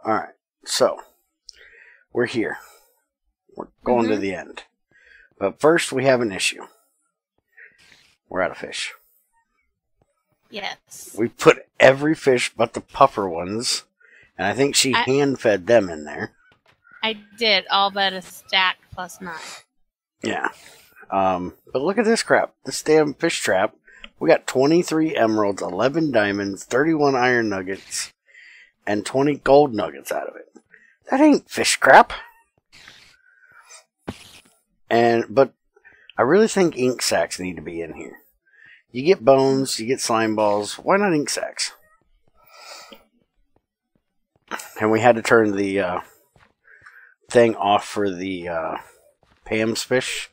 Alright, so we're here. We're going to the end. But first, we have an issue. We're out of fish. Yes. We put every fish but the puffer ones, and I think she hand-fed them in there. I did, all but a stack plus 9. Yeah. But look at this crap. This damn fish trap. We got 23 emeralds, 11 diamonds, 31 iron nuggets, and 20 gold nuggets out of it. That ain't fish crap. But I really think ink sacs need to be in here. You get bones, you get slime balls. Why not ink sacs? And we had to turn the thing off for the Pam's fish,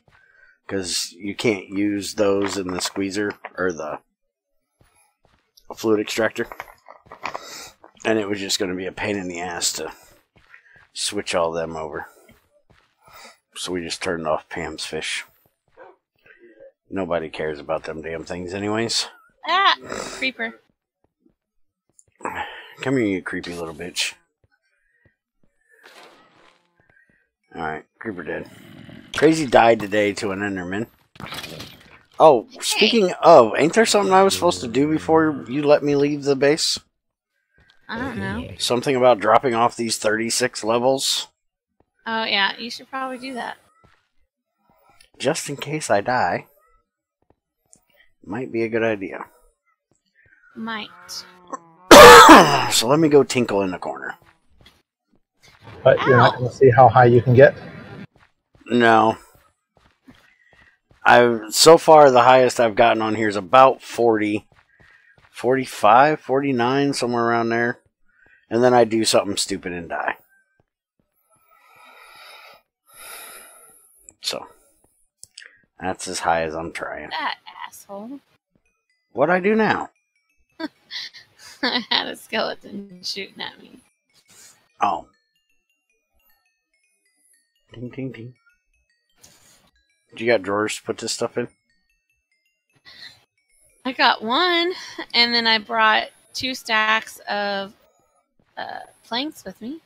because you can't use those in the squeezer or the fluid extractor. And it was just going to be a pain in the ass to switch all them over. So we just turned off Pam's fish. Nobody cares about them damn things anyways. Ah! Creeper. Come here, you creepy little bitch. Alright, creeper dead. Crazy died today to an enderman. Oh, speaking of, ain't there something I was supposed to do before you let me leave the base? I don't know. Something about dropping off these 36 levels? Oh, yeah, you should probably do that. Just in case I die. Might be a good idea. Might. So let me go tinkle in the corner. But you're not going to see how high you can get? No. So far, the highest I've gotten on here is about 40, 45, 49, somewhere around there. And then I do something stupid and die. So, that's as high as I'm trying. That asshole. What'd I do now? I had a skeleton shooting at me. Oh. Ding, ding, ding. You got drawers to put this stuff in? I got one, and then I brought 2 stacks of planks with me.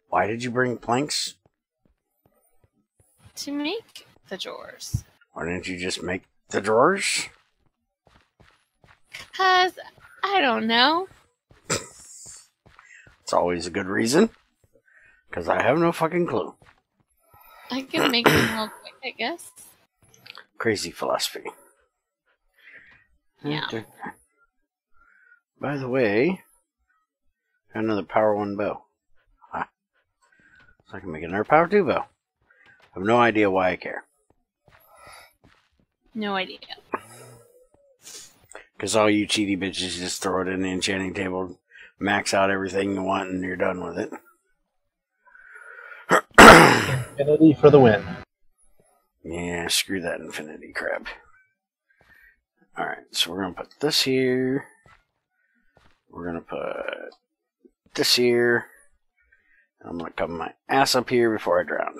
Why did you bring planks? To make the drawers. Why didn't you just make the drawers? Because, I don't know. It's always a good reason. Because I have no fucking clue. I can make them real quick, I guess. Crazy philosophy. Yeah. By the way, got another Power 1 bow. So I can make another Power 2 bow. I have no idea why I care. No idea. Because all you cheaty bitches just throw it in the enchanting table, max out everything you want, and you're done with it. Infinity for the win. Yeah, screw that infinity crap. Alright, so we're going to put this here. We're going to put this here. I'm going to cover my ass up here before I drown.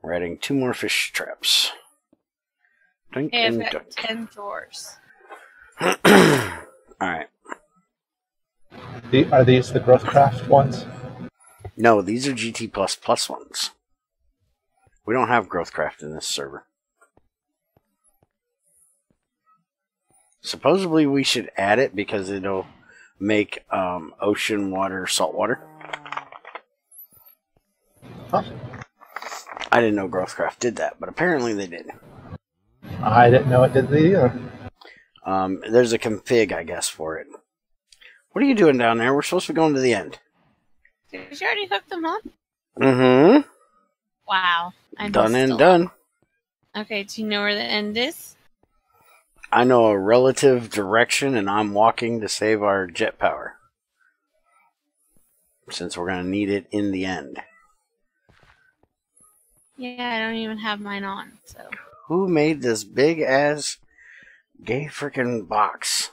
We're adding 2 more fish traps. Dunk Hey, I've and got dunk. 10 drawers. Alright. Are these the Growthcraft ones? No, these are GT++ ones. We don't have Growthcraft in this server. Supposedly we should add it because it'll make ocean water saltwater. Huh? I didn't know Growthcraft did that, but apparently they did. I didn't know it did either. There's a config, I guess, for it. What are you doing down there? We're supposed to be going to the end. Did you already hook them up? Mm-hmm. Wow. Done and done. Okay, do you know where the end is? I know a relative direction, and I'm walking to save our jet power. Since we're going to need it in the end. Yeah, I don't even have mine on, so. Who made this big-ass gay freaking box?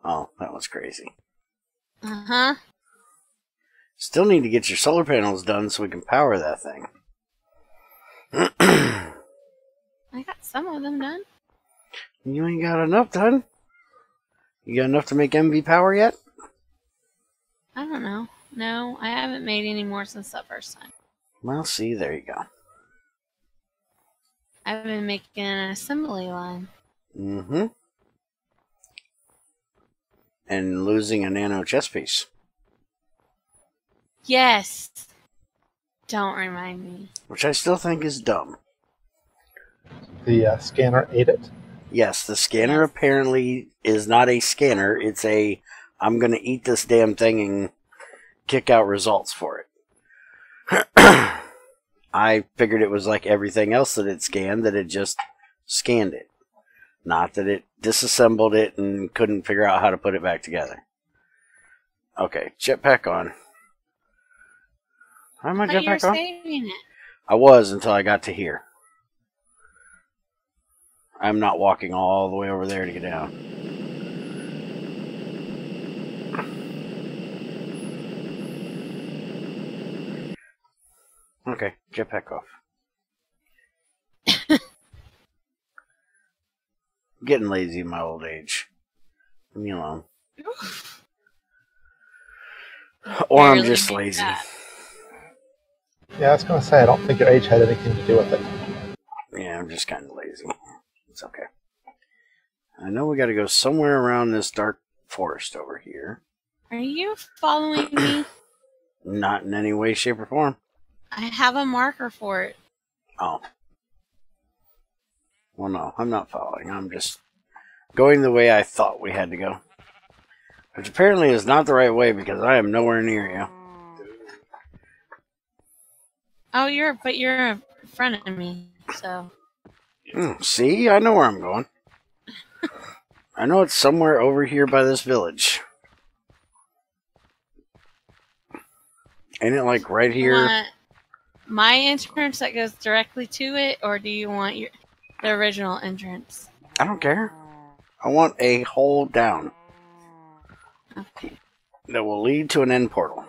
Oh, that was crazy. Uh-huh. Still need to get your solar panels done so we can power that thing. I got some of them done. You ain't got enough done? You got enough to make MV power yet? I don't know. No, I haven't made any more since that first time. Well, see, there you go. I've been making an assembly line. Mm-hmm. And losing a nano chess piece. Yes. Don't remind me. Which I still think is dumb. The scanner ate it. Yes, the scanner Yes. apparently is not a scanner. It's a, I'm going to eat this damn thing and kick out results for it. I figured it was like everything else that it scanned, that it just scanned it. Not that it disassembled it and couldn't figure out how to put it back together. Okay, jetpack on. Why am I I thought you were jetpack on? saving it. I was until I got to here. I'm not walking all the way over there to get down. Okay, jetpack off. I'm getting lazy in my old age. Leave me alone. Or I'm Barely just made lazy. that. Yeah, I was going to say, I don't think your age had anything to do with it. Yeah, I'm just kind of lazy. It's okay. I know we got to go somewhere around this dark forest over here. Are you following me? Not in any way, shape, or form. I have a marker for it. Oh. Well, no, I'm not following. I'm just going the way I thought we had to go. Which apparently is not the right way because I am nowhere near you. Oh, you're in front of me, so. See? I know where I'm going. I know it's somewhere over here by this village. Ain't it like right You here? want my entrance that goes directly to it, or do you want the original entrance? I don't care. I want a hole down Okay. that will lead to an end portal.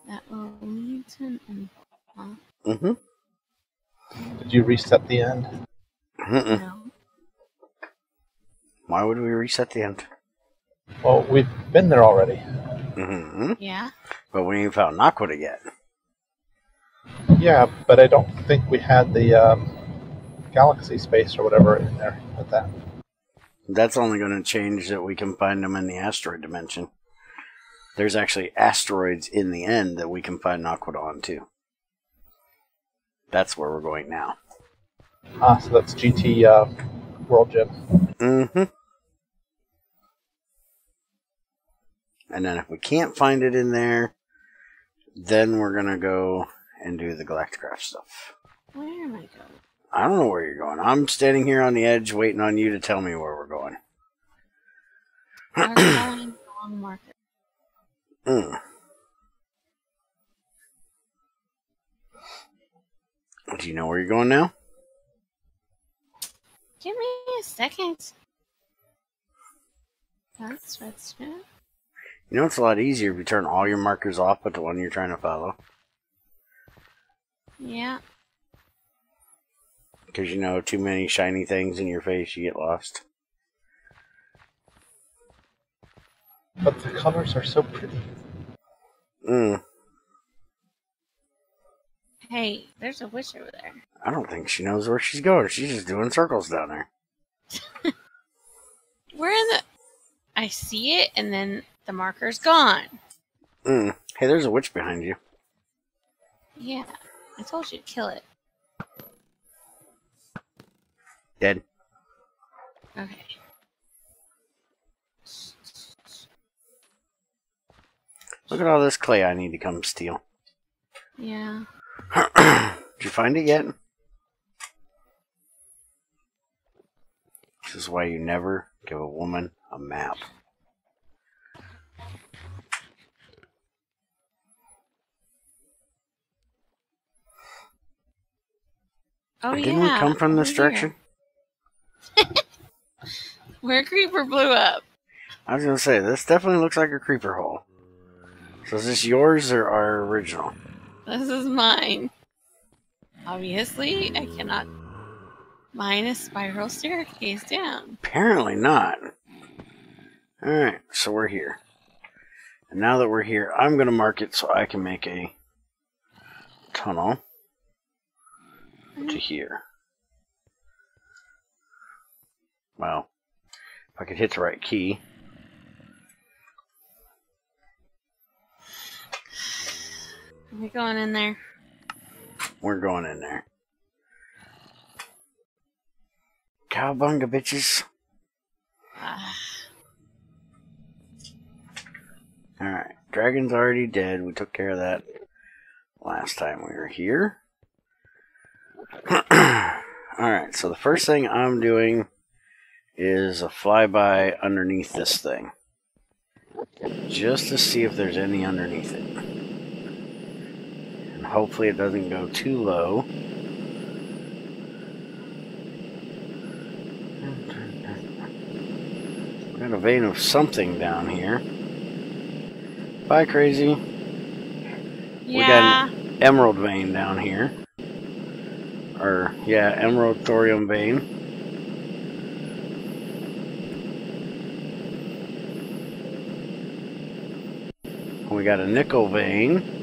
That will lead to an end. Huh? Mm-hmm. Did you reset the end? Mm-mm. No. Why would we reset the end? Well, we've been there already. Mm-hmm. Yeah. But we ain't found Naquadah yet. Yeah, but I don't think we had the galaxy space or whatever in there with that. That's only going to change that we can find them in the asteroid dimension. There's actually asteroids in the end that we can find Naquadah on too. That's where we're going now. Ah, so that's GT World Gym. Mm-hmm. And then if we can't find it in there, then we're going to go and do the Galacticraft stuff. Where am I going? I don't know where you're going. I'm standing here on the edge waiting on you to tell me where we're going. I was following the wrong marker. Do you know where you're going now? Give me a second. That's good. You know it's a lot easier if you turn all your markers off but the one you're trying to follow. Yeah. Because you know too many shiny things in your face, you get lost. But the colors are so pretty. Hey, there's a witch over there. I don't think she knows where she's going. She's just doing circles down there. Where in the... I see it, and then the marker's gone. Hey, there's a witch behind you. Yeah. I told you to kill it. Dead. Okay. Look at all this clay I need to come steal. Yeah. Did you find it yet? This is why you never give a woman a map. Oh, Didn't yeah. we come from this over direction? here. Where Creeper blew up. I was going to say, this definitely looks like a creeper hole. So is this yours or our original? This is mine. Obviously, I cannot mine a spiral staircase down. Apparently not. Alright, so we're here. And now that we're here, I'm going to mark it so I can make a tunnel to here. Well, if I could hit the right key. We're going in there. We're going in there. Cowbunga, bitches. Alright, dragon's already dead. We took care of that last time we were here. Alright, so the first thing I'm doing is a flyby underneath this thing. Just to see if there's any underneath it. And hopefully it doesn't go too low. We got a vein of something down here. Bye, crazy. Yeah. We got an emerald vein down here. Or, yeah, emerald thorium vein. We got a nickel vein.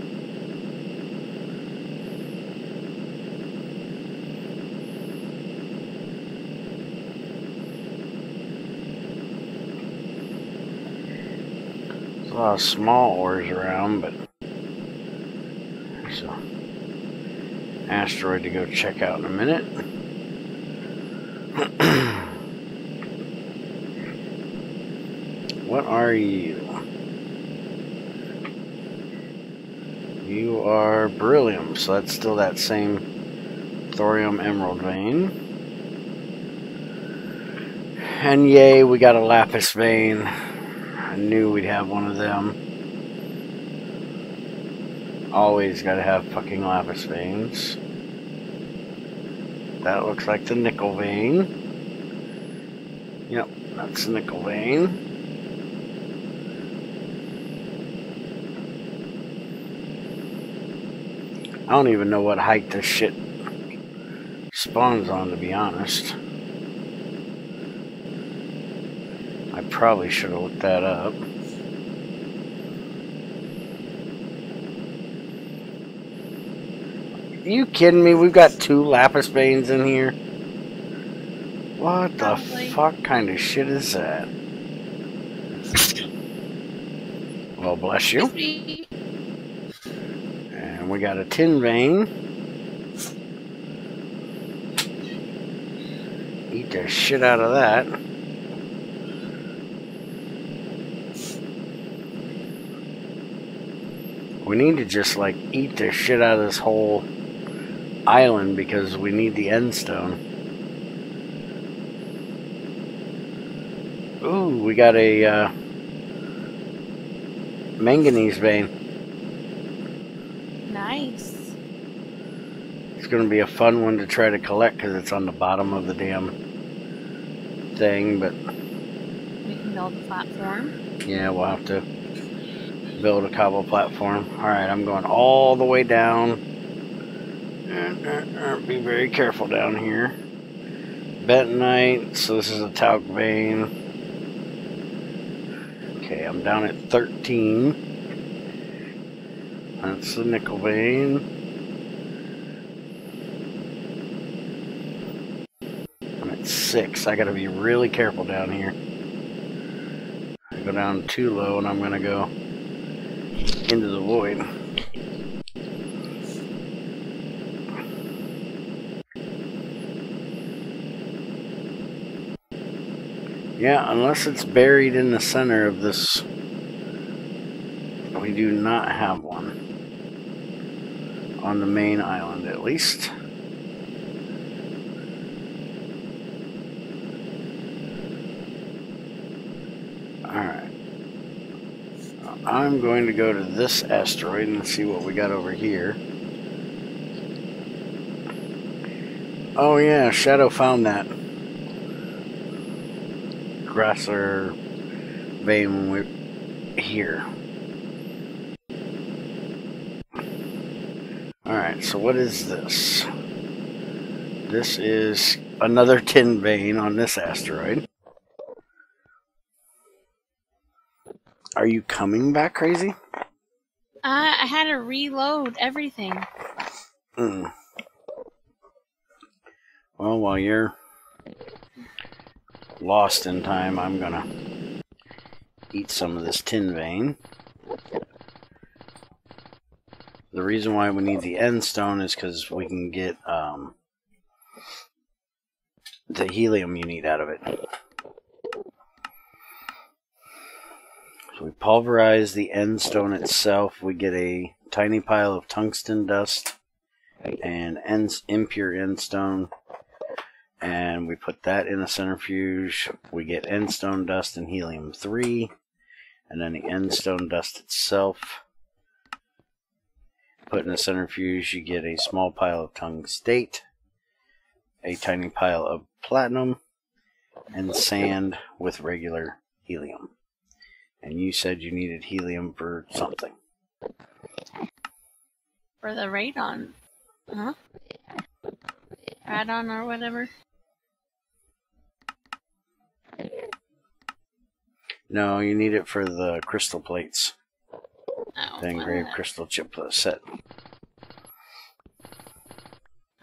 There's a lot of small ores around, but there's an asteroid to go check out in a minute. What are you? You are beryllium, so that's still that same thorium emerald vein. And yay, we got a lapis vein. I knew we'd have one of them. Always gotta have fucking lapis veins. That looks like the nickel vein. Yep, that's the nickel vein. I don't even know what height this shit spawns on, to be honest. I probably should have looked that up. Are you kidding me? We've got 2 lapis veins in here. What the fuck kind of shit is that? Well, bless you. And we got a tin vein. Eat the shit out of that. We need to just like eat the shit out of this whole island because we need the end stone. Ooh, we got a manganese vein. Nice. It's going to be a fun one to try to collect because it's on the bottom of the damn thing, but We can build a platform. yeah, we'll have to build a cobble platform. Alright, I'm going all the way down. Be very careful down here. Bentonite, so this is a talc vein. Okay, I'm down at 13. That's the nickel vein. I'm at 6. I gotta be really careful down here. I go down too low and I'm gonna go into the void. Yeah, unless it's buried in the center of this, we do not have one. On the main island, at least. Alright. I'm going to go to this asteroid and see what we got over here. Oh yeah, Shadow found that Grasser vein when we're here. Alright, so what is this? This is another tin vein on this asteroid. Are you coming back crazy? I had to reload everything. Mm. Well, while you're lost in time, I'm gonna eat some of this tin vein. The reason why we need the end stone is because we can get the helium you need out of it. So we pulverize the end stone itself. We get a tiny pile of tungsten dust and impure end stone. And we put that in a centrifuge. We get end stone dust and helium-3. And then the end stone dust itself. Put in a centrifuge, you get a small pile of tungstate, a tiny pile of platinum, and sand with regular helium. And you said you needed helium for something. For the radon. Huh? Radon or whatever. No, you need it for the crystal plates. Oh, The engraved crystal chip set.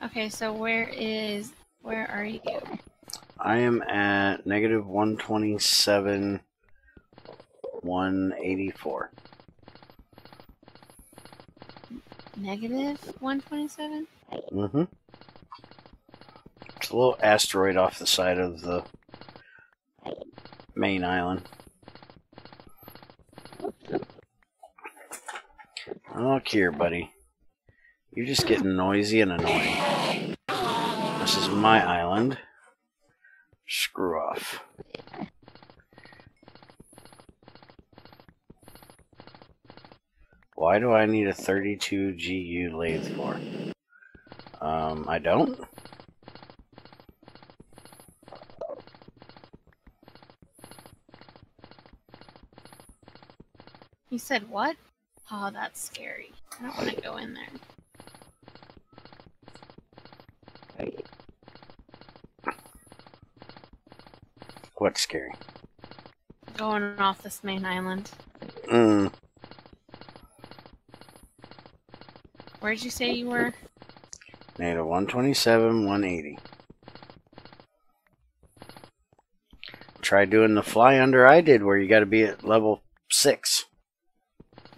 Okay, so where are you? I am at negative 127, 184. Negative 127? Mm-hmm. It's a little asteroid off the side of the main island. Look here, buddy. You're just getting noisy and annoying. This is my island. Screw off. Why do I need a 32 GU lathe for? I don't. You said what? Oh, that's scary. I don't want to go in there. What's scary? Going off this main island. Where'd you say you were? Negative 127, 180. Try doing the fly under I did where you got to be at level 6.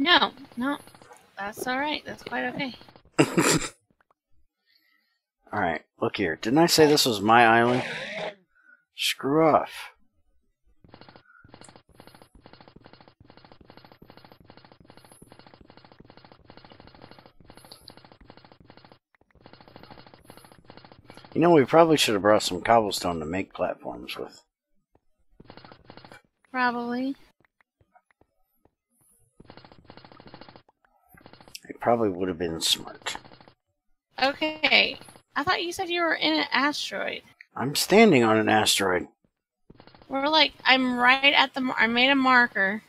No, that's alright. That's quite okay. Alright, look here. Didn't I say this was my island? Screw off. You know, we probably should have brought some cobblestone to make platforms with. Probably. It probably would have been smart. Okay. I thought you said you were in an asteroid. I'm standing on an asteroid. We're like, I'm right at the... I made a marker,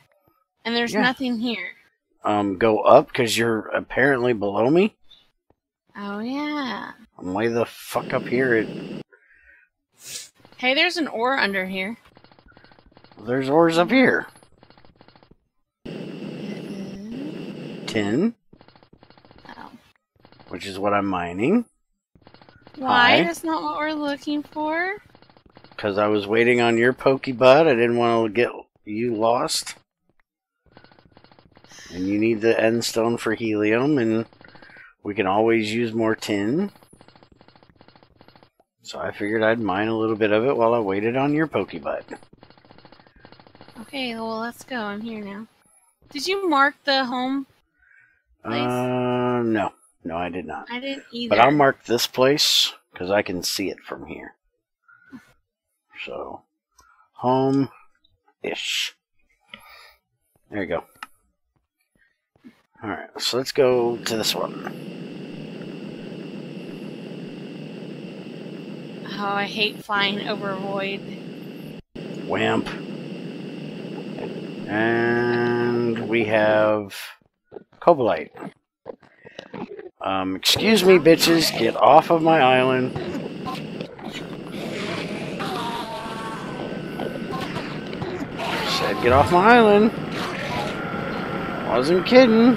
and there's nothing here. Go up, because you're apparently below me? Oh, yeah. I'm way the fuck up here. Hey, there's an ore under here. There's ores up here. 10. Oh. Which is what I'm mining. Why? Hi. That's not what we're looking for. Because I was waiting on your pokey butt. I didn't want to get you lost. And you need the end stone for helium, and we can always use more tin. So I figured I'd mine a little bit of it while I waited on your pokey butt. Okay, well, let's go. I'm here now. Did you mark the home place? No. No, I did not. I didn't either. But I'll mark this place, because I can see it from here. So, home-ish. There you go. Alright, so let's go to this one. Oh, I hate flying over void. Wamp. And we have Cobalite. Excuse me, bitches. Get off of my island. Said get off my island. Wasn't kidding.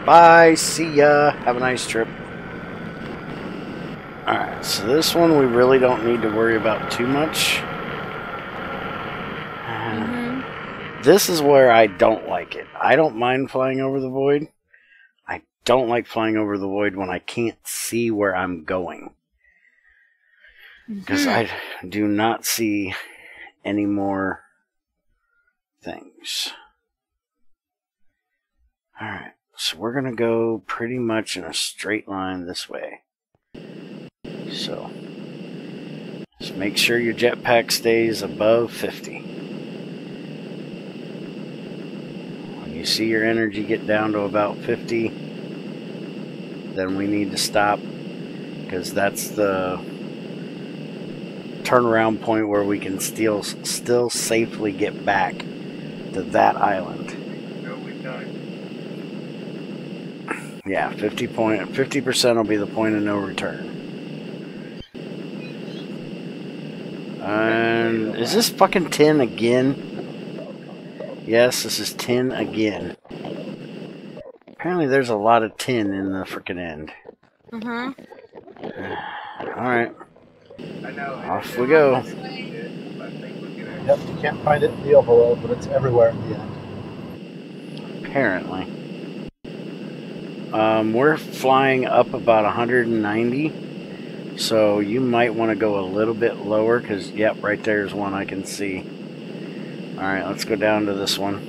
Bye, see ya. Have a nice trip. Alright, so this one we really don't need to worry about too much. This is where I don't like it. I don't mind flying over the void. I don't like flying over the void when I can't see where I'm going. Because I do not see any more things. Alright, so we're going to go pretty much in a straight line this way. So, just make sure your jetpack stays above 50. When you see your energy get down to about 50, then we need to stop, because that's the turnaround point where we can still safely get back to that island. Yeah, 50% will be the point of no return. And is this fucking 10 again? Yes, this is 10 again. Apparently there's a lot of 10 in the frickin' end. Alright. Off we go. Yep, you can't find it in the overworld, but it's everywhere in the end. Apparently. We're flying up about 190. So you might want to go a little bit lower, because, yep, right there's one I can see. Alright, let's go down to this one.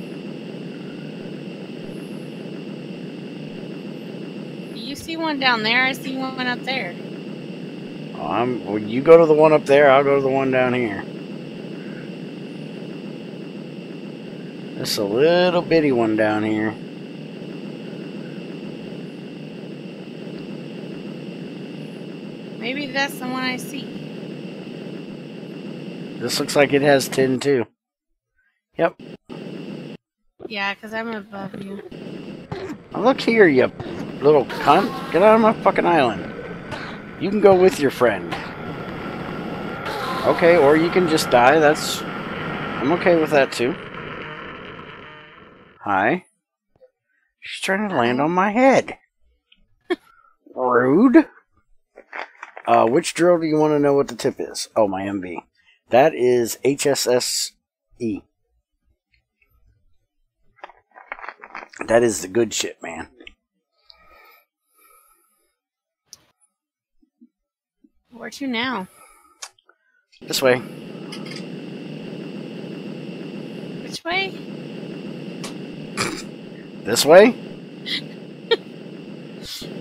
You see one down there, I see one up there. Well, you go to the one up there, I'll go to the one down here. This a little bitty one down here. Maybe that's the one I see. This looks like it has 10 too. Yep. Yeah, because I'm above you. Now look here, you little cunt. Get out of my fucking island. You can go with your friend. Okay, or you can just die. I'm okay with that too. Hi. She's trying to land on my head. Rude. Which drill do you want to know what the tip is? Oh, my MV. That is HSSE. That is the good shit, man. Where to now? This way. Which way? This way?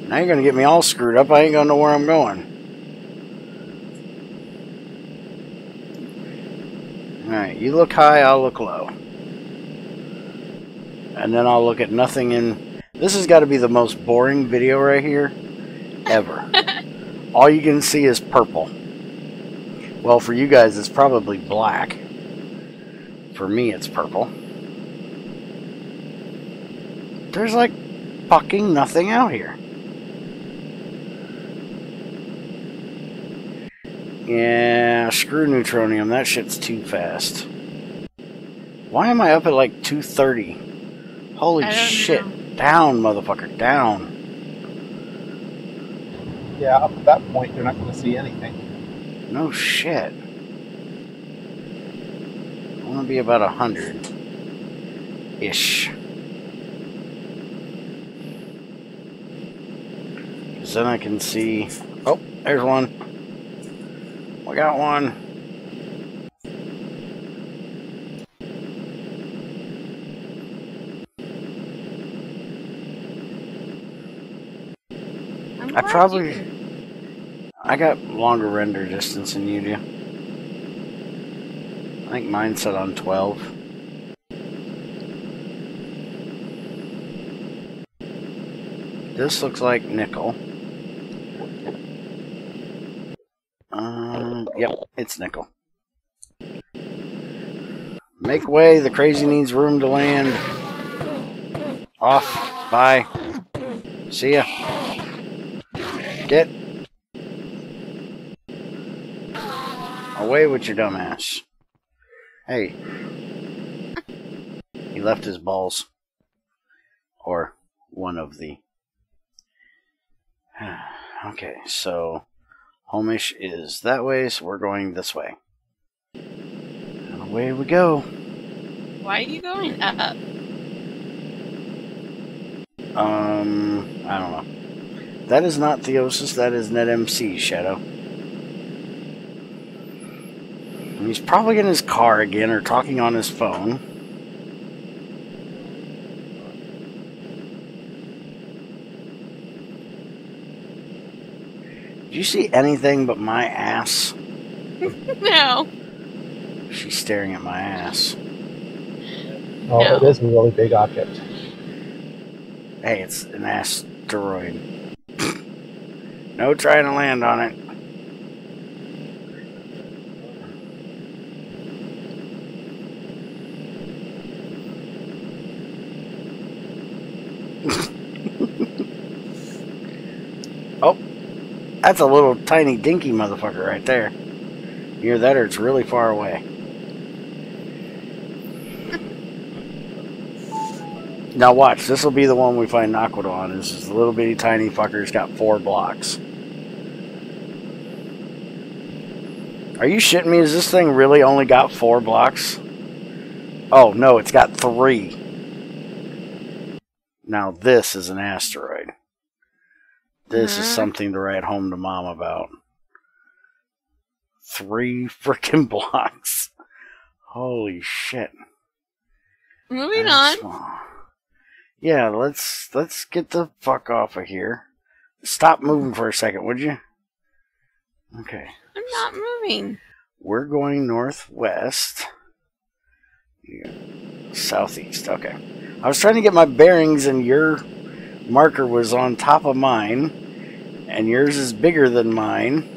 Now you're going to get me all screwed up. I ain't going to know where I'm going. Alright, you look high, I'll look low. And then I'll look at nothing in... This has got to be the most boring video right here ever. All you can see is purple. Well, for you guys, it's probably black. For me, it's purple. There's like fucking nothing out here. Yeah, screw neutronium. That shit's too fast. Why am I up at like 230? Holy shit. Know. Down, motherfucker. Down. Yeah, up at that point, you're not going to see anything. No shit. I want to be about 100-ish. Because then I can see... Oh, there's one. We got one. I got longer render distance than you do. I think mine's set on 12. This looks like nickel. Yep, it's nickel. Make way, the crazy needs room to land. Off, bye. See ya. Get. Away with your dumb ass. Hey. He left his balls. Or one of the... Okay, so... Homish is that way, so we're going this way. And away we go. Why are you going up? I don't know. That is not Theosis, that is NetMC, Shadow. And he's probably in his car again or talking on his phone. Did you see anything but my ass? No. She's staring at my ass. Oh, No. it is a really big object. Hey, it's an asteroid. No trying to land on it. Oh, that's a little tiny dinky motherfucker right there. You hear that or it's really far away. Now watch, this will be the one we find Naquadah on. This is a little bitty tiny fucker. It's got 4 blocks. Are you shitting me? Is this thing really only got 4 blocks? Oh no, it's got 3. Now this is an asteroid. This is something to write home to mom about. 3 frickin' blocks. Holy shit. Moving on. Yeah, let's get the fuck off of here. Stop moving for a second, would you? Okay. I'm not moving. We're going northwest. Yeah. Southeast, okay. I was trying to get my bearings and your marker was on top of mine. And yours is bigger than mine.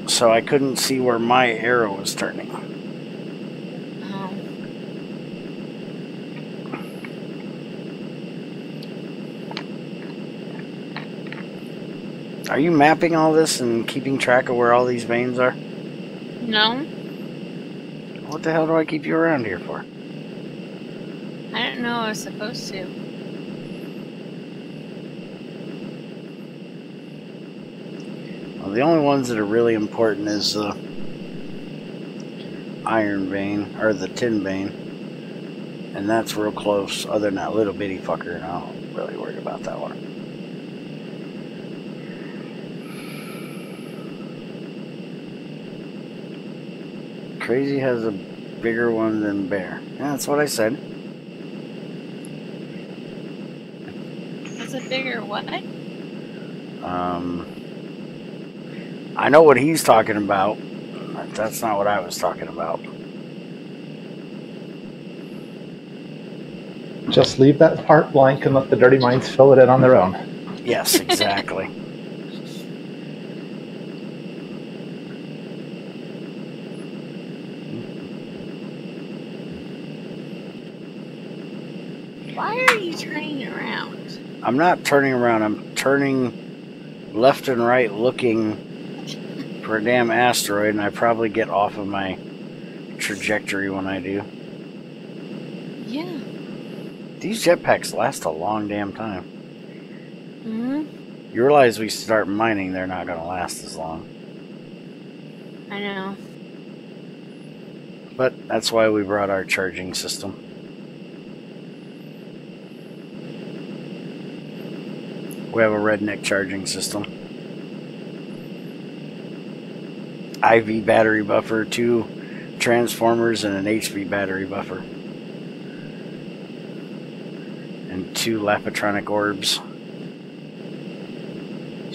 So I couldn't see where my arrow was turning. Are you mapping all this and keeping track of where all these veins are? No. What the hell do I keep you around here for? I didn't know I was supposed to. Well, the only ones that are really important is the iron vein, or the tin vein. And that's real close, other than that little bitty fucker, and I don't really worry about that one. Crazy has a bigger one than Bear. Yeah, that's what I said. It's a bigger what? I know what he's talking about, but that's not what I was talking about. Just leave that part blank and let the dirty minds fill it in on their own. Yes, exactly. Why are you turning around? I'm not turning around. I'm turning left and right looking for a damn asteroid, and I probably get off of my trajectory when I do. Yeah. These jetpacks last a long damn time. Mm-hmm. You realize we start mining, they're not going to last as long. I know. But that's why we brought our charging system. We have a redneck charging system. IV battery buffer, 2 transformers, and an HV battery buffer. And 2 Lapatronic orbs.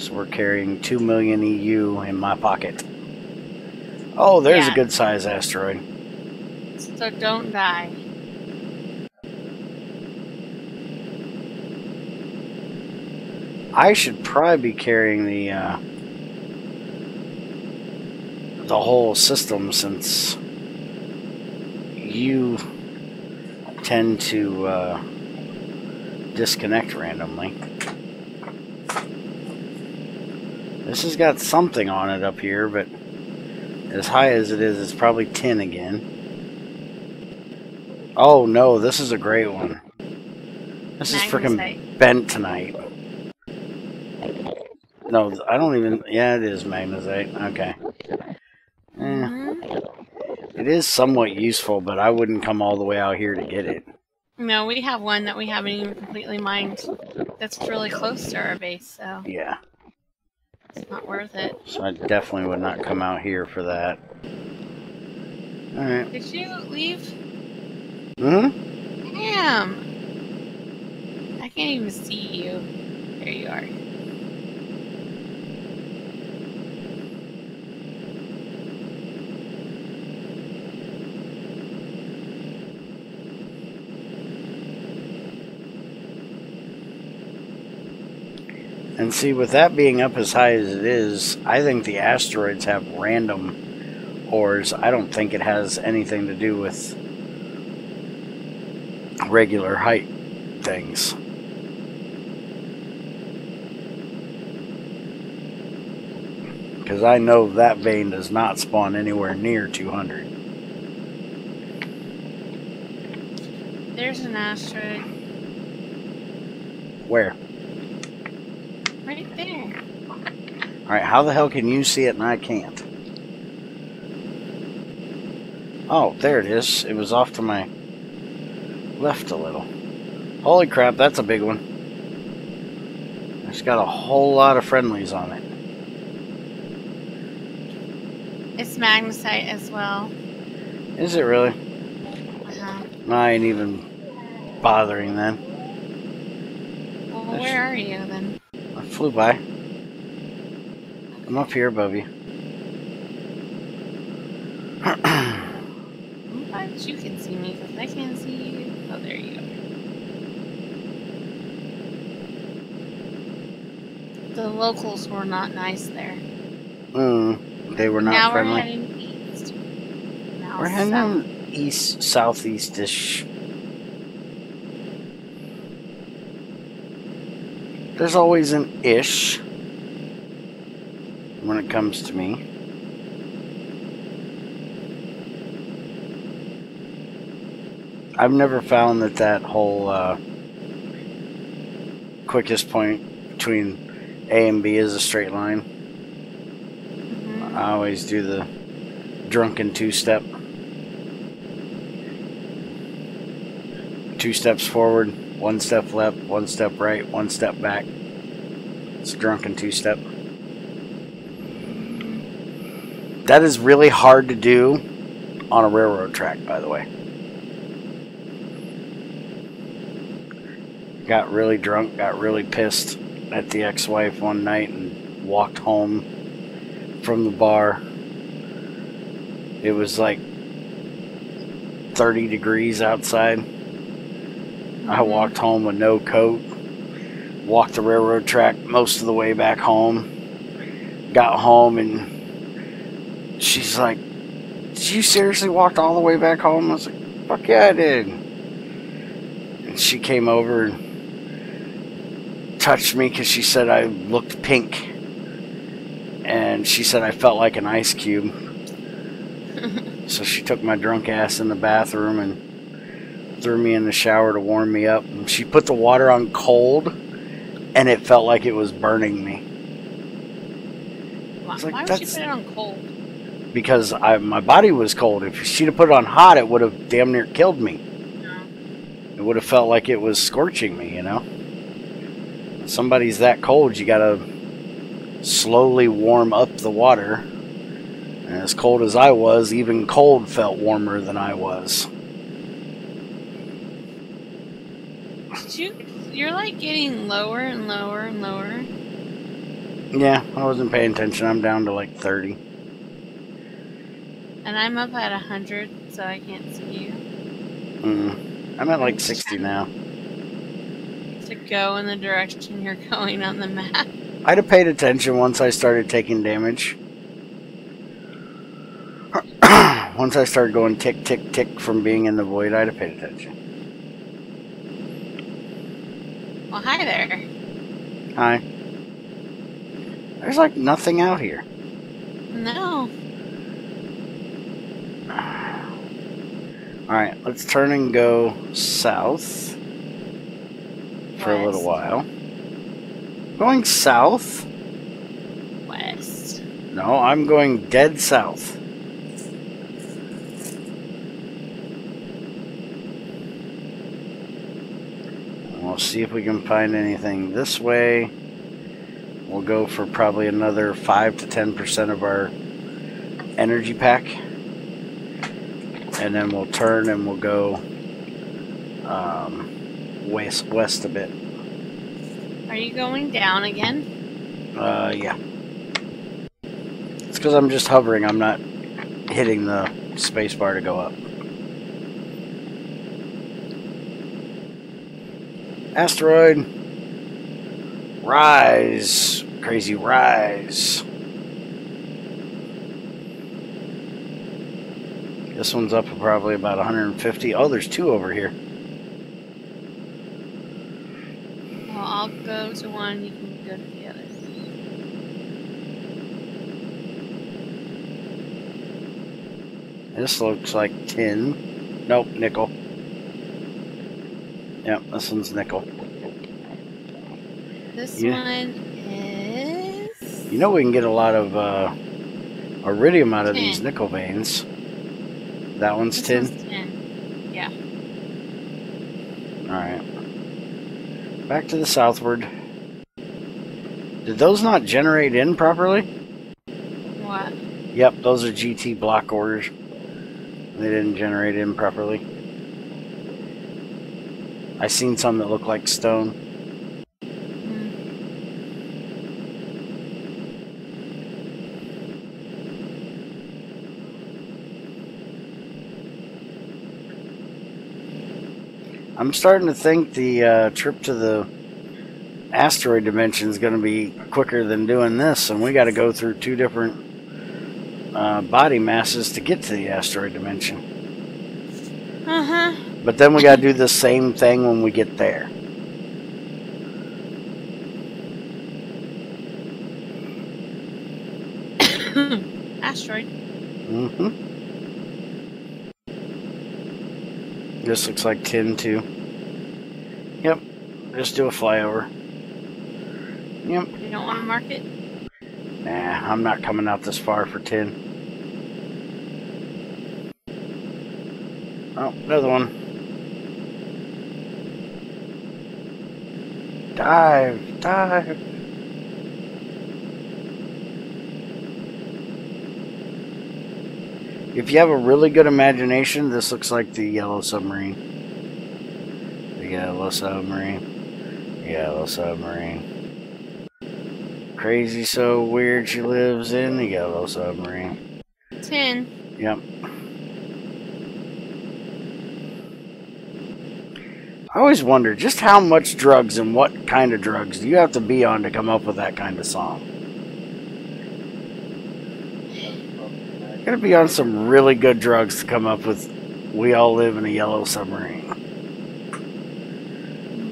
So we're carrying 2 million EU in my pocket. Oh, there's a good size asteroid. So don't die. I should probably be carrying the whole system, since you tend to disconnect randomly. This has got something on it up here, but as high as it is, it's probably tin again. Oh no, this is a great one. This is freaking bent tonight. No, I don't even... Yeah, it is magnesite. Okay. It is somewhat useful, but I wouldn't come all the way out here to get it. No, we have one that we haven't even completely mined that's really close to our base, so... Yeah. It's not worth it. So I definitely would not come out here for that. Alright. Did you leave? Hmm? Damn! I can't even see you. There you are. And see, with that being up as high as it is, I think the asteroids have random ores. I don't think it has anything to do with regular height things. Because I know that vein does not spawn anywhere near 200. There's an asteroid. Where? Right there. Alright, how the hell can you see it and I can't? Oh, there it is. It was off to my left a little. Holy crap, that's a big one. It's got a whole lot of friendlies on it. It's magnesite as well. Is it really? Uh-huh. I ain't even bothering then. Well, where are you then? I flew by. I'm up here above you. I'm glad you can see me because I can't see you. Oh, there you go. The locals were not nice there. They were not now friendly. We're heading east. Now We're heading east, southeast-ish. There's always an ish when it comes to me. I've never found that whole quickest point between A and B is a straight line. I always do the drunken two-step. 2 steps forward, 1 step left, 1 step right, 1 step back. It's a drunken 2-step. That is really hard to do on a railroad track, by the way. Got really drunk, got really pissed at the ex-wife one night and walked home from the bar. It was like 30 degrees outside. I walked home with no coat. Walked the railroad track most of the way back home. Got home and she's like, "Did you seriously walk all the way back home?" I was like, "Fuck yeah, I did." And she came over and touched me because she said I looked pink. And she said I felt like an ice cube. So she took my drunk ass in the bathroom and threw me in the shower to warm me up. And she put the water on cold, and it felt like it was burning me. Why Like, would she put it on cold? Because my body was cold. If she'd have put it on hot, it would have damn near killed me. No. It would have felt like it was scorching me, you know? If somebody's that cold, you gotta slowly warm up the water. And as cold as I was, even cold felt warmer than I was. You're like getting lower and lower and lower. Yeah, I wasn't paying attention. I'm down to like 30. And I'm up at 100, so I can't see you. I'm at like 60 now. To go in the direction you're going on the map. I'd have paid attention once I started taking damage. Once I started going tick, tick, tick from being in the void, I'd have paid attention. Well, hi there. Hi. There's like nothing out here. No. Alright, let's turn and go south for a little West. while. Going south? West. No, I'm going dead south. We'll see if we can find anything this way. We'll go for probably another 5 to 10% of our energy pack. And then we'll turn and we'll go west a bit. Are you going down again? Yeah. It's because I'm just hovering. I'm not hitting the space bar to go up. Asteroid. Rise. Crazy rise. This one's up probably about 150. Oh, there's two over here. Well, I'll go to one. You can go to the other. This looks like tin. Nope, nickel. Yep, this one's nickel. This one is... You know we can get a lot of iridium out of tin. these nickel veins. That one's This tin? one's tin. Yeah. Alright. Back to the southward. Did those not generate in properly? What? Yep, those are GT block orders. They didn't generate in properly. I seen some that look like stone. I'm starting to think the trip to the asteroid dimension is going to be quicker than doing this, and we got to go through two different body masses to get to the asteroid dimension. Uh-huh. But then we got to do the same thing when we get there. Asteroid. Mm-hmm. This looks like tin too. Yep. Just do a flyover. Yep. You don't want to mark it? Nah, I'm not coming out this far for tin. Oh, another one. Dive, dive. If you have a really good imagination, this looks like the yellow submarine. The yellow submarine. Yellow submarine. Crazy so weird she lives in the yellow submarine. Tin. Yep. I always wonder just how much drugs and what kind of drugs do you have to be on to come up with that kind of song? You gotta be on some really good drugs to come up with We All Live in a Yellow Submarine.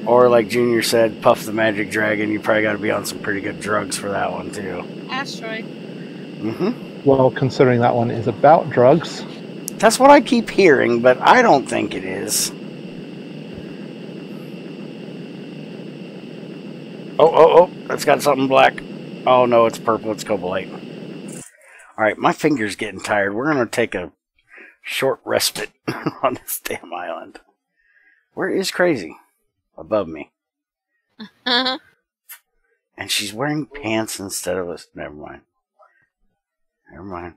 Or like Junior said, Puff the Magic Dragon, you probably gotta be on some pretty good drugs for that one too. Asteroid. Mm-hmm. Well, considering that one is about drugs. That's what I keep hearing, but I don't think it is. Oh, that's got something black. Oh no, it's purple, it's cobalite. Alright, my finger's getting tired. We're going to take a short respite on this damn island. Where is Crazy? Above me. And she's wearing pants instead of us. Never mind. Never mind.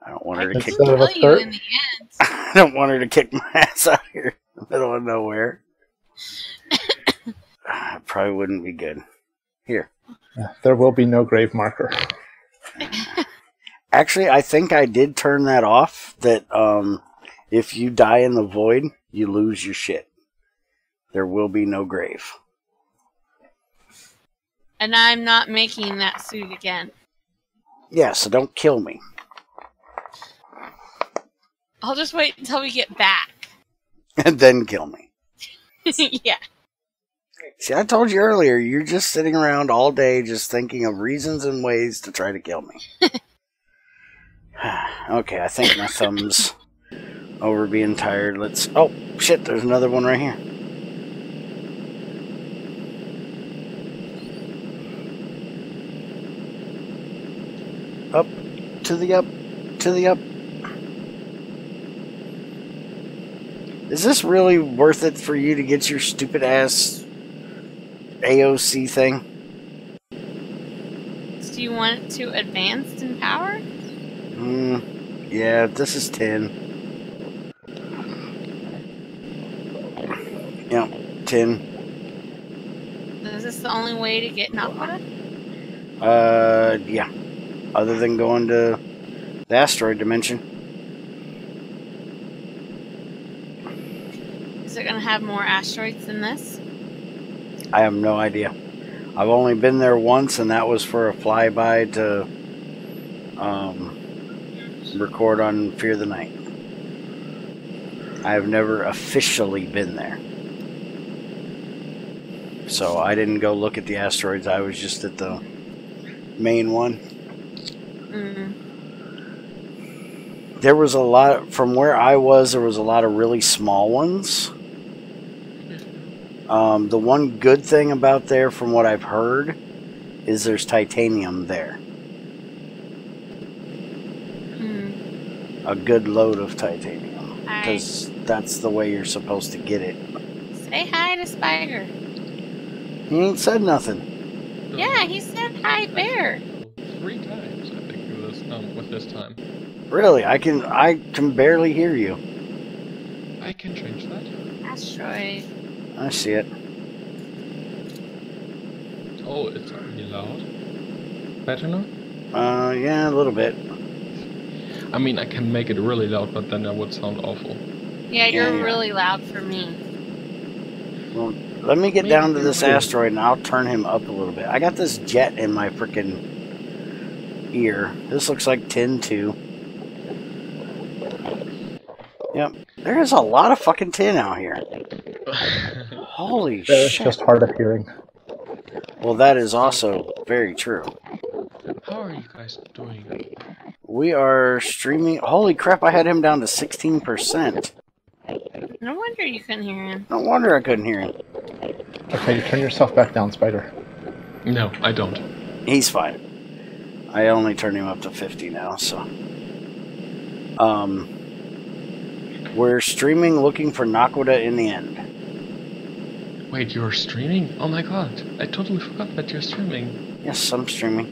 I don't want her to kick Instead of a Kill you skirt? in the end. I don't want her to kick my ass out here in the middle of nowhere. It probably wouldn't be good. Here. Yeah, there will be no grave marker. Actually, I think I did turn that off. That if you die in the void, you lose your shit. There will be no grave. And I'm not making that suit again. Yeah, so don't kill me. I'll just wait until we get back. And then kill me. Yeah. See, I told you earlier, you're just sitting around all day just thinking of reasons and ways to try to kill me. Okay, I think my thumb's over being tired. Let's... Oh, shit, there's another one right here. Up, to the up, to the up. Is this really worth it for you to get your stupid ass AOC thing? Do you want it to advanced in power? Yeah, this is 10. Yep, 10. Is this the only way to get Naquadah? Yeah. Other than going to the asteroid dimension. Is it going to have more asteroids than this? I have no idea. I've only been there once, and that was for a flyby to record on Fear the Night. I have never officially been there. So I didn't go look at the asteroids. I was just at the main one. There was a lot, from where I was, there was a lot of really small ones. The one good thing about there, from what I've heard, is there's titanium there. A good load of titanium. Because that's the way you're supposed to get it. Say hi to Spider. He ain't said nothing. Yeah, he said hi, Bear. 3 times, I think, with this time. Really? I can barely hear you. I can change that. Asteroid. I see it. Oh, it's really loud. Better now? Yeah, a little bit. I mean, I can make it really loud, but then that would sound awful. Yeah, you're really loud for me. Well, let me get down to this asteroid and I'll turn him up a little bit. I got this jet in my freaking ear. This looks like 10-2. Yep. There's a lot of fucking tin out here. Holy shit. It's just hard of hearing. Well, that is also very true. How are you guys doing? We are streaming. Holy crap, I had him down to 16%. No wonder you couldn't hear him. No wonder I couldn't hear him. Okay, you turn yourself back down, Spider. No, I don't. He's fine. I only turned him up to 50 now, so. We're streaming looking for Naquadah in the end. Wait, you're streaming? Oh my god, I totally forgot that you're streaming. Yes, I'm streaming.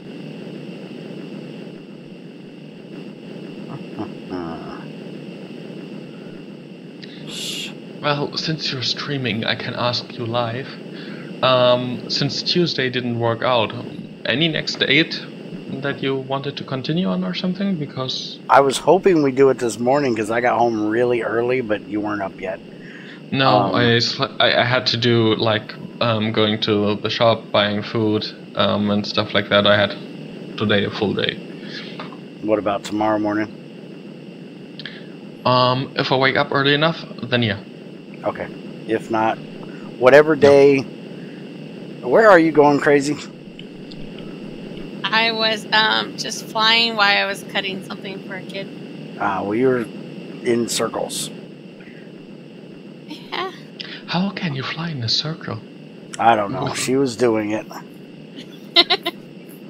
Well, since you're streaming, I can ask you live. Since Tuesday didn't work out, any next date that you wanted to continue on or something? Because I was hoping we'd do it this morning because I got home really early, but you weren't up yet. no, I had to do like going to the shop, buying food, and stuff like that. I had today a full day. What about tomorrow morning? If I wake up early enough, then yeah. Okay. If not, whatever day. Where are you going crazy? I was just flying while I was cutting something for a kid. Well, you were in circles. Yeah. How can you fly in a circle? I don't know. She was doing it. I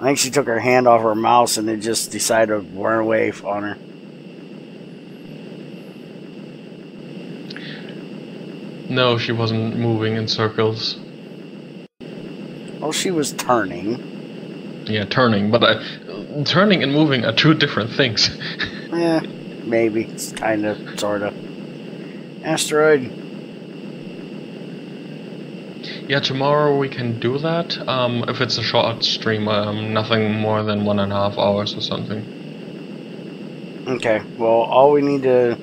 think she took her hand off her mouse and it just decided to run away on her. No, she wasn't moving in circles. Well, she was turning. Yeah, turning, but turning and moving are 2 different things. Yeah, maybe. It's kind of, sort of. Asteroid. Yeah, tomorrow we can do that. If it's a short stream, nothing more than 1.5 hours or something. Okay, well, all we need to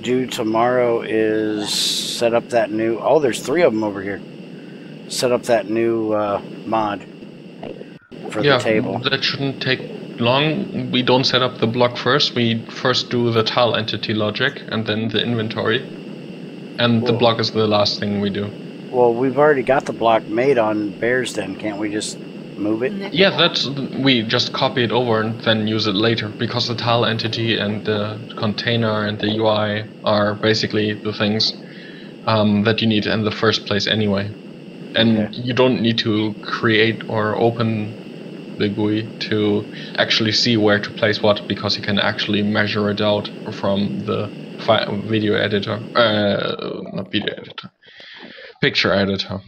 do tomorrow is set up that new... Oh, there's 3 of them over here. Set up that new mod for the table. That shouldn't take long. We don't set up the block first. We first do the tile entity logic and then the inventory. And the block is the last thing we do. Well, we've already got the block made on Bear's Den. Can't we just move it? Nickel. Yeah, we just copy it over and then use it later, because the tile entity and the container and the UI are basically the things that you need in the first place anyway. And Okay. you don't need to create or open the GUI to actually see where to place what, because you can actually measure it out from the video editor, not video editor, picture editor.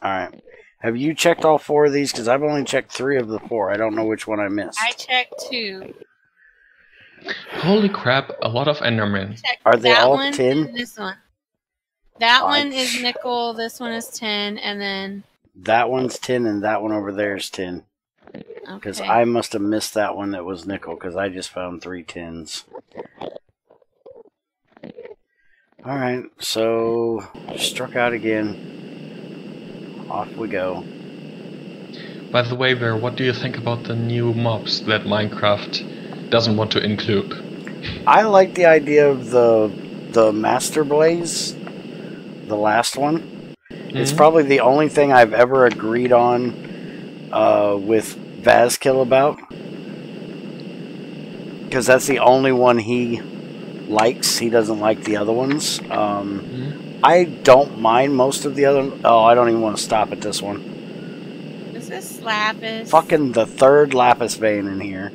Alright. Have you checked all 4 of these? Because I've only checked 3 of the 4. I don't know which one I missed. I checked 2. Holy crap, a lot of Endermen. Checked Are they that all one 10? and this one. That Fine. one is nickel, this one is 10, and then... That one's 10 and that one over there is 10. Because Okay. I must have missed that one that was nickel, because I just found 3 10s. Alright, so struck out again. Off we go. By the way, Bear, what do you think about the new mobs that Minecraft doesn't want to include? I like the idea of the Master Blaze, the last one. It's probably the only thing I've ever agreed on with Vazkill about. Because that's the only one he likes. He doesn't like the other ones. I don't mind most of the other... Oh, I don't even want to stop at this one. Is this lapis? Fucking the 3rd lapis vein in here.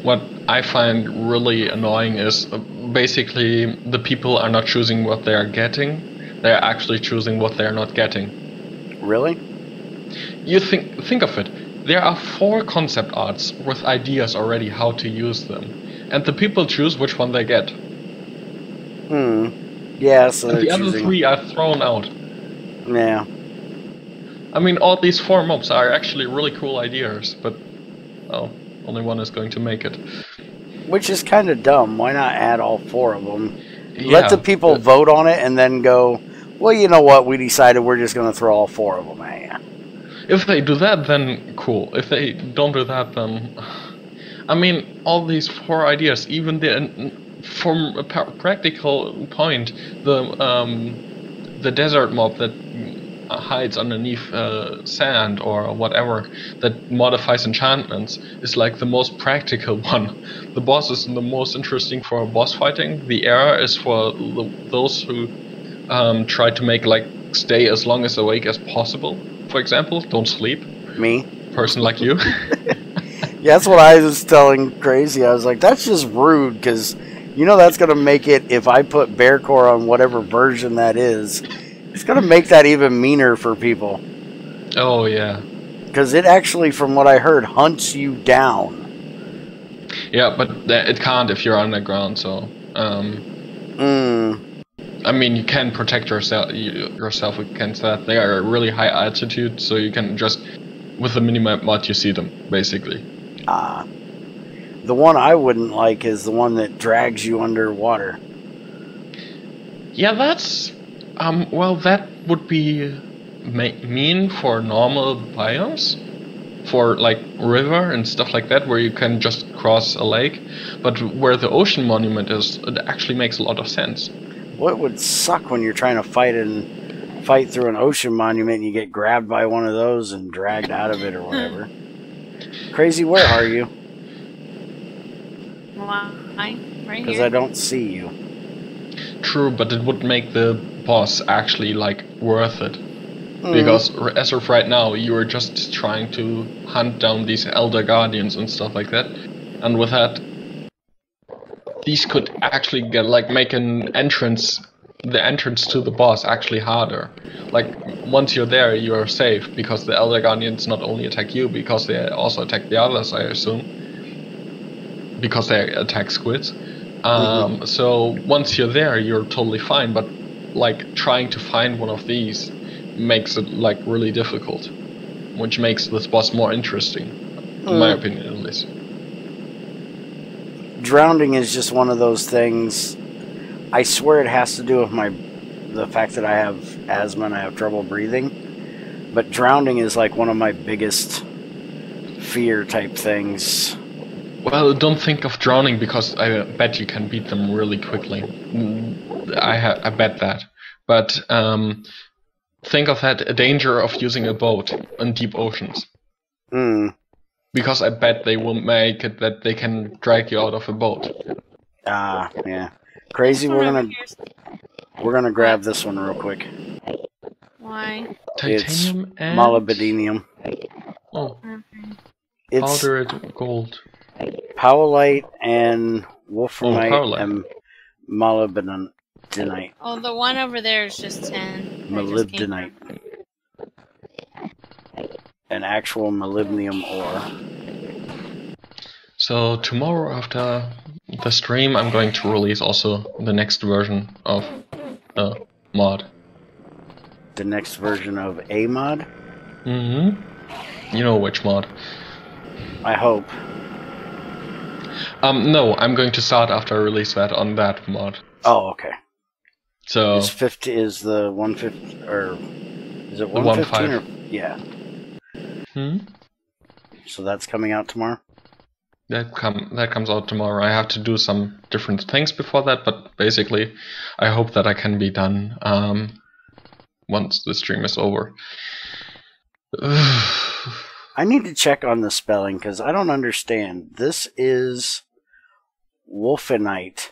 What I find really annoying is basically the people are not choosing what they are getting. They're actually choosing what they're not getting. Really? You think of it. There are 4 concept arts with ideas already how to use them, and the people choose which one they get. Yeah, so And they're the other choosing... 3 are thrown out. Yeah. I mean, all these 4 mobs are actually really cool ideas, but well, only one is going to make it. Which is kind of dumb. Why not add all 4 of them? Yeah, Let the people vote on it and then go, well, you know what? We decided we're just going to throw all 4 of them at you. If they do that, then cool. If they don't do that, then... I mean, all these 4 ideas, even from a practical point, the desert mob that hides underneath sand or whatever, that modifies enchantments, is like the most practical one. The boss is the most interesting for boss fighting. The air is for those who try to make, like, stay as long as awake as possible. For example, don't sleep. Me? Person like you. Yeah, that's what I was telling Crazy. I was like, that's just rude, because you know that's going to make it, if I put Bearcore on whatever version that is, it's going to make that even meaner for people. Oh, yeah. Because it actually, from what I heard, hunts you down. Yeah, but it can't if you're underground, so... I mean, you can protect yourself against that. They are really high altitude, so you can just... With the minimap mod, you see them, basically. The one I wouldn't like is the one that drags you underwater. Yeah, that's... well, that would be mean for normal biomes. For, like, river and stuff like that, where you can just cross a lake. But where the ocean monument is, it actually makes a lot of sense. Well, it would suck when you're trying to fight through an ocean monument and you get grabbed by one of those and dragged out of it or whatever. Crazy, where are you? Why? Right Because here. I don't see you. True, but it would make the boss actually, like, worth it. Because as of right now, you are just trying to hunt down these Elder Guardians and stuff like that. And with that, these could actually get, like, make the entrance to the boss actually harder. Like, once you're there, you are safe, because the Elder Guardians not only attack you, because they also attack the others, I assume. Because they attack squids. So once you're there, you're totally fine, but, like, trying to find one of these makes it, like, really difficult. Which makes this boss more interesting, in my opinion, at least. Drowning is just one of those things. I swear it has to do with the fact that I have asthma and I have trouble breathing. But drowning is like one of my biggest fear type things. Well, don't think of drowning, because I bet you can beat them really quickly. I bet that. But think of that a danger of using a boat in deep oceans. Because I bet they will make it that they can drag you out of a boat. Yeah. Crazy, This one over here's- we're gonna grab this one real quick. Why? Titanium and molybdenum. Oh, Okay. It's powdered gold. powellite and wolframite powellite. and molybdenite. Oh, the one over there is just 10. that just came Molybdenite. An actual molybdenum ore. So tomorrow after the stream, I'm going to release also the next version of the mod. The next version of a mod? Mm-hmm. You know which mod. I hope. No, I'm going to start after I release that on that mod. Oh, okay. So Is the 150 or is it The 115 or 1.5. yeah? Hmm? So that's coming out tomorrow. That comes out tomorrow. I have to do some different things before that, but basically, I hope that I can be done once the stream is over. I need to check on the spelling because I don't understand. This is wolfenite.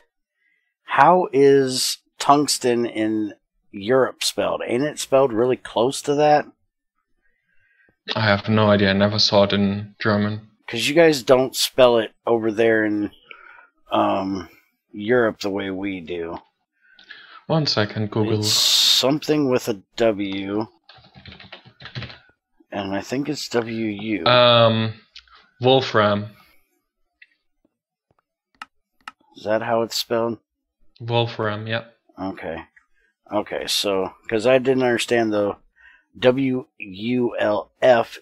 How is tungsten in Europe spelled? Ain't it spelled really close to that? I have no idea. I never saw it in German. Because you guys don't spell it over there in Europe the way we do. 1 second, Google. It's something with a W. And I think it's WU. Wolfram. Is that how it's spelled? Wolfram, yeah. Okay. Okay, so, because I didn't understand the WULF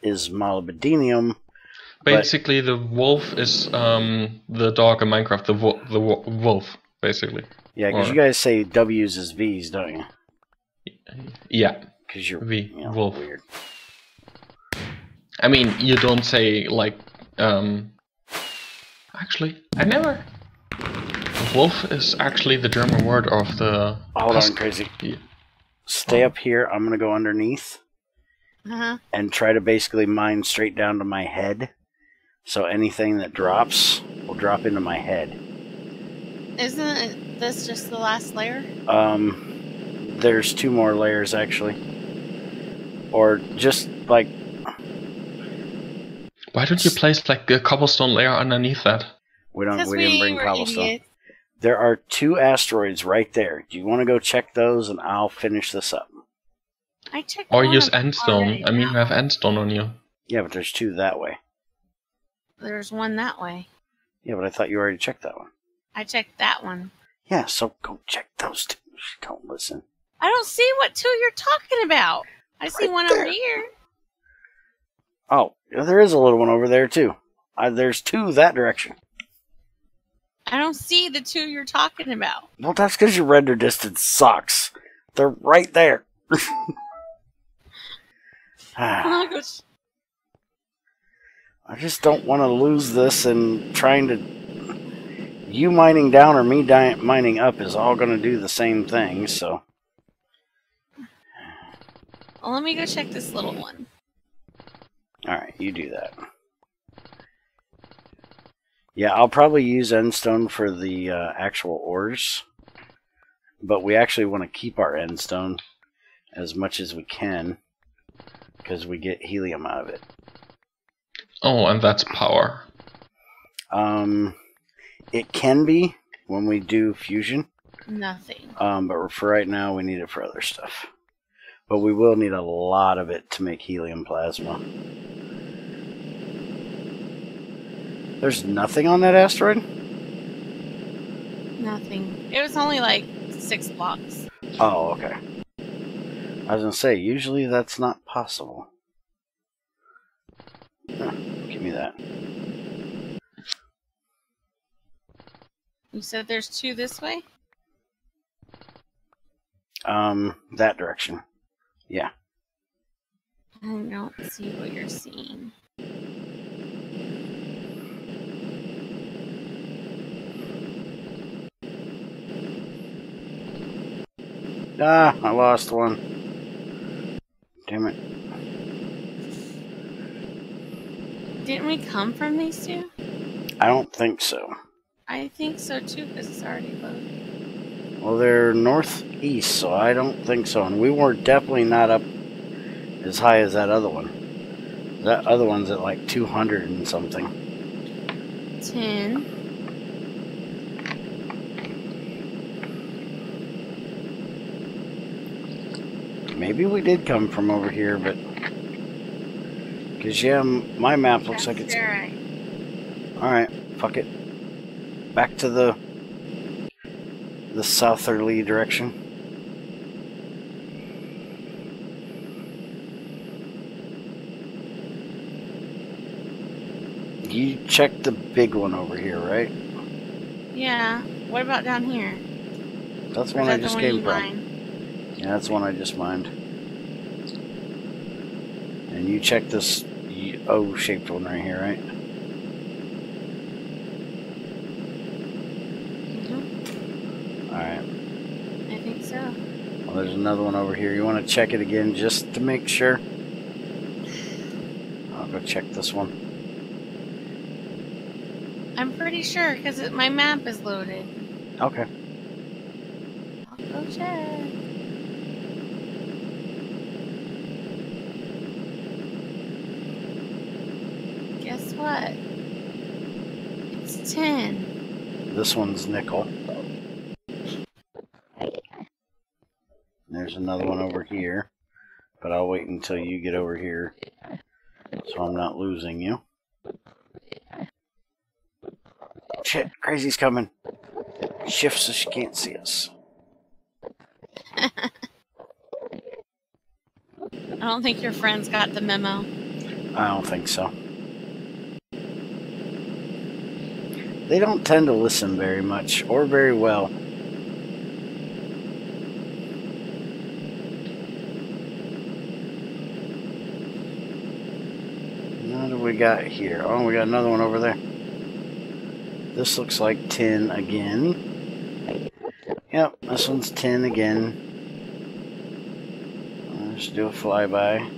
is molybdenum. Basically, the wolf is the dog in Minecraft, the wolf, basically. Yeah, because you guys say W's as V's, don't you? Yeah. Because you're V, you know, wolf. weird. I mean, you don't say, like, actually, I never... Wolf is actually the German word of the... Hold on, Crazy. Yeah. Stay up here. I'm going to go underneath. And try to basically mine straight down to my head. So anything that drops will drop into my head. Isn't this just the last layer? There's 2 more layers, actually. Or just, like... Why don't you place, like, a cobblestone layer underneath that? We didn't bring cobblestone. Idiots. There are 2 asteroids right there. Do you want to go check those, and I'll finish this up? I checked Or one use of them endstone. already. I mean, you have endstone on you. Yeah, but there's 2 that way. There's one that way. Yeah, but I thought you already checked that one. I checked that one. Yeah, so go check those 2. Don't listen. I don't see what 2 you're talking about. I see Right one there. over here. Oh, yeah, there is a little one over there, too. There's 2 that direction. I don't see the 2 you're talking about. Well, that's because your render distance sucks. They're right there. Oh, gosh. I just don't want to lose this, and trying to... You mining down or me mining up is all going to do the same thing, so... Well, let me go check this little one. Alright, you do that. Yeah, I'll probably use endstone for the actual ores. But we actually want to keep our endstone as much as we can, because we get helium out of it. Oh, and that's power. It can be when we do fusion. Nothing. But for right now, we need it for other stuff. But we will need a lot of it to make helium plasma. There's nothing on that asteroid? Nothing. It was only like 6 blocks. Oh, okay. I was going to say, usually that's not possible. Huh, give me that. You said there's 2 this way? That direction. Yeah. I don't see what you're seeing. Ah, I lost one. Damn it. Didn't we come from these two? I don't think so. I think so too, because it's already loaded. Well, they're northeast, so I don't think so. And we were definitely not up as high as that other one. That other one's at like 200 and something. 10. Maybe we did come from over here, but... Because, yeah, my map looks like it's... Right. Alright, fuck it. Back to the southerly direction. You checked the big one over here, right? Yeah. What about down here? That's Or one is I that the just one came you from. mined? Yeah, that's one I just mined. And you checked this O-shaped one right here, right? Alright. I think so. Well, there's another one over here. You want to check it again just to make sure? I'll go check this one. I'm pretty sure, because my map is loaded. Okay. I'll go check. Guess what? It's 10. This one's nickel. There's another one over here. But I'll wait until you get over here so I'm not losing you. Shit, Crazy's coming. Shift so she can't see us. I don't think your friends got the memo. I don't think so. They don't tend to listen very much or very well. What do we got here? Oh, we got another one over there. This looks like 10 again. Yep, this one's 10 again. Let's do a flyby.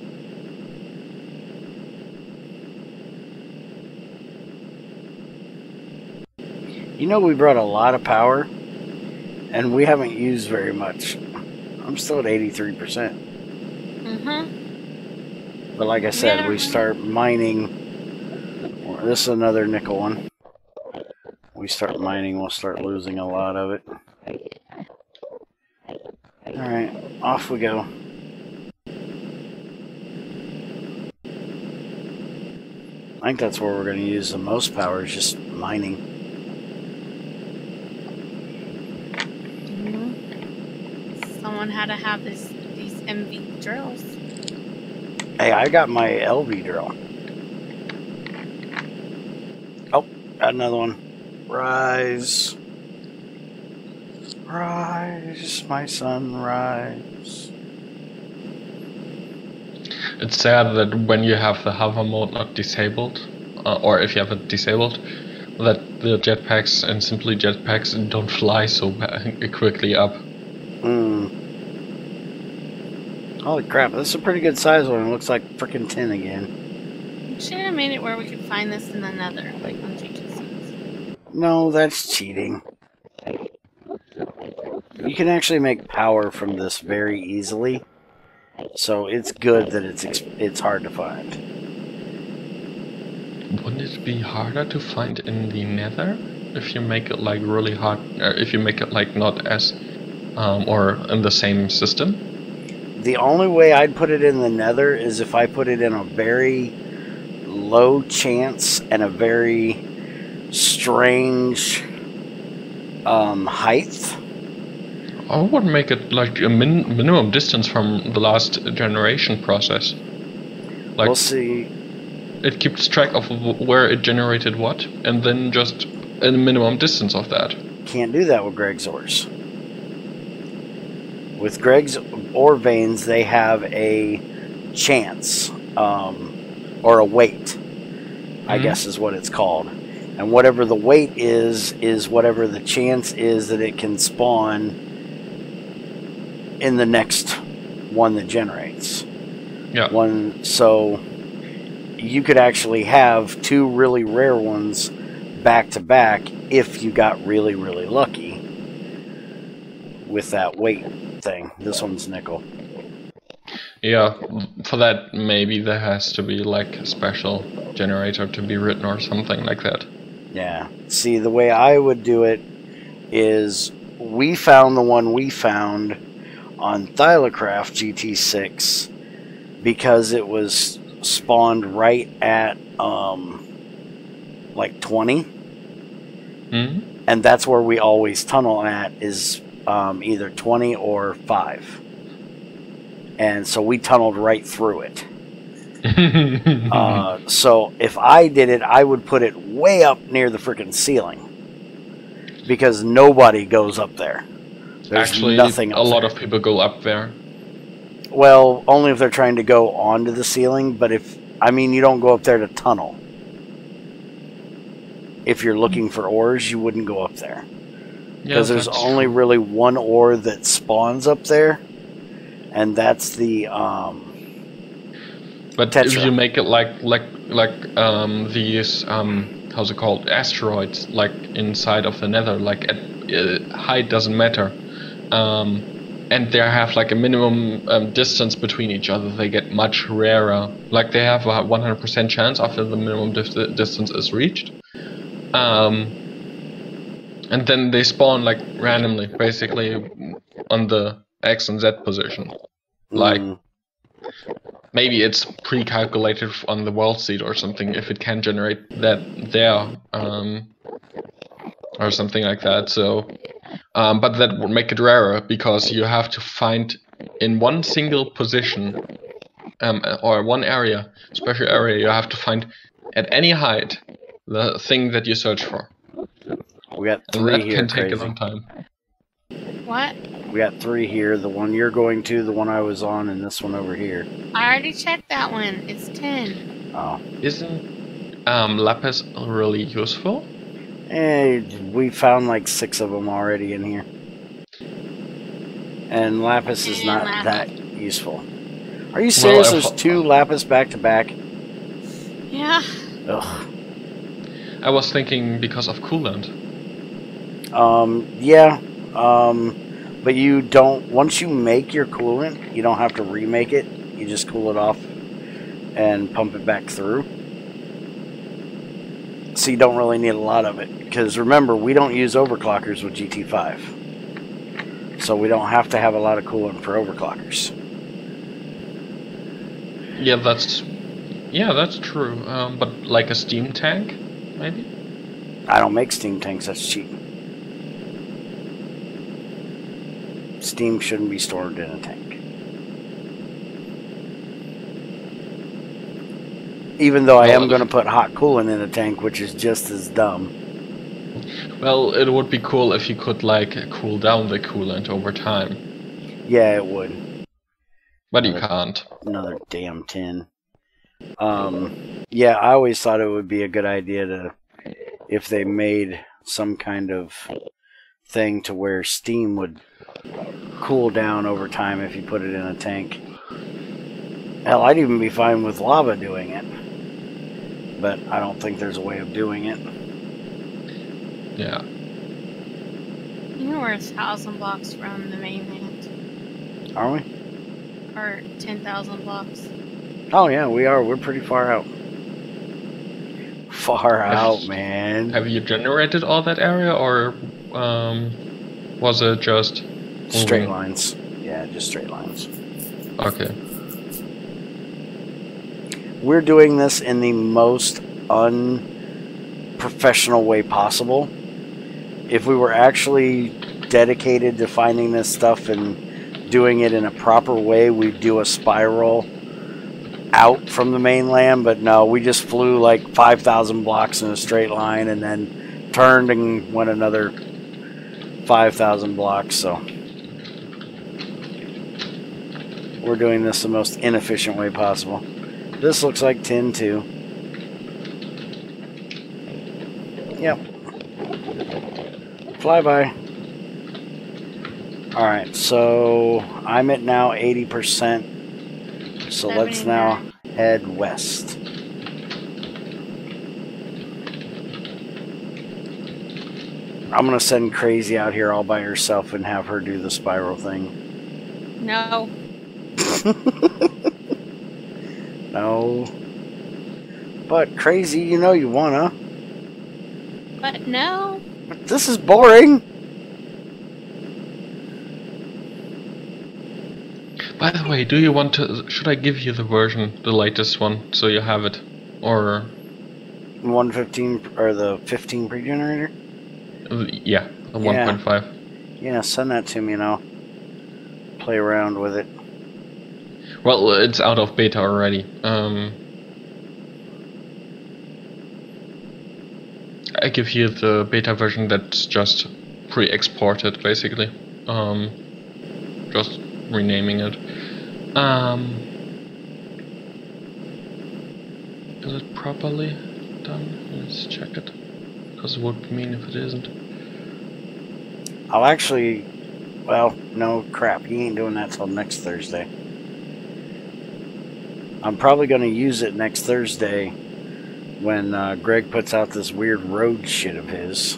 You know, we brought a lot of power, and we haven't used very much. I'm still at 83%. But like I said, we start mining. This is another nickel one. We start mining, we'll start losing a lot of it. Alright, off we go. I think that's where we're going to use the most power, is just mining. Someone had to have these MV drills. Hey, I got my LV drill. Oh, got another one. Rise. Rise, my sun, rise. It's sad that when you have the hover mode not disabled, or if you have it disabled, that the jetpacks and simply jetpacks don't fly so quickly up. Holy crap, this is a pretty good size one. It looks like frickin' 10 again. You should have made it where we could find this in the nether, like on GT5u. No, that's cheating. You can actually make power from this very easily. So it's good that it's hard to find. Wouldn't it be harder to find in the nether if you make it like really hard, or if you make it like not as, or in the same system? The only way I'd put it in the nether is if I put it in a very low chance and a very strange height. I would make it like a minimum distance from the last generation process. Like, we'll see. It keeps track of where it generated what, and then just a minimum distance of that. Can't do that with Greg's ores. With Greg's ore veins, they have a chance, or a weight, I guess is what it's called. And whatever the weight is whatever the chance is that it can spawn in the next one that generates. Yeah. So you could actually have 2 really rare ones back to back if you got really, really lucky with that weight thing. This one's nickel. Yeah, for that maybe there has to be like a special generator to be written or something like that. Yeah. See, the way I would do it is we found the one we found on Thylacraft GT6 because it was spawned right at like 20. Mm-hmm. And that's where we always tunnel at, is either 20 or 5. And so we tunneled right through it. So if I did it, I would put it way up near the freaking ceiling. Because nobody goes up there. There's Actually, nothing a up lot there. of people go up there. Well, only if they're trying to go onto the ceiling, but you don't go up there to tunnel. If you're looking for ores, you wouldn't go up there. Because there's only really one ore that spawns up there, and that's the But Tetra. if you make it like these how's it called, asteroids, like inside of the Nether, like at height doesn't matter, and they have like a minimum distance between each other, they get much rarer. Like they have a 100% chance after the minimum distance is reached. And then they spawn like randomly, basically on the X and Z position. Like maybe it's pre-calculated on the world seed or something, if it can generate that there, or something like that. So, but that would make it rarer because you have to find in one single position, or one area, special area, you have to find at any height the thing that you search for. We got And 3 that here. can take Crazy. a long time. What? We got 3 here. The one you're going to, the one I was on, and this one over here. I already checked that one. It's 10. Oh. Isn't lapis really useful? We found like 6 of them already in here. And lapis is not that useful. Are you serious? There's 2 lapis back to back? Yeah. Ugh. I was thinking because of coolant. Yeah. But you don't, once you make your coolant, you don't have to remake it. You just cool it off and pump it back through. So you don't really need a lot of it. Because remember, we don't use overclockers with GT5. So we don't have to have a lot of coolant for overclockers. Yeah, that's true. But like a steam tank, maybe? I don't make steam tanks, that's cheap. Steam shouldn't be stored in a tank. Even though I am going to put hot coolant in a tank, which is just as dumb. Well, it would be cool if you could like cool down the coolant over time. Yeah, it would. But you can't. Another damn tin. Yeah, I always thought it would be a good idea to, if they made some kind of thing to where steam would cool down over time if you put it in a tank. Hell, I'd even be fine with lava doing it. But I don't think there's a way of doing it. Yeah. You know we're 1,000 blocks from the mainland. Are we? Or 10,000 blocks. Oh yeah, we are. We're pretty far out. Far out, man. Have you generated all that area, or was it just straight lines? Yeah, just straight lines. Okay. We're doing this in the most unprofessional way possible. If we were actually dedicated to finding this stuff and doing it in a proper way, we'd do a spiral out from the mainland, but no, we just flew like 5,000 blocks in a straight line and then turned and went another 5,000 blocks, so we're doing this the most inefficient way possible. This looks like tin too. Yep. Flyby. Alright, so I'm at now 80%. So let's now 79. head west. I'm gonna send Crazy out here all by herself and have her do the spiral thing. No. No. But Crazy, you know you wanna. But no. But this is boring. By the way, do you want to? Should I give you the version, the latest one, so you have it, or? 115 or the 15 pre-generator? Yeah, the 1.5. Yeah, send that to me and I'll play around with it. Well, it's out of beta already. I give you the beta version that's just pre-exported, basically. Just renaming it. Is it properly done? Let's check it. Because it would mean if it isn't. I'll actually... Well, no, crap. He ain't doing that till next Thursday. I'm probably going to use it next Thursday when Greg puts out this weird road shit of his.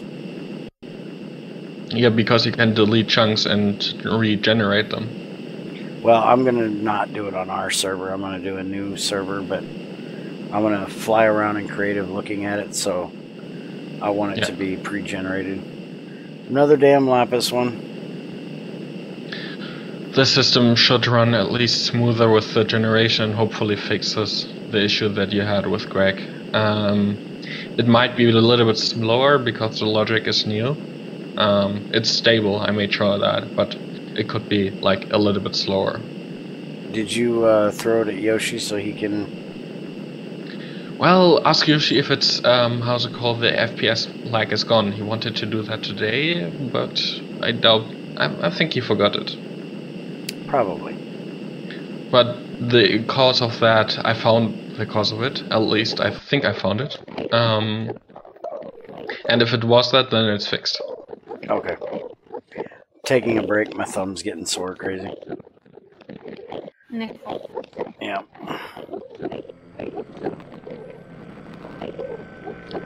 Yeah, because you can delete chunks and regenerate them. Well, I'm going to not do it on our server. I'm going to do a new server, but I'm going to fly around in creative looking at it, so I want it to be pre-generated. Another damn Lapis one. The system should run at least smoother with the generation, hopefully fixes the issue that you had with Greg. It might be a little bit slower because the logic is new. It's stable, I made sure of that, but it could be like a little bit slower. Did you throw it at Yoshi so he can... Well, ask Yoshi if it's, how's it called, the FPS lag is gone. He wanted to do that today, but I doubt, I think he forgot it. Probably. But the cause of that, I found the cause of it, at least I think I found it. And if it was that, then it's fixed. Okay. Taking a break, my thumb's getting sore crazy. Nickel. Yeah.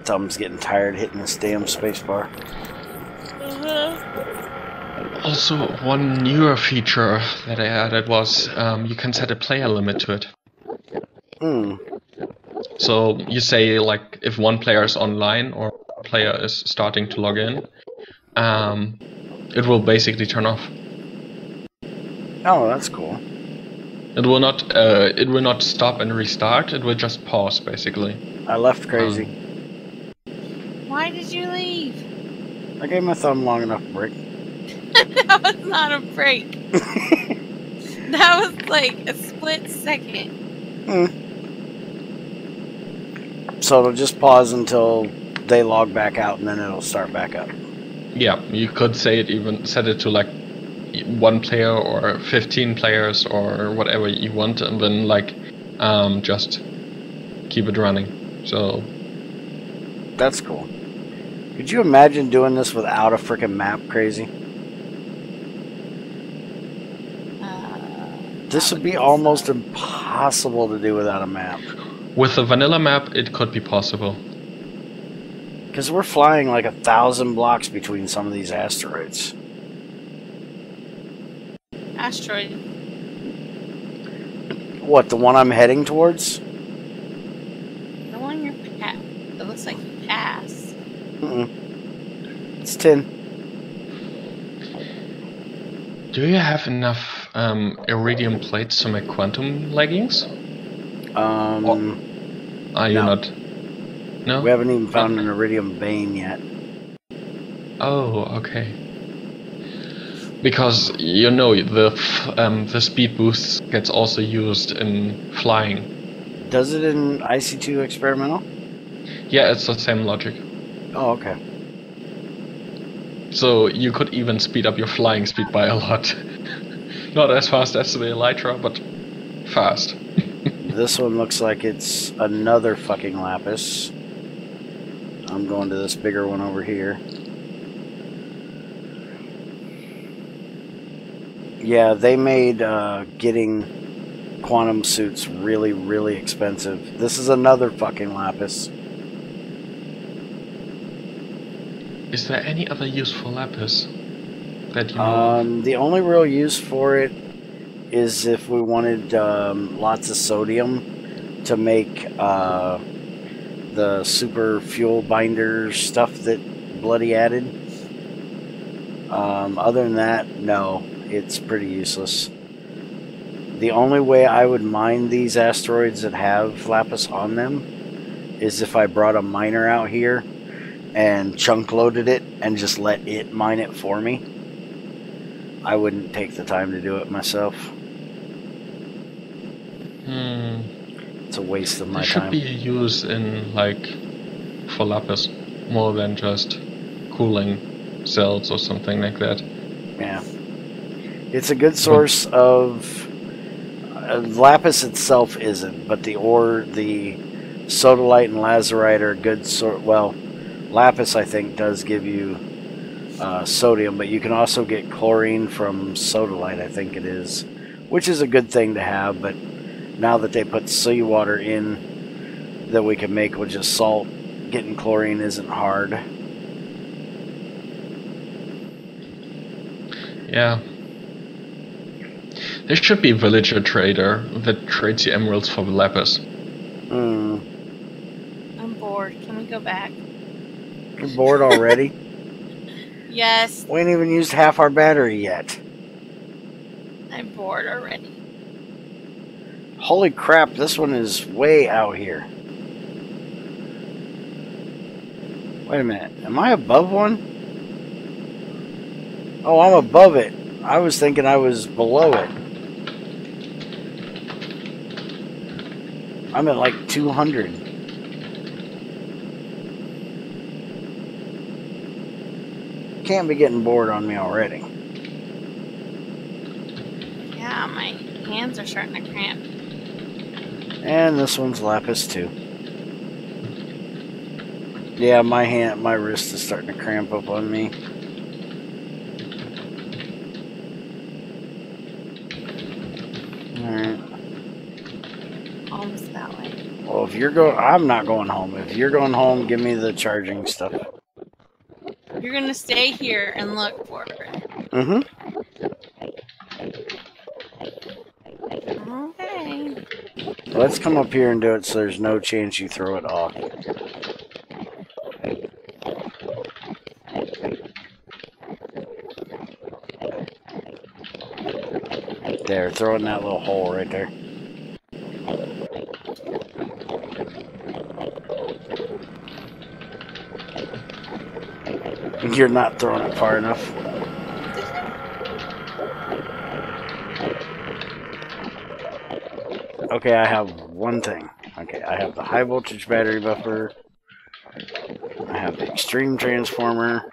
Thumb's getting tired hitting this damn spacebar. Also, one newer feature that I added was you can set a player limit to it. So you say, like, if one player is online or a player is starting to log in, it will basically turn off. Oh, that's cool. It will not stop and restart. It will just pause, basically. I left Crazy. Why did you leave? I gave my thumb long enough break. That was not a break. That was like a split second. So it'll just pause until they log back out and then it'll start back up. Yeah, you could say it, even set it to like 1 player or 15 players or whatever you want, and then like just keep it running. So that's cool. Could you imagine doing this without a freaking map, Crazy? This would be almost impossible to do without a map. With a vanilla map, it could be possible. Because we're flying like 1,000 blocks between some of these asteroids. Asteroid. What, the one I'm heading towards? The one you're past. It looks like you passed. It's 10. Do you have enough iridium plates to make quantum leggings? Are you not? No? We haven't even found an iridium vein yet. Oh, okay. Because, you know, the speed boost gets also used in flying. Does it in IC2 experimental? Yeah, it's the same logic. Oh, okay. So you could even speed up your flying speed by a lot. Not as fast as the Elytra, but fast. This one looks like it's another fucking Lapis. I'm going to this bigger one over here. Yeah, they made getting quantum suits really, really expensive. This is another fucking lapis. Is there any other use for lapis that you know of? The only real use for it is if we wanted lots of sodium to make the super fuel binder stuff that Bloody added. Other than that, no, it's pretty useless. The only way I would mine these asteroids that have lapis on them is if I brought a miner out here and chunk loaded it and just let it mine it for me. I wouldn't take the time to do it myself. It's a waste of my There should time. be a use in, like, for lapis, more than just cooling cells or something like that. Yeah. It's a good source of... lapis itself isn't, but the ore, the sodalite and lazurite are a good sort... Well, lapis, I think, does give you sodium, but you can also get chlorine from sodalite, I think it is, which is a good thing to have, but now that they put seawater in that we can make with just salt, getting chlorine isn't hard. Yeah. There should be a villager trader that trades the emeralds for the lapis. I'm bored. Can we go back? You're bored already? Yes, We ain't even used half our battery yet. I'm bored already. Holy crap, this one is way out here. Wait a minute, am I above one? Oh, I'm above it. I was thinking I was below it. I'm at like 200. Can't be getting bored on me already. Yeah, my hands are starting to cramp. And this one's lapis too. Yeah, my wrist is starting to cramp up on me. Alright. Almost that way. Well, if you're going... I'm not going home. If you're going home, give me the charging stuff. You're gonna stay here and look for it. Mm-hmm. Okay. Let's come up here and do it so there's no chance you throw it off. There, throw it in that little hole right there. You're not throwing it far enough. Okay, I have one thing. Okay, I have the high voltage battery buffer. I have the extreme transformer.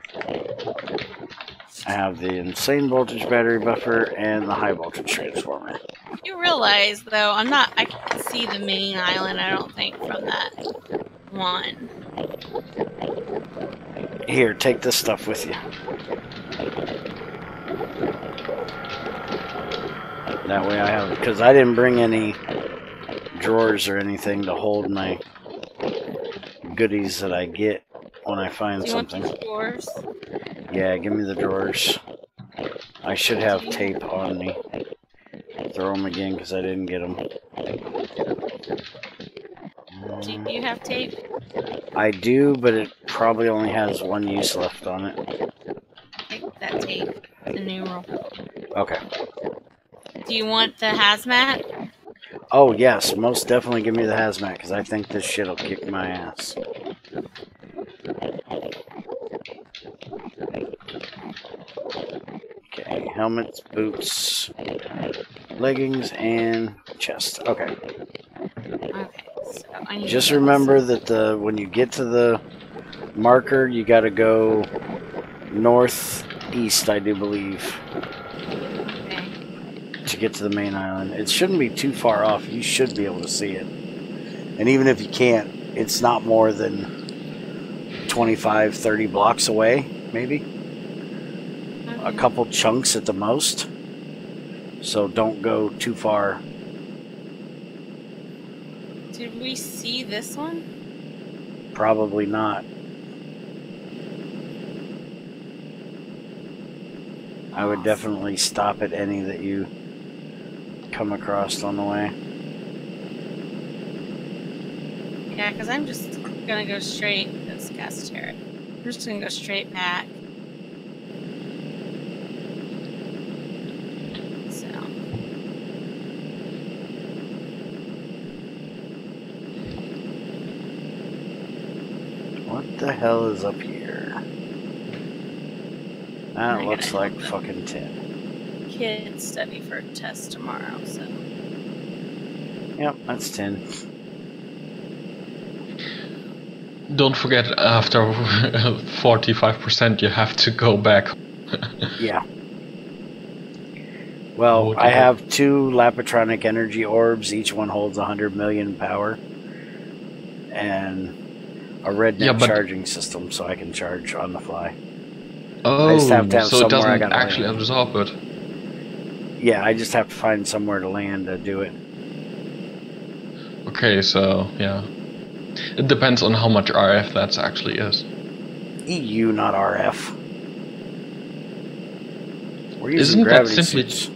I have the insane voltage battery buffer and the high voltage transformer. You realize, though, I can't see the main island, I don't think, from that one. Here, take this stuff with you. That way I have, because I didn't bring any drawers or anything to hold my goodies that I get when I find Do you something. want these drawers? Yeah, give me the drawers. I should have tape on me. Throw them again because I didn't get them. Do you have tape? I do, but it probably only has one use left on it. Take that tape. The new rule. Okay. Do you want the hazmat? Oh, yes, most definitely give me the hazmat because I think this shit will kick my ass. Okay, helmets, boots, leggings, and chest. Okay. Okay, so I need Just to- remember that when you get to the marker, you got to go northeast, I do believe, Okay. to get to the main island. It shouldn't be too far off. You should be able to see it. And even if you can't, it's not more than 25, 30 blocks away, maybe. A couple chunks at the most. So don't go too far. Did we see this one? Probably not. I would definitely stop at any that you come across on the way. Yeah, because I'm just gonna go straight. That's gas turret. I'm just gonna go straight back. So. What the hell is up here? That I looks gotta like help fucking tin. Kids study for a test tomorrow, so. Yep, that's tin. Don't forget, after 45% you have to go back. Yeah. Well, I have 2 Lapatronic energy orbs. Each one holds 100 million power. And a redneck charging system, so I can charge on the fly. Oh, I just have to have so it somewhere I doesn't gotta actually land. absorb it. Yeah, I just have to find somewhere to land to do it. Okay, so yeah. It depends on how much RF that actually is. EU, not RF. We're using Isn't that gravity simply... suits.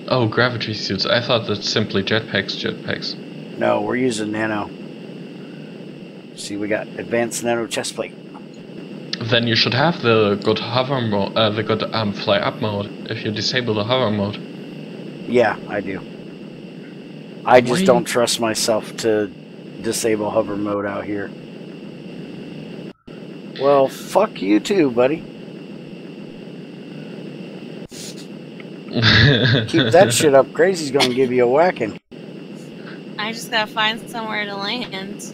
Oh, gravity suits. I thought that's simply jetpacks. No, we're using nano. See, we got advanced nano chest plate. Then you should have the good hover mode, the good fly up mode, if you disable the hover mode. Yeah, I do. I just don't trust myself to disable hover mode out here. Well, fuck you too, buddy. Keep that shit up. Crazy's gonna give you a whacking. I just gotta find somewhere to land.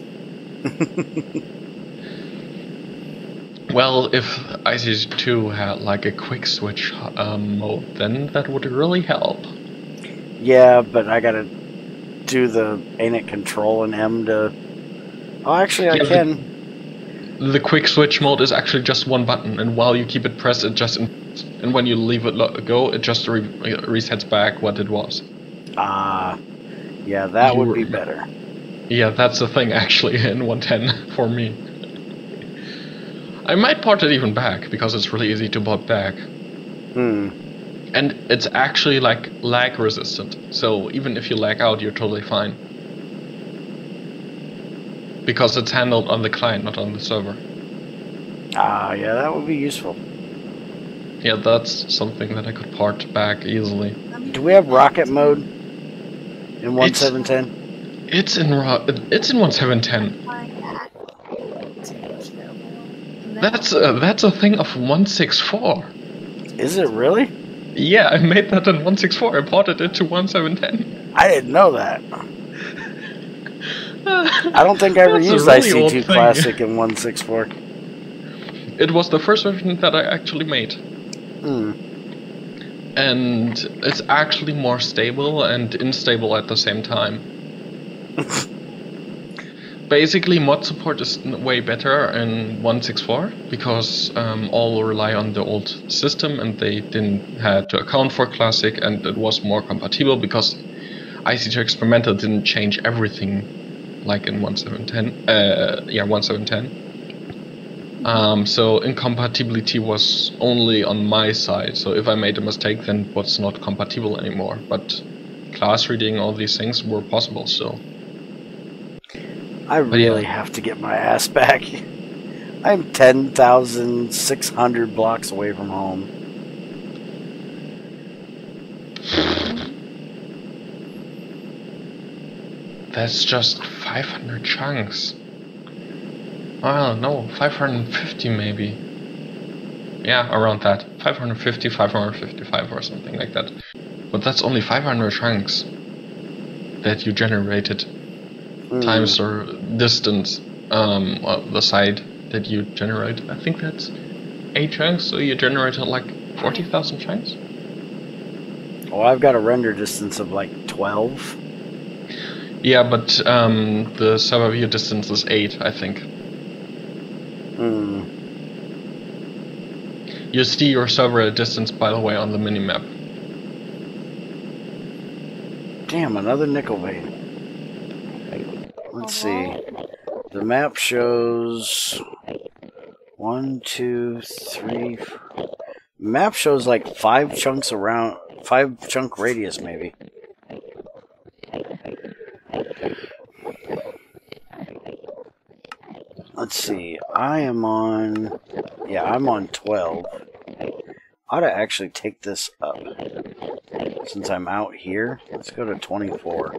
Well, if IC2 had like a quick switch mode, then that would really help. Yeah, but I gotta do the ain't it control and M to... Oh, actually I can. The quick switch mode is actually just one button, and while you keep it pressed, it just... And when you leave it go, it just resets back what it was. Ah, yeah, that would be better. Yeah, that's the thing actually in 110 for me. I might port it even back, because it's really easy to port back. And it's actually like lag resistant, so even if you lag out, you're totally fine. Because it's handled on the client, not on the server. Ah, yeah, that would be useful. Yeah, that's something that I could port back easily. Do we have rocket mode in 1710? It's in 1710. That's a thing of 164. Is it really? Yeah, I made that in 164. I ported it to 1710. I didn't know that. I don't think I ever used really IC2 Classic in 164. It was the first version that I actually made. And it's actually more stable and unstable at the same time. Basically, mod support is way better in 164 because all rely on the old system and they didn't have to account for Classic, and it was more compatible because IC2 Experimental didn't change everything like in 1710. So incompatibility was only on my side, so if I made a mistake, then it was not compatible anymore. But class reading, all these things were possible still. I really have to get my ass back. I'm 10,600 blocks away from home. That's just 500 chunks. Well, no, 550 maybe. Yeah, around that. 550, 555 or something like that. But that's only 500 chunks that you generated times or distance, the side that you generate. I think that's 8 chunks, so you generated like 40,000 chunks. Oh, I've got a render distance of like 12. Yeah, but the server view distance is 8, I think. You see your server distance, by the way, on the minimap. Damn, another nickel vein. Let's see. The map shows 1, 2, 3. Map shows like 5 chunks around, 5 chunk radius maybe. Let's see. I am on. Yeah, I'm on 12. I ought to actually take this up. Since I'm out here, let's go to 24.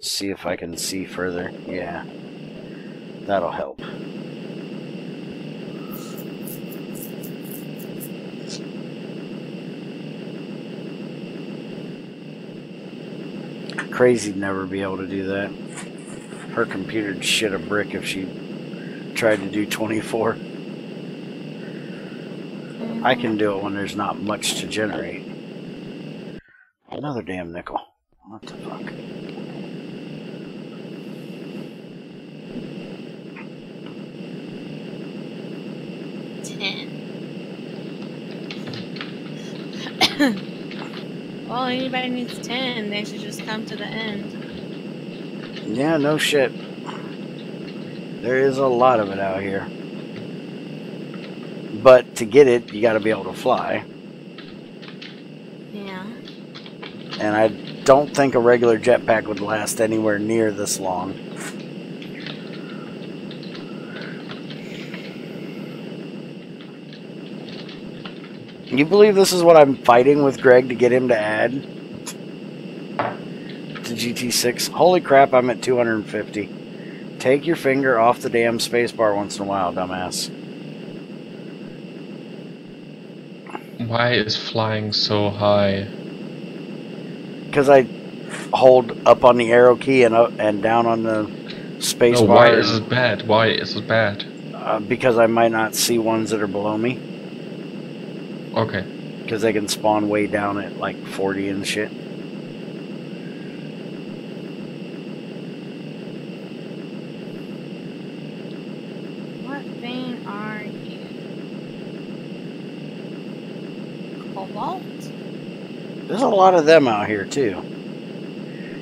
See if I can see further. Yeah. That'll help. Crazy'd never be able to do that. Her computer'd shit a brick if she tried to do 24. I can do it when there's not much to generate. Another damn nickel. What the fuck? Well, anybody needs 10, they should just come to the end. Yeah, no shit. There is a lot of it out here. But to get it, you gotta be able to fly. Yeah. And I don't think a regular jetpack would last anywhere near this long. You believe this is what I'm fighting with Greg to get him to add to GT6? Holy crap, I'm at 250. Take your finger off the damn spacebar once in a while, dumbass. Why is flying so high? Because I hold up on the arrow key and up and down on the spacebar. No, why is it bad? Why is it bad? Because I might not see ones that are below me. Okay. Because they can spawn way down at like 40 and shit. What vein are you? Cobalt? There's a lot of them out here too.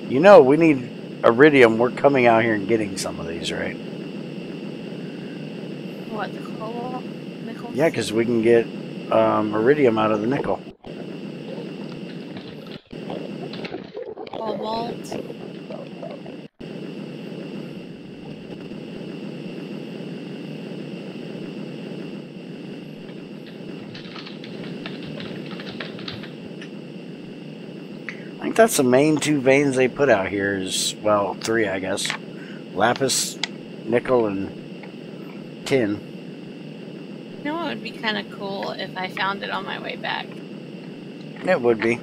You know, we need iridium. We're coming out here and getting some of these, right? What, the cobalt? Nickel? Yeah, because we can get iridium out of the nickel. Cobalt. I think that's the main 2 veins they put out here is, well, 3 I guess. Lapis, nickel, and tin. You know what would be kind of cool if I found it on my way back? It would be.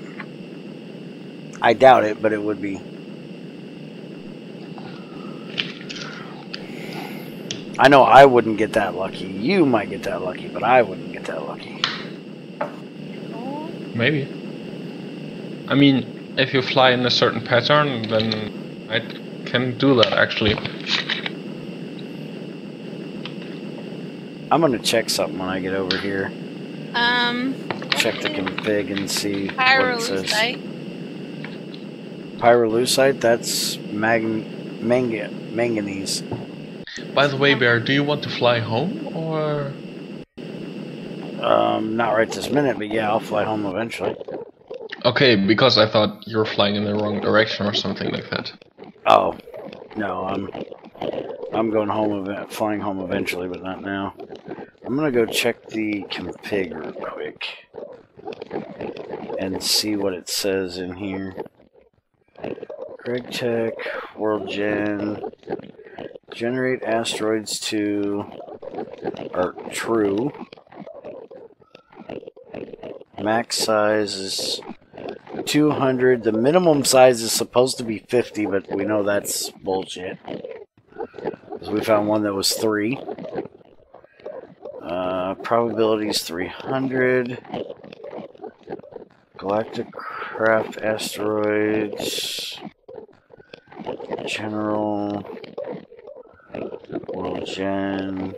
I doubt it, but it would be. I know I wouldn't get that lucky. You might get that lucky, but I wouldn't get that lucky. Cool. Maybe. I mean, if you fly in a certain pattern, then I can do that actually. I'm gonna check something when I get over here. Check the config and see what it says. Pyrolusite. Pyrolusite, that's manganese. By the way, Bear, do you want to fly home or? Not right this minute, but yeah, I'll fly home eventually. Okay, because I thought you were flying in the wrong direction or something like that. Oh, no, I'm going home, flying home eventually, but not now. I'm gonna go check the config real quick and see what it says in here. Greg Tech, World Gen, generate asteroids to, or true. Max size is 200. The minimum size is supposed to be 50, but we know that's bullshit. Because we found one that was 3. Probability is 300. Galactic craft asteroids. General. World Gen.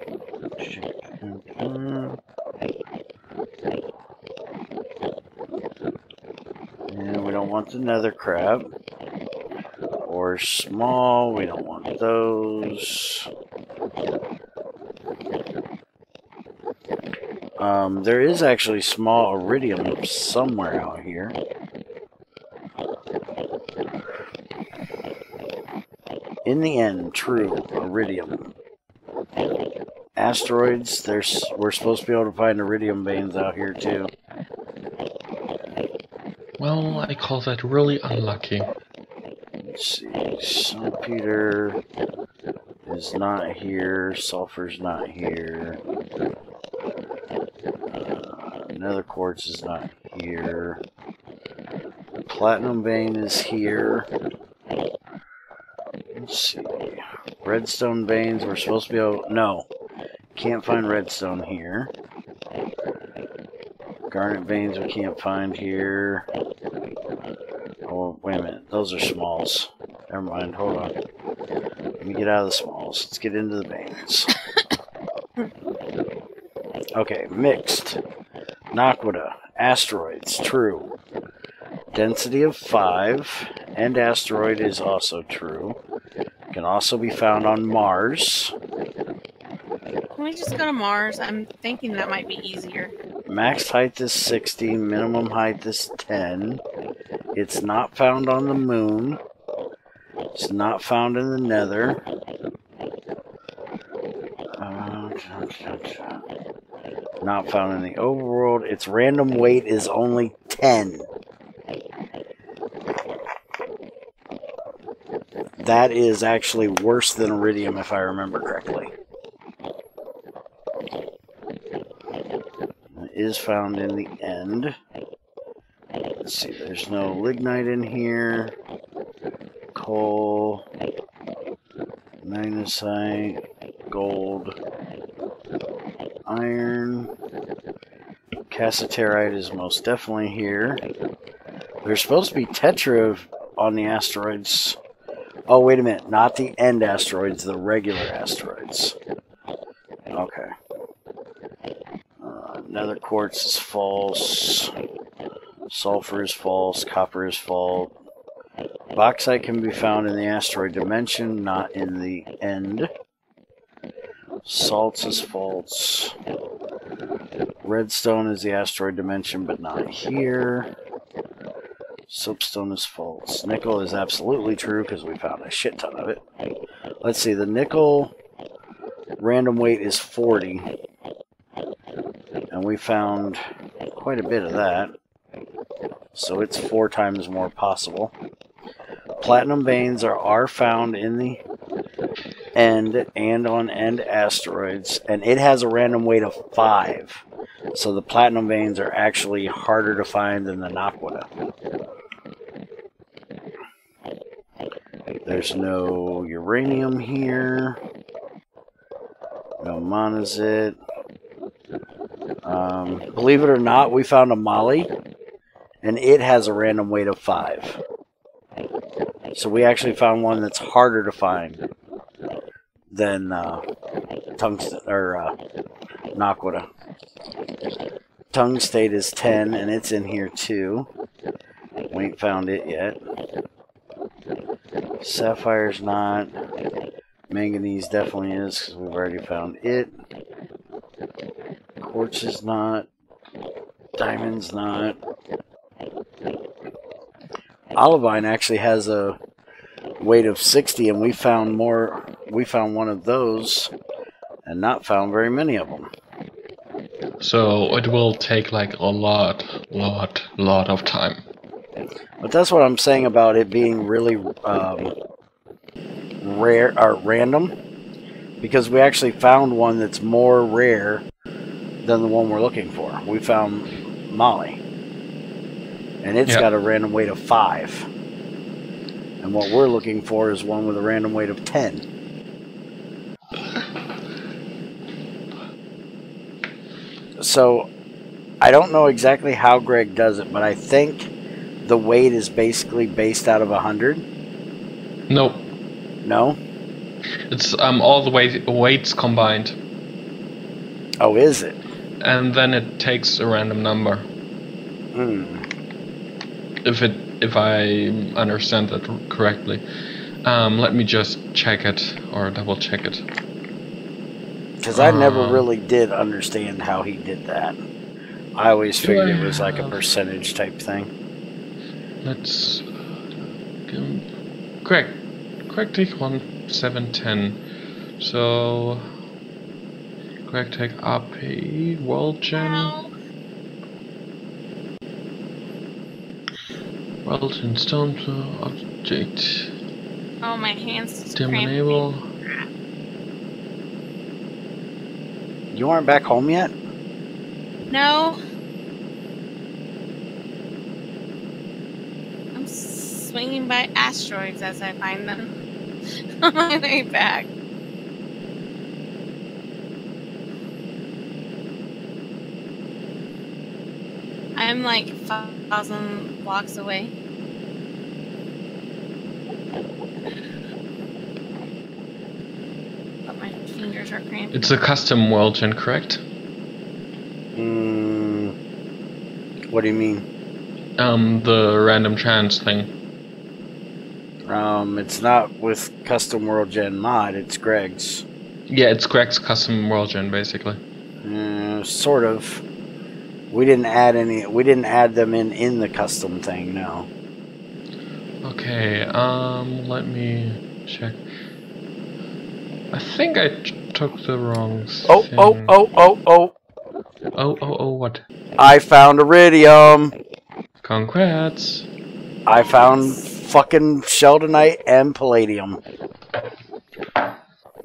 And we don't want the nether crab. course, small. We don't want those. There is actually small iridium somewhere out here. In the end, true, iridium. Asteroids, we're supposed to be able to find iridium veins out here too. Well, I call that really unlucky. Let's see, saltpeter is not here, sulfur's not here. Nether quartz is not here. Platinum vein is here. Let's see. Redstone veins, we're supposed to be able... No. Can't find redstone here. Garnet veins we can't find here. Oh, wait a minute. Those are smalls. Never mind. Hold on. Let me get out of the smalls. Let's get into the veins. Okay, mixed. Naquadah. Asteroids. True. Density of 5. And asteroid is also true. Can also be found on Mars. Can we just go to Mars? I'm thinking that might be easier. Max height is 60. Minimum height is 10. It's not found on the moon. It's not found in the nether. Not found in the overworld. Its random weight is only 10. That is actually worse than iridium, if I remember correctly. It is found in the end. Let's see, there's no lignite in here. Coal. Magnesite. Gold. Iron. Cassiterite is most definitely here. There's supposed to be tetra on the asteroids. Oh, wait a minute. Not the end asteroids, the regular asteroids. Okay. Nether quartz is false. Sulfur is false. Copper is false. Bauxite can be found in the asteroid dimension, not in the end. Salts is false. Redstone is the asteroid dimension, but not here. Soapstone is false. Nickel is absolutely true because we found a shit ton of it. Let's see, the nickel random weight is 40. And we found quite a bit of that. So it's 4 times more possible. Platinum veins are found in the end and on end asteroids. And it has a random weight of 5. So the platinum veins are actually harder to find than the Naquadah. There's no uranium here. No monazite. Believe it or not, we found a moly, and it has a random weight of 5. So we actually found one that's harder to find than tungsten or Naquadah. Tungstate is 10, and it's in here too. We ain't found it yet. Sapphire's not. Manganese definitely is, because we've already found it. Quartz is not. Diamond's not. Olivine actually has a weight of 60, and we found more. We found one of those, and not found very many of them. So it will take like a lot of time. But that's what I'm saying about it being really rare or random, because we actually found one that's more rare than the one we're looking for. We found Molly, and it's got a random weight of 5. And what we're looking for is one with a random weight of 10. So I don't know exactly how Greg does it, but I think the weight is basically based out of 100. Nope. No? It's all the weights combined. Oh, is it? And then it takes a random number. If I understand that correctly. Let me just check it, or double check it. Because I never really did understand how he did that. I always figured it was like a percentage type thing. Let's... Correct take 1, 7, 10. So... Correct take AP, World Gen... World Gen Stone Object... Oh, my hands just Enable. You aren't back home yet? No. I'm swinging by asteroids as I find them on my way back. I'm like 5,000 blocks away. But my fingers are cramped. It's a custom world gen, correct? What do you mean? The random chance thing. It's not with Custom World Gen mod, it's Greg's. Yeah, it's Greg's custom world gen, basically. Sort of. We didn't add them in the custom thing, no. Okay, let me check. I think I took the wrong thing. Oh, what? I found iridium! Congrats! I found fucking sheldonite and palladium.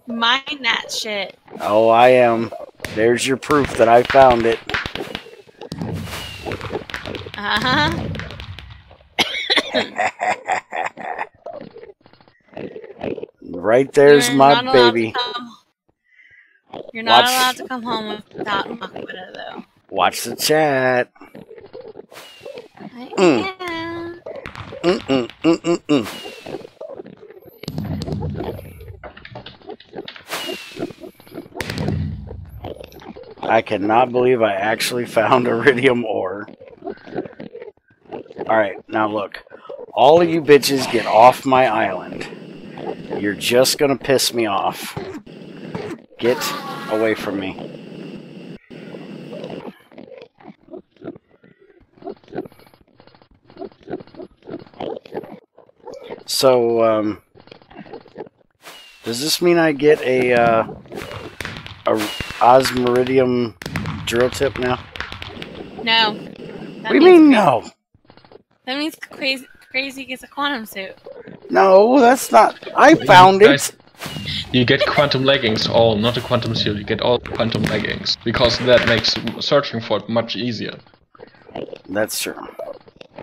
Mine that shit. Oh, I am. There's your proof that I found it. Uh-huh. Right there's my baby. You're not allowed to come home without Naquadah, though. Watch the chat. I am. I cannot believe I actually found iridium ore. Alright, now look. All of you bitches get off my island. You're just gonna piss me off. Get away from me. So, does this mean I get a osmiridium drill tip now? No. What do you mean no? That means crazy gets a quantum suit. No, that's not. I found it. You get quantum leggings, all, not a quantum suit. You get all quantum leggings because that makes searching for it much easier. That's true.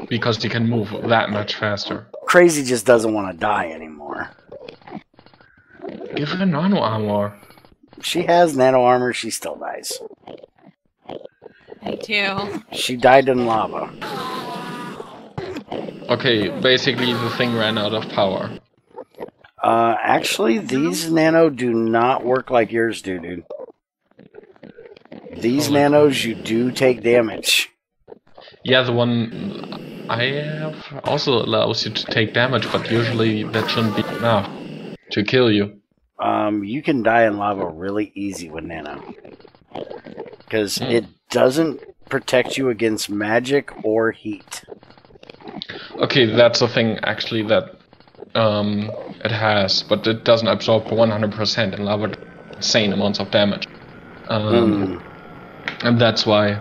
Because you can move that much faster. Crazy just doesn't want to die anymore. Give her nano armor. She has nano armor, she still dies. Me too. She died in lava. Okay, basically the thing ran out of power. Actually, these nano do not work like yours do, dude. These nanos, you do take damage. Yeah, the one I have also allows you to take damage, but usually that shouldn't be enough to kill you. You can die in lava really easy with nano. Because it doesn't protect you against magic or heat. Okay, that's the thing actually that it has, but it doesn't absorb 100% in lava insane amounts of damage. And that's why.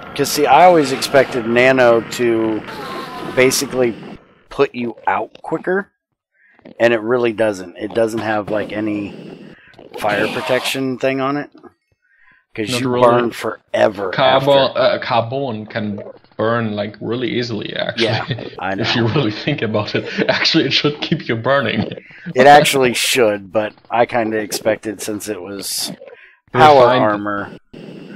Because see, I always expected nano to basically put you out quicker, and it really doesn't. It doesn't have like any fire protection thing on it. Because you burn forever. Carbon can burn like really easily, actually. Yeah, I know. If you really think about it, actually it should keep you burning. It actually should, but I kind of expected since it was power armor.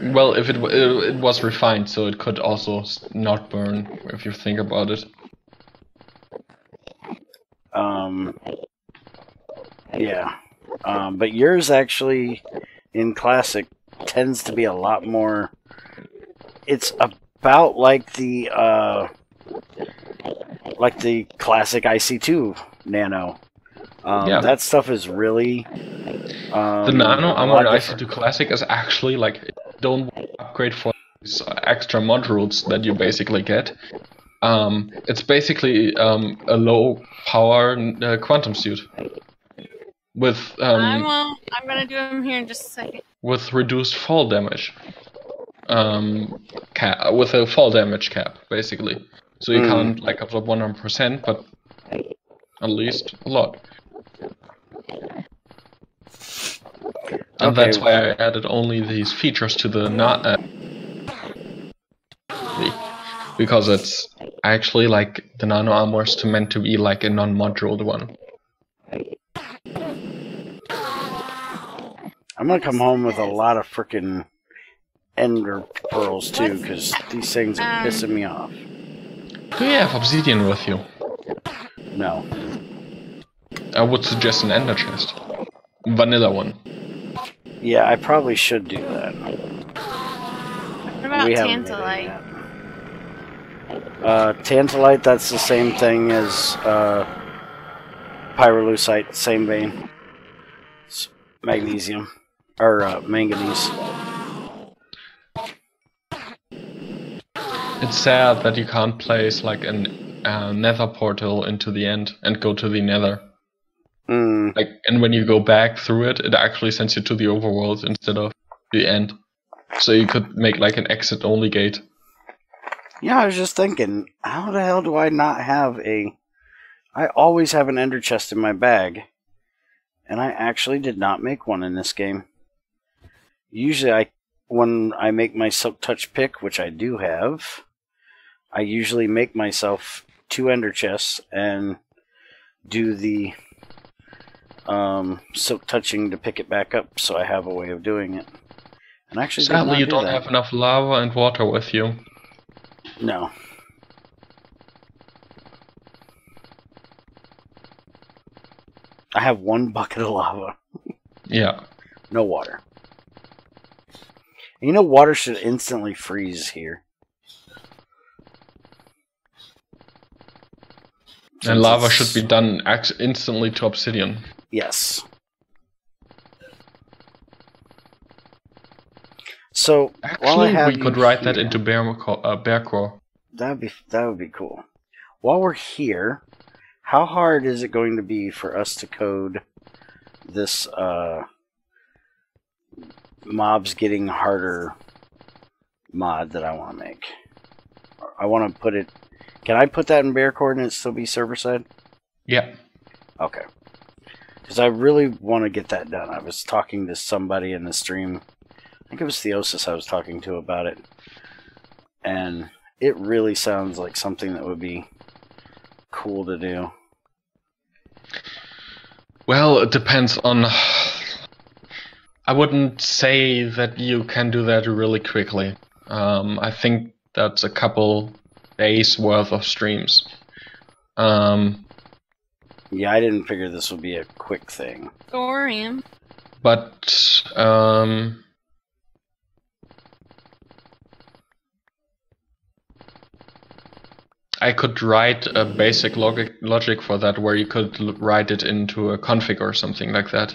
Well, if it was refined, so it could also not burn if you think about it. Yeah. But yours actually in classic tends to be a lot more. It's about like the classic IC2 nano, Yeah. That stuff is really The nano a armor lot in different. IC2 Classic is actually like, don't upgrade for these extra mod rules that you basically get. It's basically a low power quantum suit with I'm gonna do them here in just a second. with reduced fall damage. With a fall damage cap, basically. So you can't like absorb 100%, but at least a lot. And Okay. that's why I added only these features to the because it's actually like the nano armor is meant to be like a non-moduled one. I'm gonna come home with a lot of freaking ender pearls too, because these things are pissing me off. Do you have obsidian with you? No. I would suggest an ender chest. Vanilla one. Yeah, I probably should do that. What about We haven't made tantalite? it yet. Tantalite, that's the same thing as pyrolusite, same vein. It's magnesium. Or manganese. It's sad that you can't place like an nether portal into the end and go to the nether. Like, and when you go back through it, it actually sends you to the overworld instead of the end. So you could make like an exit only gate. Yeah, I was just thinking, how the hell do I not have a... I always have an ender chest in my bag. And I actually did not make one in this game. Usually when I make my silk touch pick, which I do have, I usually make myself 2 ender chests and do the silk touching to pick it back up, so I have a way of doing it. And actually, sadly, you don't have enough lava and water with you. No. I have 1 bucket of lava. Yeah. No water. You know, water should instantly freeze here. And lava should be done instantly to obsidian. Yes. So actually, we could write that into bear core. That would be cool. While we're here, how hard is it going to be for us to code this mobs getting harder mod that I want to make? I want to put it. Can I put that in bear coordinates still be server side? Yeah. Okay. Because I really want to get that done. I was talking to somebody in the stream. I think it was Theosis I was talking to about it. And it really sounds like something that would be cool to do. Well, it depends on... I wouldn't say that you can do that really quickly. I think that's a couple days worth of streams. Yeah, I didn't figure this would be a quick thing. Thorium. But I could write a basic logic for that, where you could write it into a config or something like that.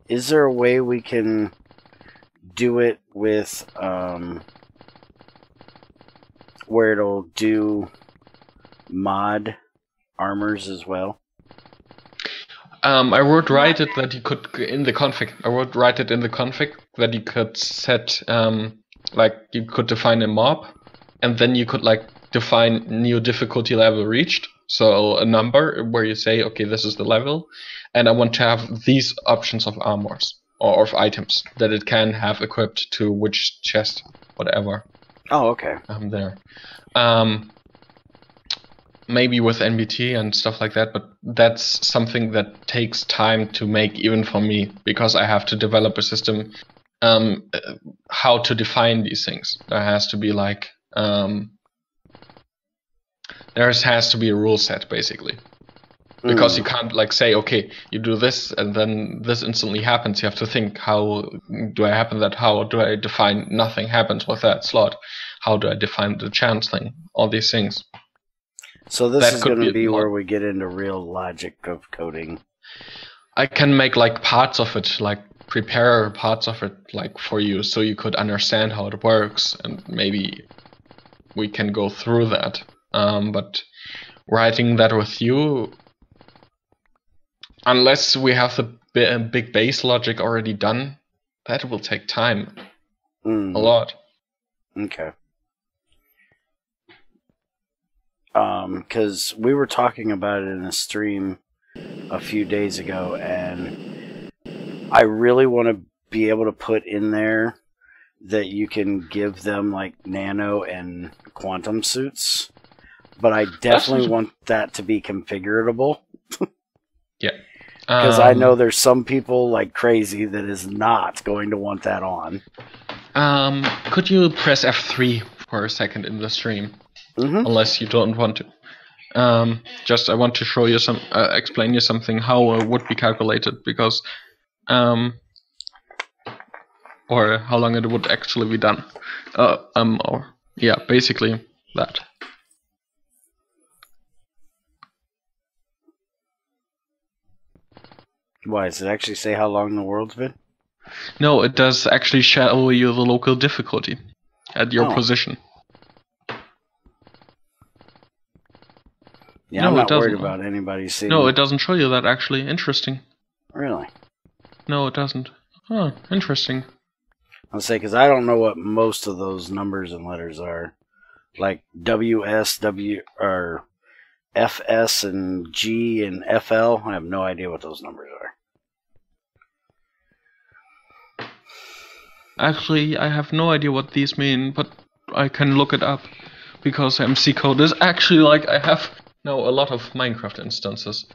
Is there a way we can do it with where it'll do mod armors as well? I would write it that you could in the config. I would write it in the config that you could set like you could define a mob, and then you could like define new difficulty level reached. So a number where you say, okay, this is the level, and I want to have these options of armors or of items that it can have equipped to which chest, whatever. Oh, okay. There. Maybe with NBT and stuff like that, but that's something that takes time to make even for me, because I have to develop a system how to define these things. There has to be like there has to be a rule set basically, because you can't like say, okay, you do this and then this instantly happens. You have to think, how do I happen that? How do I define nothing happens with that slot? How do I define the chance thing? All these things. So this That is could going to be be a lot. where we get into real logic of coding. I can make like parts of it, like prepare parts of it, like for you, so you could understand how it works, and maybe we can go through that. But writing that with you, unless we have the big base logic already done, that will take time. A lot. Okay. Because we were talking about it in a stream a few days ago, and I really want to be able to put in there that you can give them like nano and quantum suits, but I definitely want that to be configurable. Yeah. Because I know there's some people like crazy that is not going to want that on. Could you press F3 for a second in the stream? Unless you don't want to. Just I want to show you some, explain you something how it would be calculated, because, or how long it would actually be done. Or yeah, basically that. Why, does it actually say how long the world's been? No, it does actually show you the local difficulty at your position. Yeah, No, I'm not it worried doesn't. about anybody seeing. No, it doesn't show you that actually. Interesting. Really? No, it doesn't. Oh, interesting. I'll say, because I don't know what most of those numbers and letters are. Like WS, W, or FS and G and FL. I have no idea what those numbers are. Actually, I have no idea what these mean, but I can look it up. Because MC code is actually like, I have now a lot of Minecraft instances.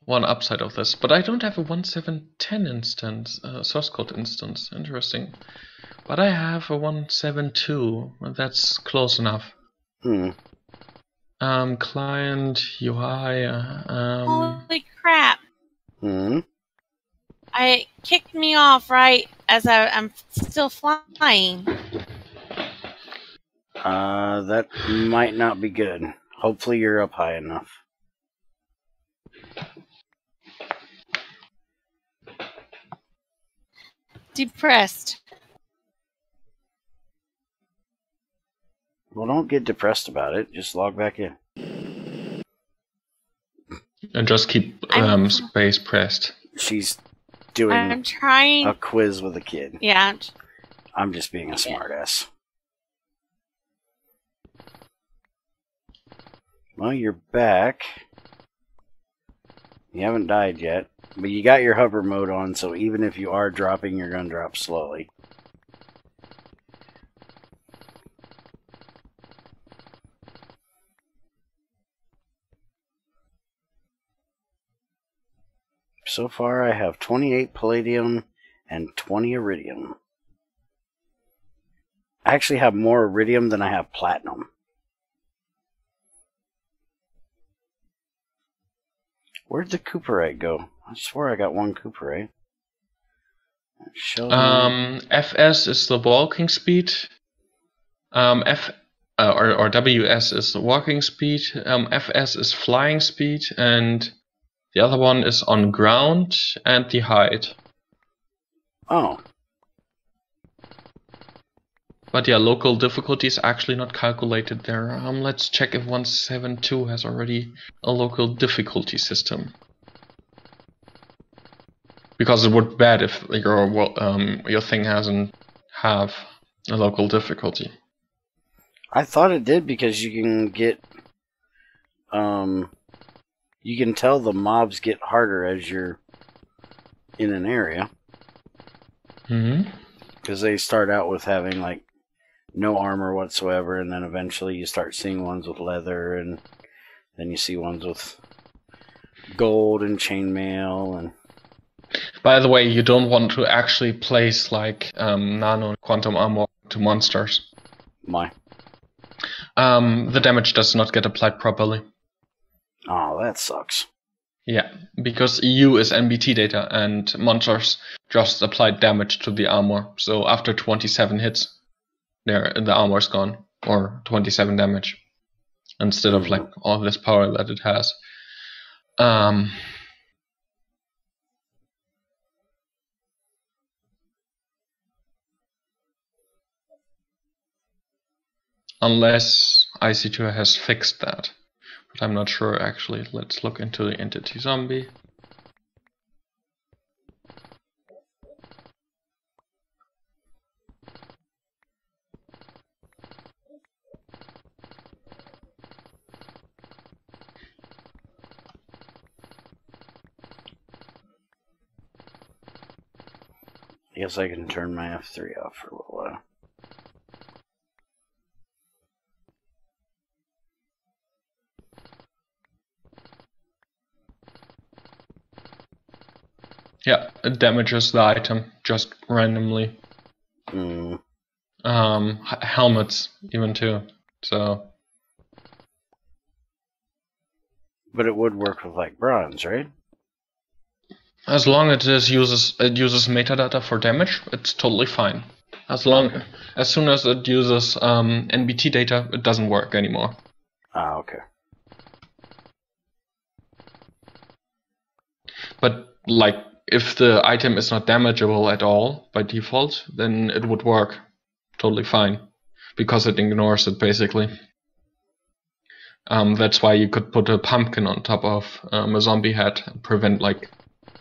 One upside of this, but I don't have a 1710 instance, source code instance. Interesting. But I have a 172, and that's close enough. Client UI. Holy crap! Hmm. I kicked me off right as I'm still flying. That might not be good. Hopefully you're up high enough. Depressed. Well, don't get depressed about it. Just log back in. And just keep space pressed. She's doing I'm trying a quiz with a kid. Yeah. I'm just being a smartass. Well, you're back. You haven't died yet, but you got your hover mode on, so even if you are dropping, you're going to drop slowly. So far, I have 28 palladium and 20 iridium. I actually have more iridium than I have platinum. Where'd the Cooperite go? I swear I got one Cooperite. FS is the walking speed. Or WS is the walking speed. FS is flying speed, and the other one is on ground and the height. Oh. But yeah, local difficulty is actually not calculated there. Let's check if 172 has already a local difficulty system. Because it would be bad if your thing hasn't have a local difficulty. I thought it did because you can get, you can tell the mobs get harder as you're in an area. Because they start out with having like no armor whatsoever, and then eventually you start seeing ones with leather, and then you see ones with gold and chainmail. And by the way, you don't want to actually place like nano and quantum armor to monsters. Why? The damage does not get applied properly. Oh, that sucks. Yeah, because EU is NBT data, and monsters just applied damage to the armor. So after 27 hits, there the armor's gone, or 27 damage instead of like all this power that it has. Unless IC2 has fixed that, but I'm not sure actually. Let's look into the entity zombie. I guess I can turn my F3 off for a little while. Yeah, it damages the item just randomly. Helmets even too. So. But it would work with like bronze, right? As long as it uses metadata for damage, it's totally fine. As soon as it uses NBT data, it doesn't work anymore. Ah, okay. But like, if the item is not damageable at all by default, then it would work totally fine, because it ignores it basically. That's why you could put a pumpkin on top of a zombie head and prevent like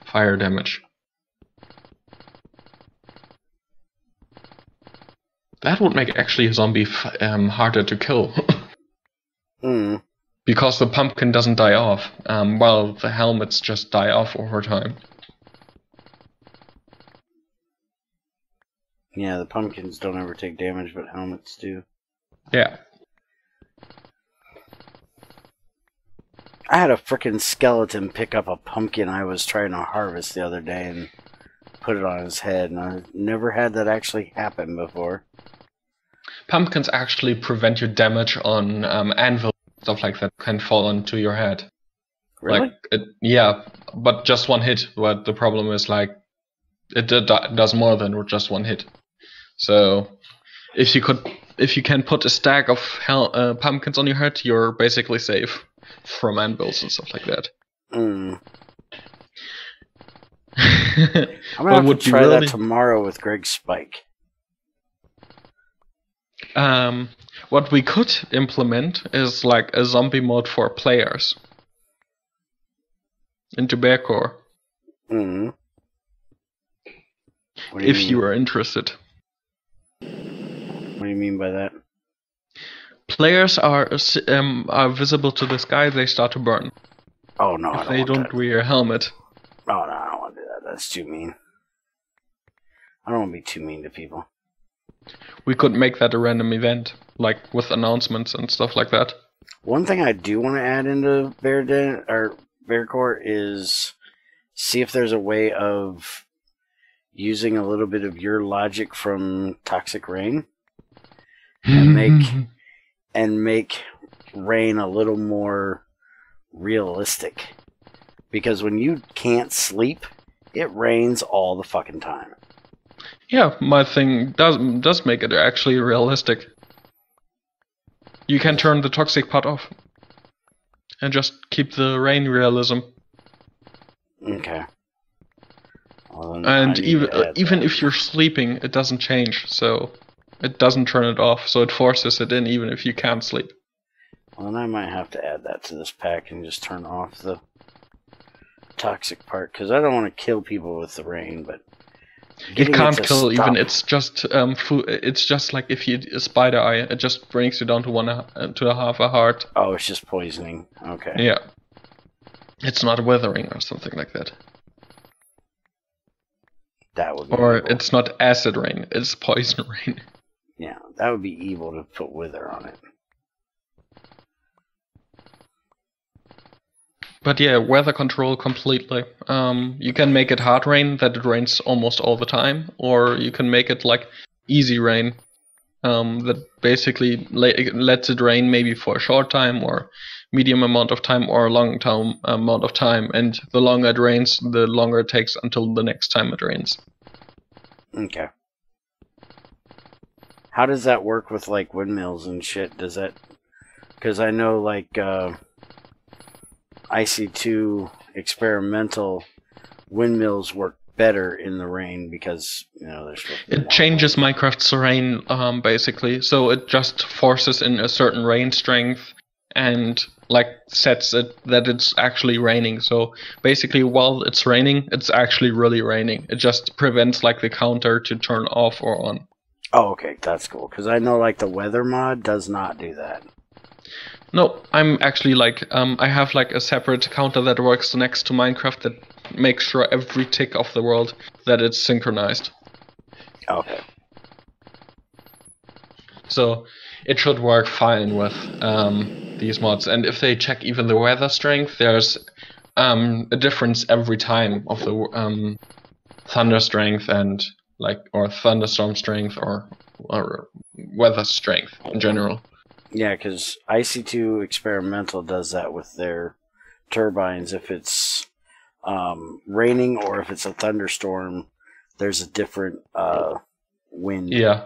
fire damage. That would make actually a zombie harder to kill. Because the pumpkin doesn't die off, while the helmets just die off over time. Yeah, the pumpkins don't ever take damage, but helmets do. Yeah. I had a frickin' skeleton pick up a pumpkin I was trying to harvest the other day and put it on his head, and I've never had that actually happen before. Pumpkins actually prevent your damage on anvil, stuff like that can fall onto your head. Really? Yeah, but just one hit. But the problem is like it does more than just one hit. So if you can put a stack of pumpkins on your head, you're basically safe from anvils and stuff like that. I'm gonna have to try that tomorrow with Greg's spike. What we could implement is like a zombie mode for players into Bearcore. If you are interested. What do you mean by that? Players are visible to the sky, they start to burn. Oh no, if they don't wear a helmet. Oh no, I don't want to do that. That's too mean. I don't want to be too mean to people. We could make that a random event, like with announcements and stuff like that. One thing I do want to add into Bearcore is see if there's a way of using a little bit of your logic from Toxic Rain and make rain a little more realistic. Because when you can't sleep, it rains all the fucking time. Yeah, my thing does make it actually realistic. You can turn the toxic part off and just keep the rain realism. Okay. Well, and even if you're sleeping, it doesn't change, so it doesn't turn it off, so it forces it in even if you can't sleep. Well, then I might have to add that to this pack and just turn off the toxic part, because I don't want to kill people with the rain, but it can't kill even. It's just it's just like if you a spider eye, it just brings you down to half a heart. Oh, it's just poisoning. Okay. Yeah. It's not withering or something like that. That would be or evil. It's not acid rain, it's poison rain. Yeah, that would be evil to put wither on it. But yeah, weather control completely. You can make it hard rain, that it rains almost all the time, or you can make it like easy rain, that basically lets it rain maybe for a short time, or medium amount of time, or a long amount of time, and the longer it rains, the longer it takes until the next time it rains. Okay. How does that work with like windmills and shit? Does that? Because I know like IC2 experimental windmills work better in the rain because there's. It changes Minecraft's rain basically, so it just forces in a certain rain strength and like sets it that it's actually raining. So basically, while it's raining, it's actually really raining. It just prevents like the counter to turn off or on. Oh, okay, that's cool. Because I know like the weather mod does not do that. No, I'm actually like I have like a separate counter that works next to Minecraft that makes sure every tick of the world that it's synchronized. Okay. So it should work fine with these mods. And if they check even the weather strength, there's a difference every time of the thunder strength and or thunderstorm strength or weather strength in general. Yeah, because IC2 experimental does that with their turbines. If it's raining or if it's a thunderstorm, there's a different wind. Yeah,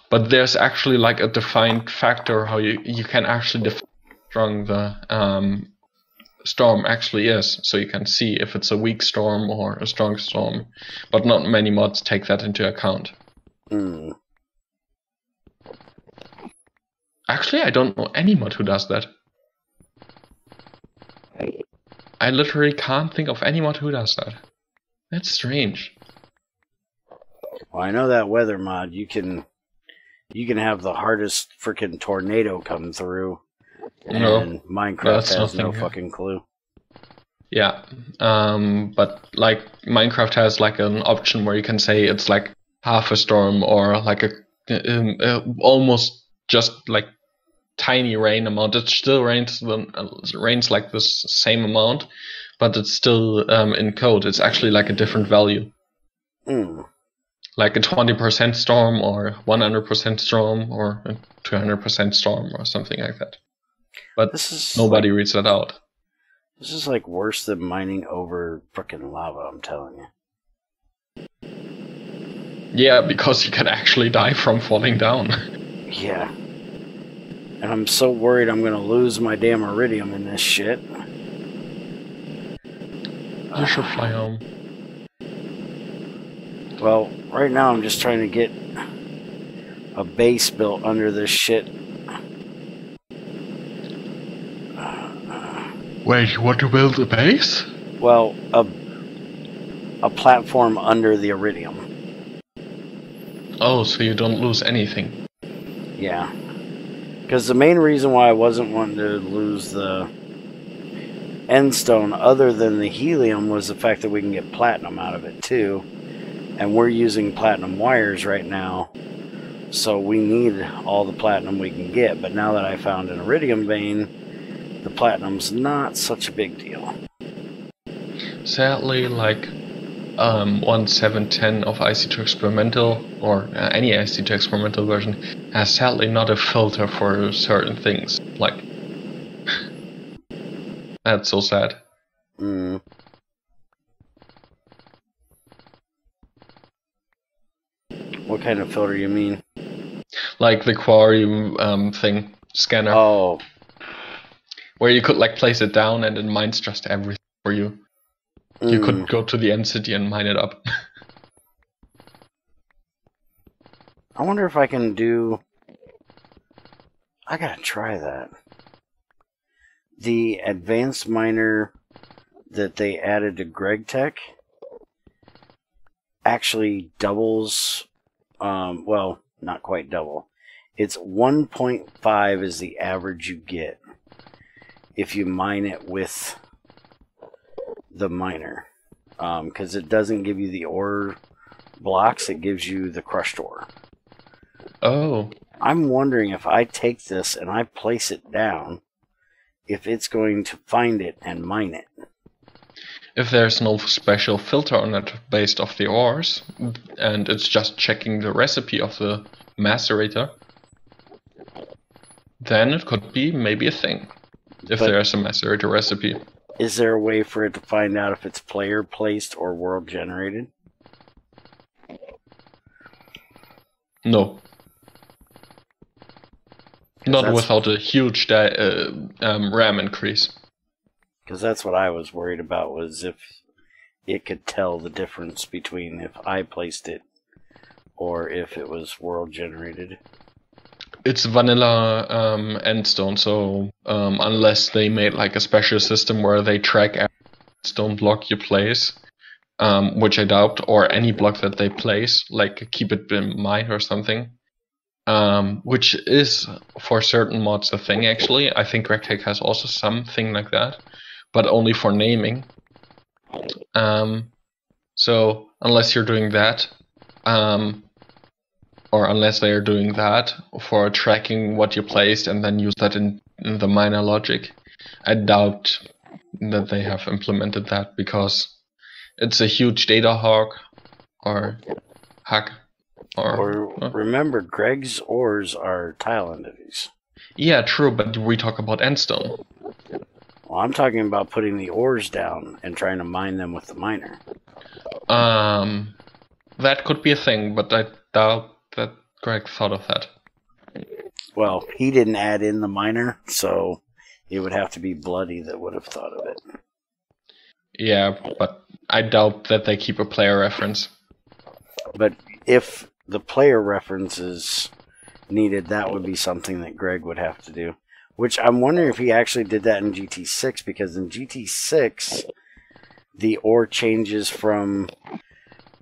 but there's actually like a defined factor how you can actually define how strong the storm actually is, so you can see if it's a weak storm or a strong storm. But not many mods take that into account. Mm. Actually, I don't know any mod who does that. I literally can't think of any mod who does that. That's strange. Well, I know that weather mod, you can have the hardest freaking tornado come through, and Minecraft has no fucking clue. Yeah, but like Minecraft has like an option where you can say it's like half a storm or like a almost just like tiny rain amount. It still rains like this same amount, but it's still in code. It's actually like a different value. Mm. Like a 20% storm or 100% storm or a 200% storm or something like that. But nobody reads that out. This is like worse than mining over frickin' lava, I'm telling you. Yeah, because you can actually die from falling down. Yeah. And I'm so worried I'm gonna lose my damn iridium in this shit. You should fly home. Well, right now I'm just trying to get a base built under this shit. Wait, you want to build a base? Well, a platform under the iridium. Oh, so you don't lose anything. Yeah. Because the main reason why I wasn't wanting to lose the end stone other than the helium was the fact that we can get platinum out of it too. And we're using platinum wires right now, so we need all the platinum we can get. But now that I found an iridium vein, the platinum's not such a big deal. Sadly, like 1.7.10 of IC2 experimental, or any IC2 experimental version, has sadly not a filter for certain things. Like, that's so sad. Mm. What kind of filter you mean? Like the quarry thing, scanner. Oh. Where you could like place it down and it mines just everything for you. You could go to the end city and mine it up. I wonder if I can do... I gotta try that. The advanced miner that they added to Greg Tech actually doubles... well, not quite double. It's 1.5 is the average you get if you mine it with the miner. Because it doesn't give you the ore blocks, it gives you the crushed ore. Oh. I'm wondering if I take this and I place it down, if it's going to find it and mine it. If there's no special filter on it based off the ores, and it's just checking the recipe of the macerator, then it could be maybe a thing. If there's a macerator recipe. Is there a way for it to find out if it's player placed or world generated? No. Not without a huge RAM increase. Because that's what I was worried about, was if it could tell the difference between if I placed it or if it was world generated. It's vanilla endstone, so unless they made like a special system where they track every endstone block you place, which I doubt, or any block that they place, like keep it in mind or something, which is for certain mods a thing actually. I think RegTech has also something like that, but only for naming. So unless you're doing that, or unless they are doing that for tracking what you placed and then use that in the minor logic, I doubt that they have implemented that, because it's a huge data hog or hack. Or remember, Greg's ores are tile entities. Yeah, true, but we talk about endstone. Well, I'm talking about putting the ores down and trying to mine them with the miner. That could be a thing, but I doubt that Greg thought of that. Well, he didn't add in the miner, so it would have to be Bloody that would have thought of it. Yeah, but I doubt that they keep a player reference. But if the player reference is needed, that would be something that Greg would have to do. Which I'm wondering if he actually did that in GT6, because in GT6, the ore changes from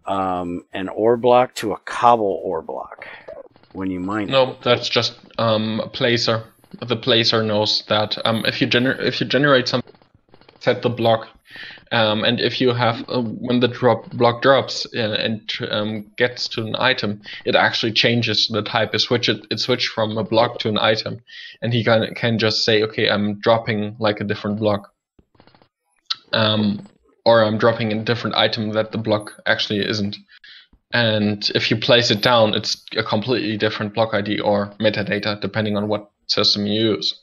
an ore block to a cobble ore block when you mine it. No, that's just a placer. The placer knows that if you generate some, set the block, and if you have when the block drops and gets to an item, it actually changes the type. It switched from a block to an item, and he can just say, okay, I'm dropping like a different block, or I'm dropping a different item that the block actually isn't. And if you place it down, it's a completely different block ID or metadata, depending on what system you use.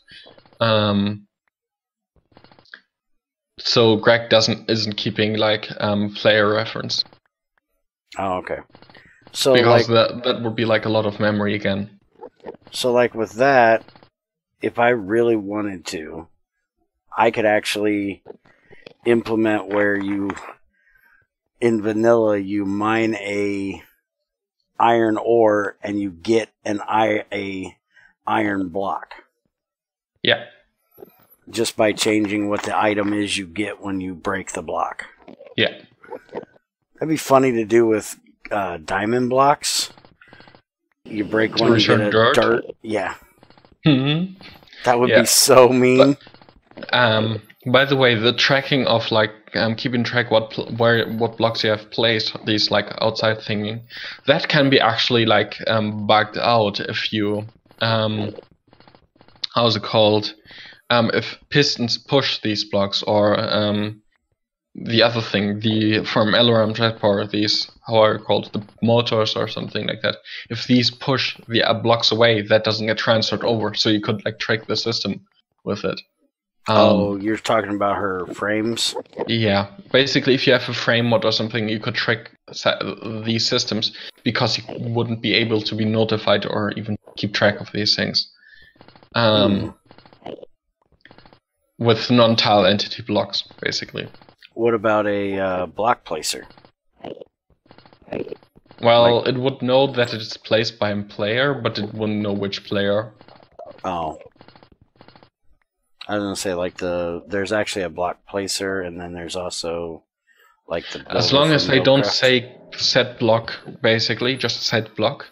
So Greg isn't keeping like player reference. Oh, okay. So because like, that would be like a lot of memory again. So like with that, if I really wanted to, I could actually implement where you, in vanilla, you mine a iron ore and you get a iron block. Yeah. Just by changing what the item is you get when you break the block. Yeah. That'd be funny to do with diamond blocks. You break one, you get a dirt. Yeah. Mm-hmm. That would be so mean. But, by the way, the tracking of like keeping track what blocks you have placed, these like outside thingy, that can be actually like bugged out if you how's it called? If pistons push these blocks, or the other thing, from LRM jet power, these, how are called, the motors or something like that. If these push the blocks away, that doesn't get transferred over, so you could like trick the system with it. Oh, you're talking about her frames? Yeah, basically, if you have a frame mod or something, you could trick these systems, because you wouldn't be able to be notified or even keep track of these things. With non-tile entity blocks, basically. What about a block placer? Well, it would know that it's placed by a player, but it wouldn't know which player. Oh. I was gonna say, like, there's actually a block placer, and then there's also like the. As long as they don't say set block, basically, just set block,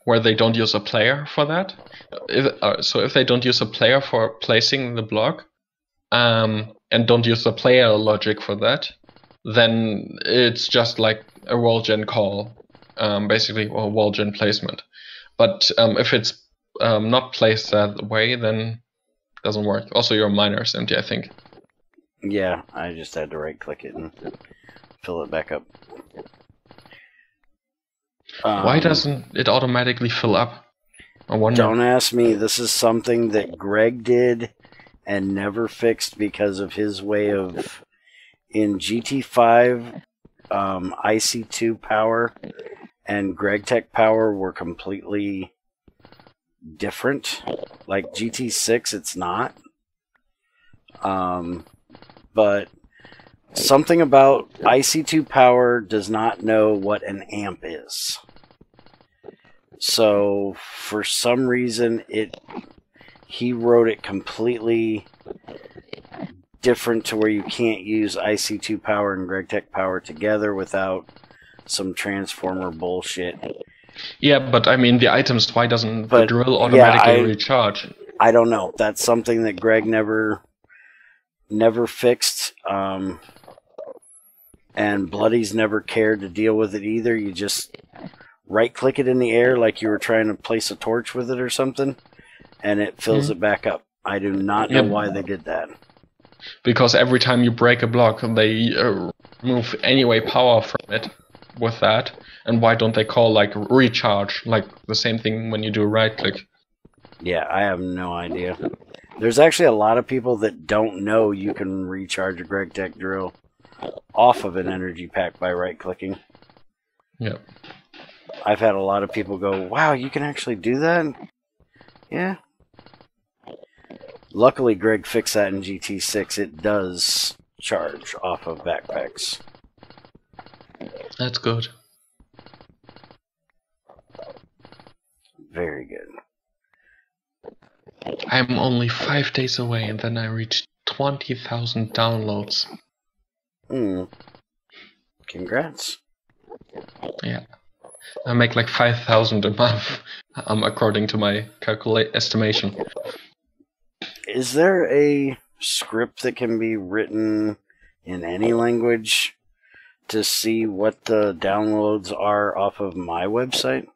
where they don't use a player for that. So if they don't use a player for placing the block, and don't use the player logic for that, then it's just like a wall gen call, basically, or wall gen placement. But if it's not placed that way, then it doesn't work. Also, your miner is empty, I think. Yeah, I just had to right-click it and fill it back up. Why doesn't it automatically fill up? I wonder. Don't ask me. This is something that Greg did and never fixed because of his way of... In GT5, IC2 power and GregTech power were completely different. Like GT6, it's not. But something about IC2 Power does not know what an amp is. So for some reason, he wrote it completely different to where you can't use IC2 Power and GregTech Power together without some transformer bullshit. Yeah, but I mean, the items, why doesn't the drill automatically recharge? I don't know. That's something that Greg never fixed. And Bloody's never cared to deal with it either. You just right-click it in the air like you were trying to place a torch with it or something, and it fills it back up. I do not know why they did that. Because every time you break a block, they remove anyway power from it with that. And why don't they call like recharge, like the same thing when you do right-click? Yeah, I have no idea. There's actually a lot of people that don't know you can recharge a GregTech drill off of an energy pack by right-clicking. Yeah. I've had a lot of people go, wow, you can actually do that? Yeah. Luckily, Greg fixed that in GT6. It does charge off of backpacks. That's good. Very good. I'm only 5 days away and then I reach 20,000 downloads. Congrats. Yeah. I make like 5,000 a month, according to my estimation. Is there a script that can be written in any language to see what the downloads are off of my website?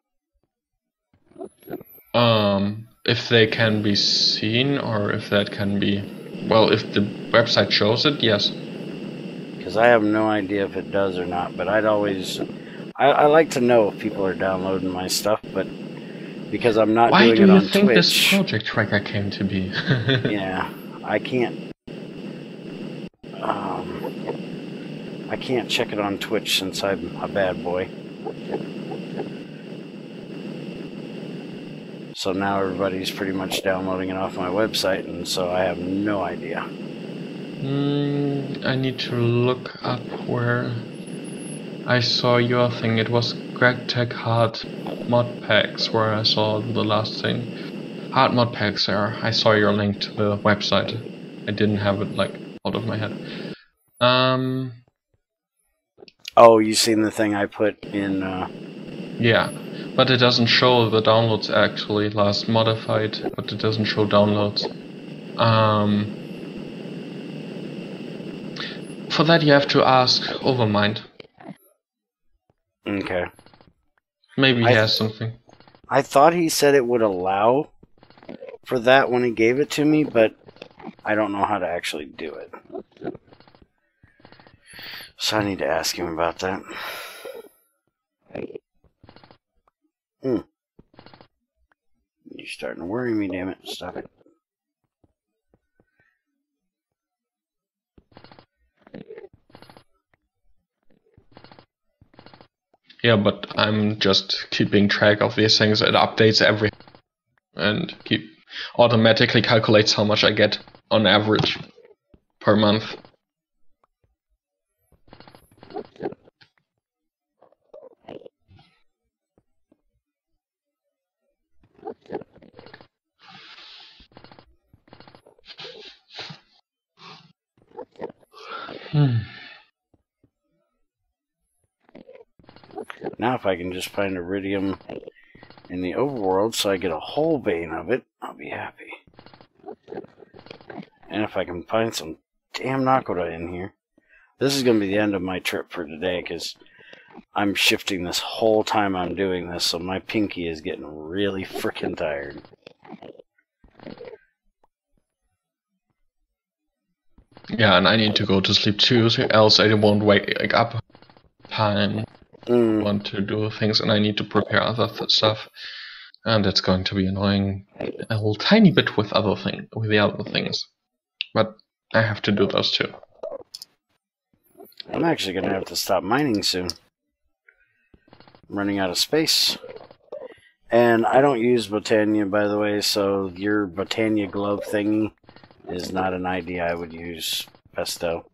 If they can be seen, or if that can be... Well, if the website shows it, yes. Because I have no idea if it does or not, but I'd always... I like to know if people are downloading my stuff, but because I'm not doing it on Twitch... Why do you think this project tracker came to be? Yeah, I can't... I can't check it on Twitch since I'm a bad boy. So now everybody's pretty much downloading it off my website, and so I have no idea. I need to look up where I saw your thing. It was GregTech Hard modpacks where I saw the last thing. Hard modpacks there. I saw your link to the website. I didn't have it like out of my head. Oh, you seen the thing I put in? Yeah, but it doesn't show the downloads actually. Last modified, but it doesn't show downloads. For that you have to ask Overmind. Okay. Maybe he has something. I thought he said it would allow for that when he gave it to me, but I don't know how to actually do it. So I need to ask him about that. You're starting to worry me, damn it. Stop it. Yeah, but I'm just keeping track of these things. It updates every and automatically calculates how much I get on average per month. Now if I can just find iridium in the overworld so I get a whole vein of it, I'll be happy. And if I can find some damn Naquadah in here. This is going to be the end of my trip for today because I'm shifting this whole time I'm doing this, so my pinky is getting really freaking tired. Yeah, and I need to go to sleep too, else I won't wake up time. Want to do things, and I need to prepare other stuff, and it's going to be annoying a little tiny bit with the other things, but I have to do those too. I'm actually going to have to stop mining soon. I'm running out of space. And I don't use Botania, by the way, so your Botania glove thingy is not an idea I would use, Pesto.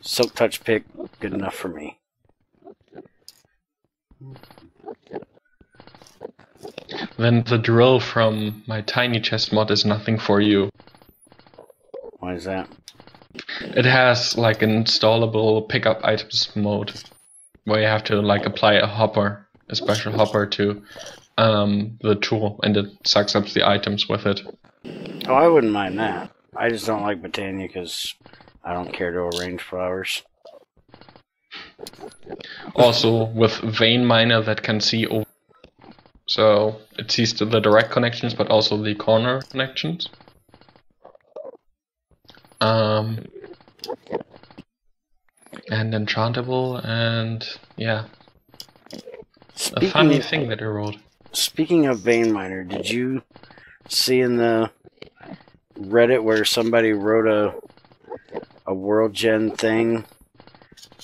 Silk Touch Pick, good enough for me. Then the drill from my tiny chest mod is nothing for you. Why is that? It has like an installable pickup items mode where you have to like apply a hopper, a special hopper to the tool, and it sucks up the items with it. Oh, I wouldn't mind that. I just don't like Botania because I don't care to arrange flowers. Also with Vein Miner that can see over, so it sees the direct connections but also the corner connections. And enchantable, and yeah. A funny thing that I wrote. Speaking of Vein Miner, did you see in the Reddit where somebody wrote a World Gen thing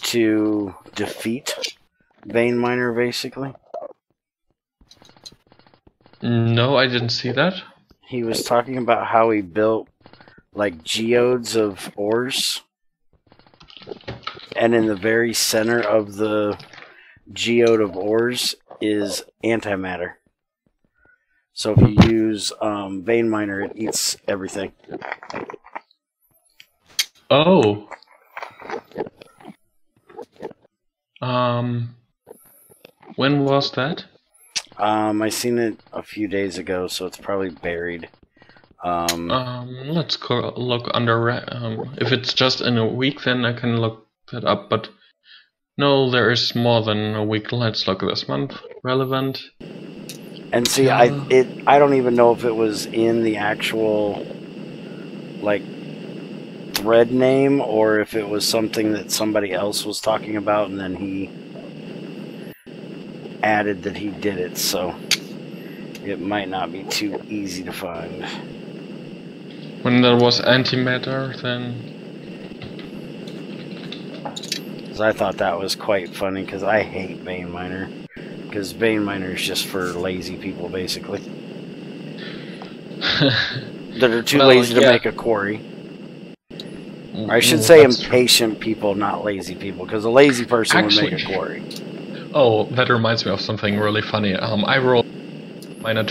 to defeat Vein Miner, basically? No, I didn't see that. He was talking about how he built like geodes of ores, and in the very center of the geode of ores is antimatter. So if you use Vein Miner, it eats everything. Oh. When was that? I seen it a few days ago, so it's probably buried. Let's look under. If it's just in a week, then I can look that up. But no, there is more than a week. Let's look this month. Relevant. And see, I don't even know if it was in the actual like thread name or if it was something that somebody else was talking about, and then he added that he did it. So it might not be too easy to find. When there was antimatter, then... Because I thought that was quite funny, because I hate Vein Miner. Because Vein Miner is just for lazy people, basically. That are too lazy to make a quarry. Or I should say impatient people, not lazy people, because a lazy person would make a quarry. Oh, that reminds me of something really funny. I rolled miner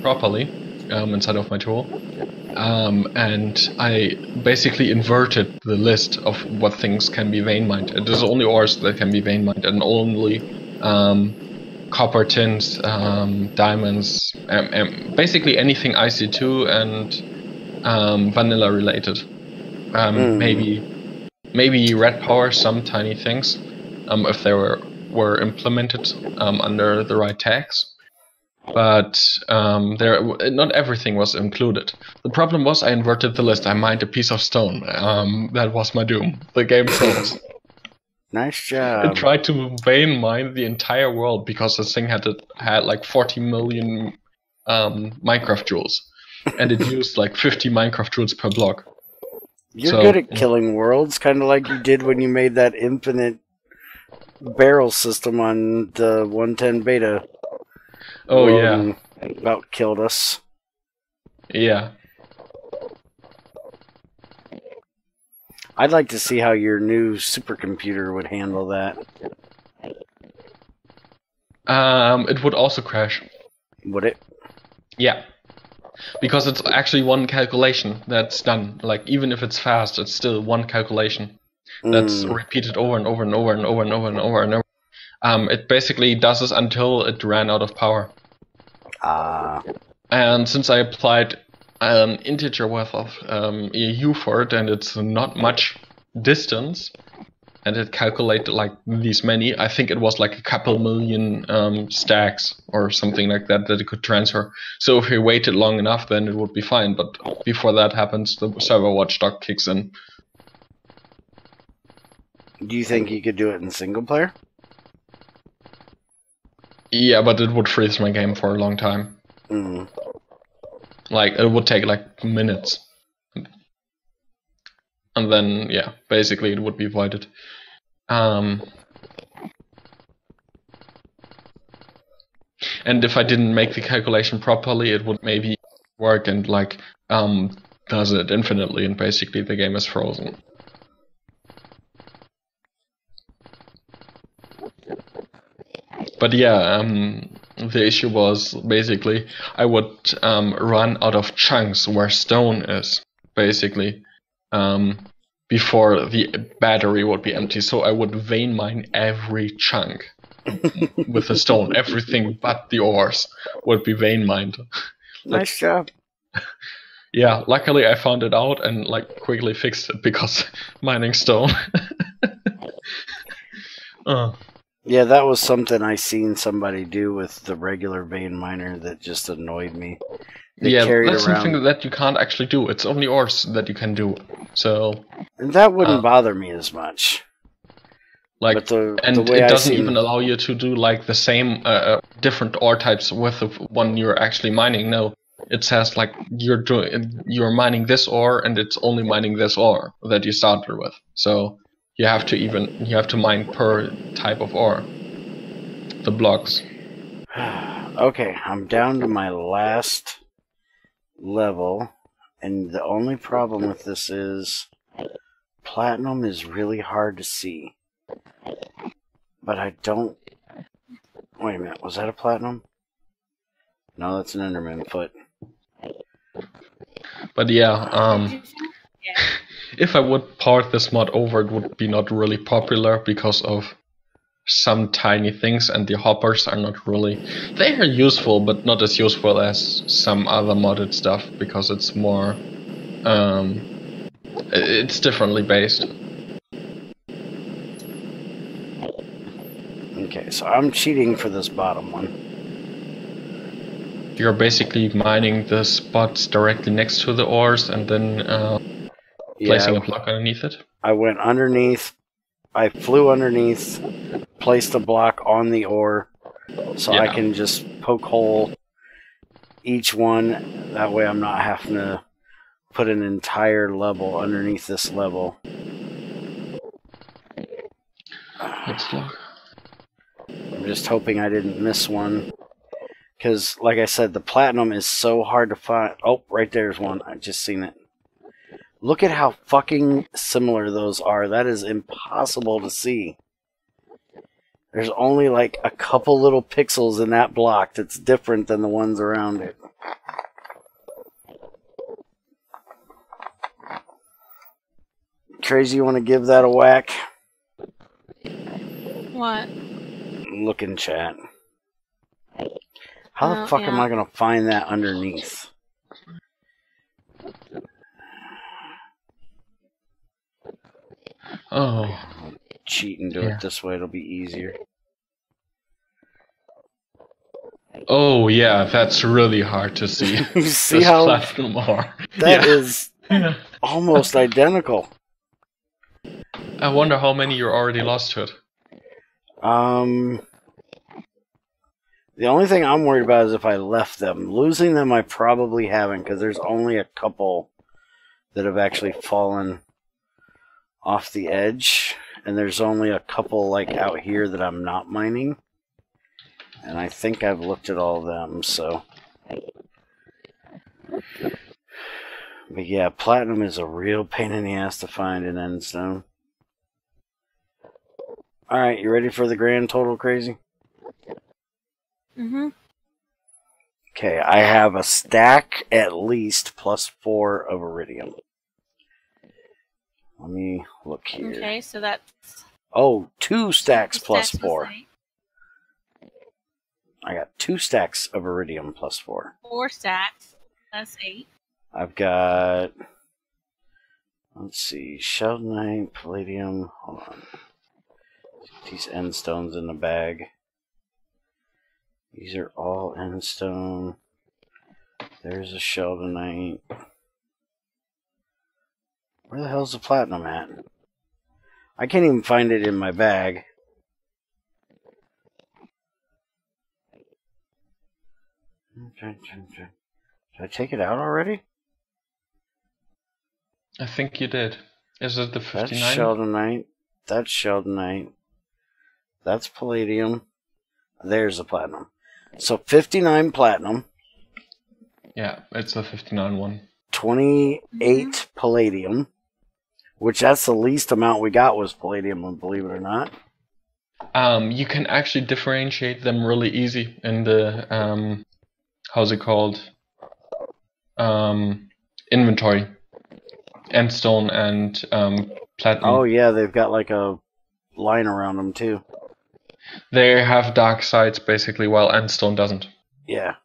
properly inside of my tool. And I basically inverted the list of what things can be vein mined. There's only ores that can be vein mined, and only copper tins, diamonds, basically anything IC2 and vanilla related. Maybe red power, some tiny things, if they were implemented under the right tags. But not everything was included. The problem was I inverted the list. I mined a piece of stone. That was my doom. The game froze. Nice job. It tried to vein mine the entire world because this thing had like 40 million Minecraft joules, and it used like 50 Minecraft joules per block. You're good at killing worlds, kind of like you did when you made that infinite barrel system on the 110 beta. Oh yeah, about killed us. Yeah. I'd like to see how your new supercomputer would handle that. It would also crash. Would it? Yeah. Because it's actually one calculation that's done. Like, even if it's fast, it's still one calculation that's repeated over and over and over and over and over and over and over. It basically does this until it ran out of power. And since I applied an integer worth of EU for it, and it's not much distance, and it calculated like these many, I think it was like a couple million stacks or something like that it could transfer. So if we waited long enough, then it would be fine. But before that happens, the server watchdog kicks in. Do you think you could do it in single player? Yeah, but it would freeze my game for a long time. Like, it would take like minutes. And then, yeah, basically it would be voided. And if I didn't make the calculation properly, it would maybe work and like does it infinitely, and basically the game is frozen. But yeah, the issue was basically I would run out of chunks where stone is, basically, before the battery would be empty. So I would vein mine every chunk with the stone. Everything but the ores would be vein mined. Nice job. Yeah, luckily I found it out and like quickly fixed it because mining stone. Yeah, that was something I seen somebody do with the regular vein miner that just annoyed me. They yeah, carried that's around... something that you can't actually do. It's only ores that you can do. So, and that wouldn't bother me as much. like, But the and way it I doesn't seen... even allow you to do like the same different ore types with the one you're actually mining. No, it says like you're mining this ore, and it's only mining this ore that you started with. So you have to mine per type of ore. The blocks. Okay, I'm down to my last level, and the only problem with this is platinum is really hard to see. But I don't... Wait a minute, was that a platinum? No, that's an Enderman foot. But yeah, if I would port this mod over, it would be not really popular because of some tiny things, and the hoppers are not really... They are useful, but not as useful as some other modded stuff, because it's more... it's differently based. Okay, so I'm cheating for this bottom one. You're basically mining the spots directly next to the ores and then placing a block underneath it. I went underneath, I flew underneath, placed a block on the ore, so I can just poke hole each one. That way I'm not having to put an entire level underneath this level. Next block. I'm just hoping I didn't miss one. Because, like I said, the platinum is so hard to find. Oh, right there's one. I just seen it. Look at how fucking similar those are. That is impossible to see. There's only like a couple little pixels in that block that's different than the ones around it. Crazy, you want to give that a whack? What? Look in chat. How the fuck am I going to find that underneath? Oh. I'll cheat and do it this way. It'll be easier. Oh yeah, that's really hard to see. You see how platinum ore. That is almost identical. I wonder how many you already lost to it. The only thing I'm worried about is if I left them. Losing them I probably haven't, because there's only a couple that have actually fallen off the edge. And there's only a couple like out here that I'm not mining. And I think I've looked at all of them, so... But yeah, platinum is a real pain in the ass to find in Endstone. Alright, you ready for the grand total, Crazy? Mm-hmm. Okay, I have a stack at least +4 of iridium. Let me look here. Okay, so that's... Oh, 2 stacks stacks +4. +8. I got 2 stacks of iridium +4. 4 stacks. That's 8. I've got... Let's see, sheldonite, palladium... Hold on. These end stones in the bag. These are all end stone. There's a sheldonite. Where the hell's the platinum at? I can't even find it in my bag. Did I take it out already? I think you did. Is it the 59? That's sheldonite. That's sheldonite. That's palladium. There's the platinum. So 59 platinum. Yeah, it's a 59 one. 28 palladium. Which that's the least amount we got was palladium, believe it or not. You can actually differentiate them really easy in the how's it called? Inventory. Endstone and platinum. Oh yeah, they've got like a line around them too. They have dark sides basically, while Endstone doesn't. Yeah.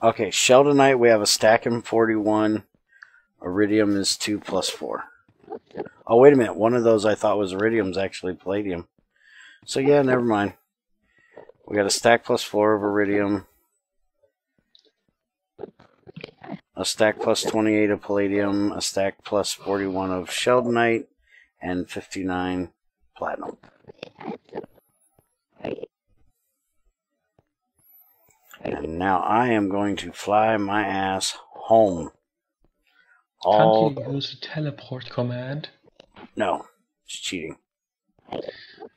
Okay, Sheldonite, we have a stack in 41. Iridium is 2 plus 4. Oh, wait a minute. One of those I thought was iridium is actually palladium. So yeah, never mind. We got a stack plus 4 of iridium. A stack plus 28 of palladium. A stack plus 41 of Sheldonite. And 59 platinum. And now I am going to fly my ass home. Can't you use a teleport command? No, it's cheating.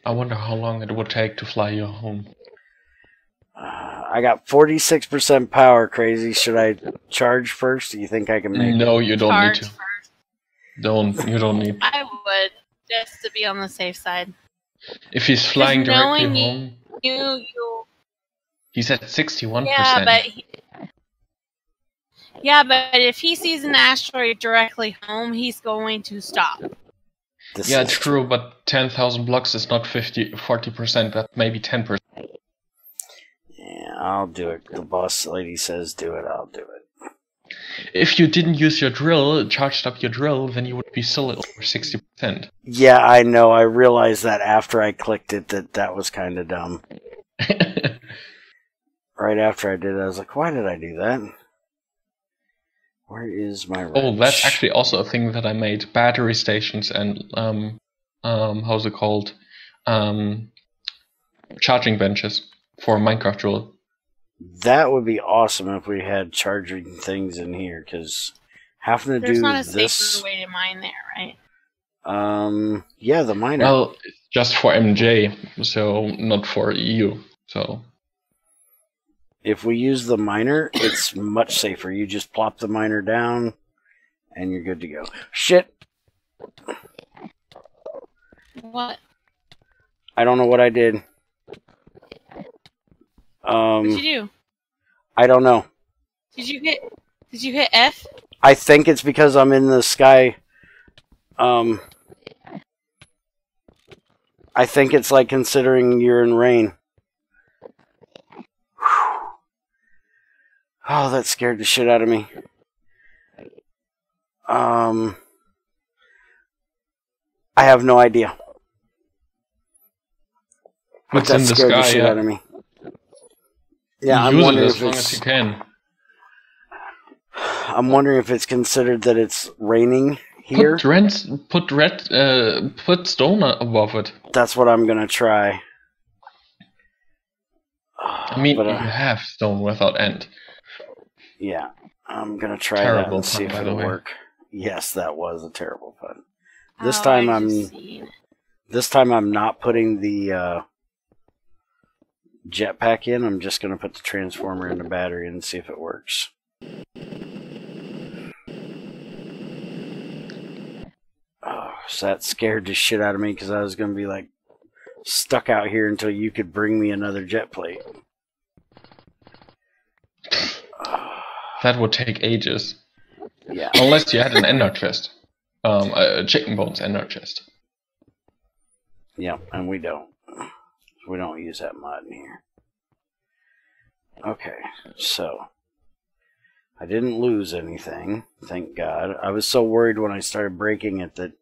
I wonder how long it would take to fly you home. I got 46% power, crazy. Should I charge first? Do you think I can make it? No, you don't need Charge to. first. You don't need. I would, just to be on the safe side. If he's flying directly knowing home, You he's at 61%. yeah, but if he sees an asteroid directly home, he's going to stop. Yeah, true, but 10,000 blocks is not 40%, that's maybe 10%. Yeah, I'll do it. The boss lady says do it, I'll do it. If you didn't use your drill, charged up your drill, then you would be still at over 60%. Yeah, I know. I realized that after I clicked it that was kind of dumb. Right after I did it, I was like, why did I do that? Where is my wrench? Oh, that's actually also a thing that I made. Battery stations and, how's it called? Charging benches for Minecraft drill. That would be awesome if we had charging things in here, because having to There's do not a this... safer way to mine there, right? Yeah, the miner. Well, it's just for MJ, so not for EU, so... If we use the miner, it's much safer. You just plop the miner down, and you're good to go. Shit! What? I don't know what I did. What'd you do? I don't know. Did you hit F? I think it's because I'm in the sky. I think it's like considering you're in rain. Oh, that scared the shit out of me. I have no idea. But What's that in the scared the sky, shit yeah. out of me. Yeah, I'm Use it wondering as if long it's... as you can. I'm wondering if it's considered that it's raining here. Put stone above it. That's what I'm gonna try. I mean, But, you have stone without end. Yeah, I'm gonna try Terrible that and see pun, if by the it'll way. work. Yes, that was a terrible pun. This Oh, time I've just seen. This time I'm not putting the jetpack in. I'm just gonna put the transformer in the battery and see if it works. Oh, so that scared the shit out of me because I was gonna be like stuck out here until you could bring me another jet plate. That would take ages. Yeah. Unless you had an ender chest. A chicken bones ender chest. Yeah, and we don't. We don't use that mod in here. Okay, so I didn't lose anything, thank God. I was so worried when I started breaking it that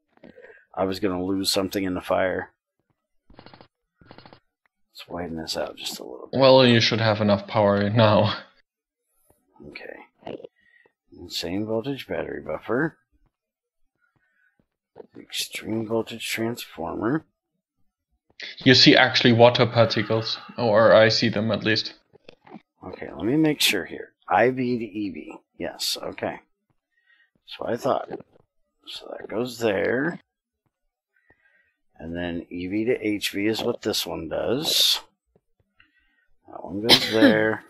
I was going to lose something in the fire. Let's widen this out just a little bit. Well, you should have enough power now. Okay. Insane voltage battery buffer. Extreme voltage transformer. You see actually water particles, or I see them at least. Okay, let me make sure here. IV to EV. Yes, okay. That's what I thought. So that goes there. And then EV to HV is what this one does. That one goes there.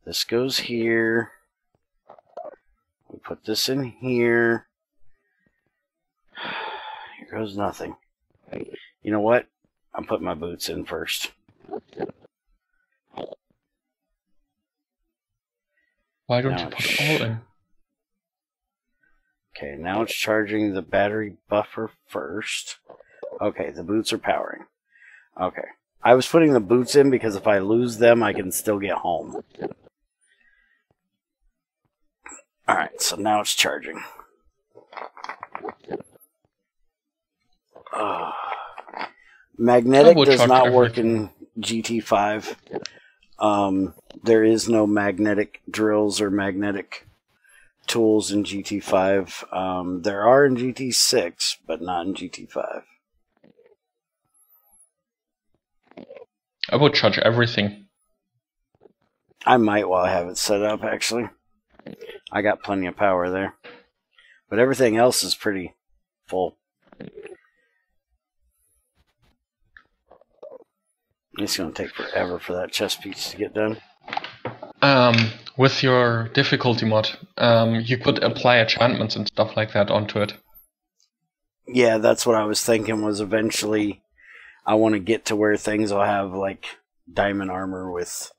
This goes here. We put this in here. Here goes nothing. You know what? I'm putting my boots in first. Why don't you put it all in? Okay, now it's charging the battery buffer first. Okay, the boots are powering. Okay. I was putting the boots in because if I lose them, I can still get home. Alright, so now it's charging. Magnetic does not work in GT5. There is no magnetic drills or magnetic tools in GT5. There are in GT6, but not in GT5. I would charge everything. I might while I have it set up, actually. I got plenty of power there. But everything else is pretty full. It's going to take forever for that chest piece to get done. With your difficulty mod, you could apply enchantments and stuff like that onto it. Yeah, that's what I was thinking, was eventually I want to get to where things will have like diamond armor with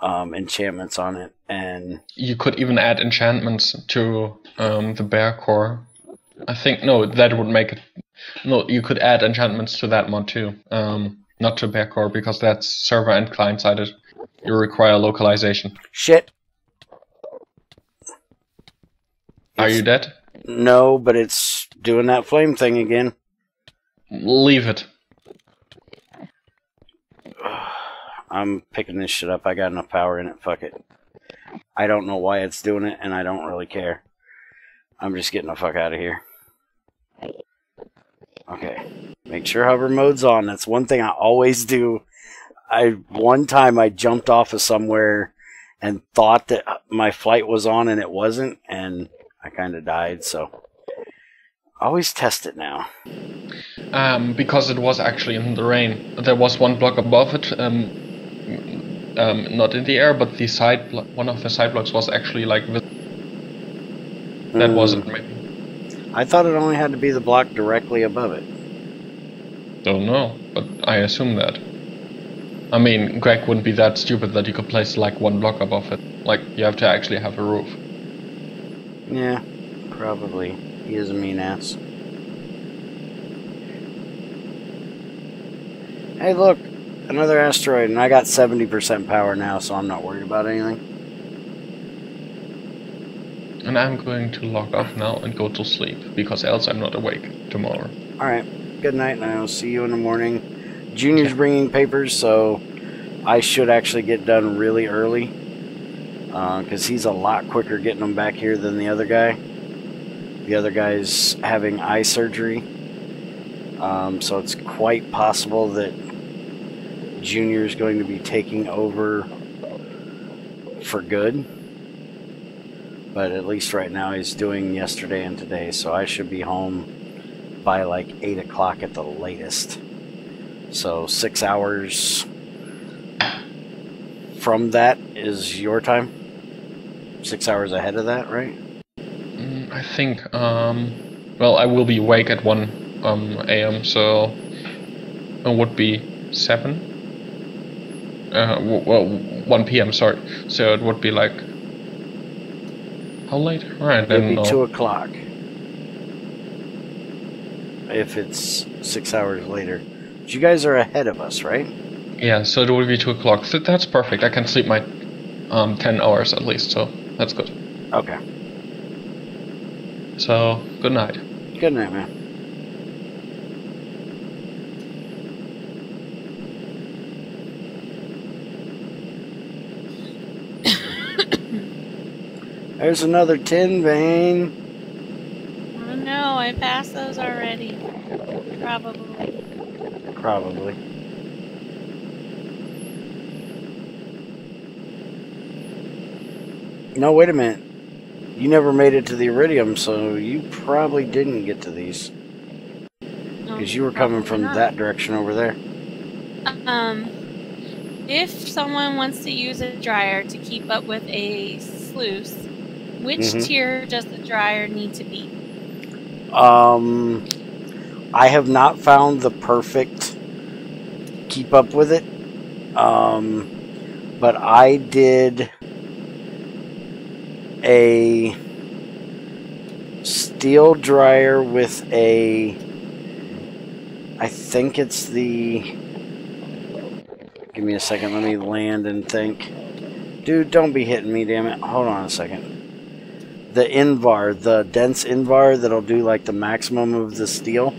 enchantments on it, and you could even add enchantments to the bear core. I think that would make it. No, you could add enchantments to that mod too. Not to bear core because that's server and client sided. You require localization. Shit. Are you dead? No, but it's doing that flame thing again. Leave it. I'm picking this shit up. I got enough power in it. Fuck it. I don't know why it's doing it, and I don't really care. I'm just getting the fuck out of here. Okay. Make sure hover mode's on. That's one thing I always do. One time I jumped off of somewhere and thought that my flight was on, and it wasn't, and I kind of died, so always test it now. Because it was actually in the rain. There was one block above it, not in the air, but the side one of the side blocks was actually like that wasn't maybe. I thought it only had to be the block directly above it. Don't know, but I assume that. I mean, Greg wouldn't be that stupid that he could place like one block above it. Like, you have to actually have a roof. Yeah, probably. He is a mean ass. Hey, look! Another asteroid, and I got 70% power now, so I'm not worried about anything. And I'm going to log off now and go to sleep, because else I'm not awake tomorrow. Alright, good night, and I'll see you in the morning. Junior's bringing papers, so I should actually get done really early. Because he's a lot quicker getting them back here than the other guy. The other guy's having eye surgery. So it's quite possible that Junior is going to be taking over for good. But at least right now he's doing yesterday and today, so I should be home by like 8 o'clock at the latest. So 6 hours from that is your time? 6 hours ahead of that, right? I think, well, I will be awake at 1 a.m., so it would be 7? Well, 1 p.m., sorry. So it would be like... How late? Alright, then it'd be 2 o'clock. If it's 6 hours later. But you guys are ahead of us, right? Yeah, so it will be 2 o'clock. So that's perfect. I can sleep my 10 hours at least, so that's good. Okay. So, good night. Good night, man. There's another tin vein. Oh no, I passed those already. Probably. Probably. No, wait a minute. You never made it to the Iridium, so you probably didn't get to these. Because you were coming from that direction over there. if someone wants to use a dryer to keep up with a sluice, which tier does the dryer need to be? I have not found the perfect keep up with it. But I did a steel dryer with a, I think it's the, give me a second, let me land and think. Dude, don't be hitting me, damn it. Hold on a second. The Invar, the dense Invar that'll do like the maximum of the steel.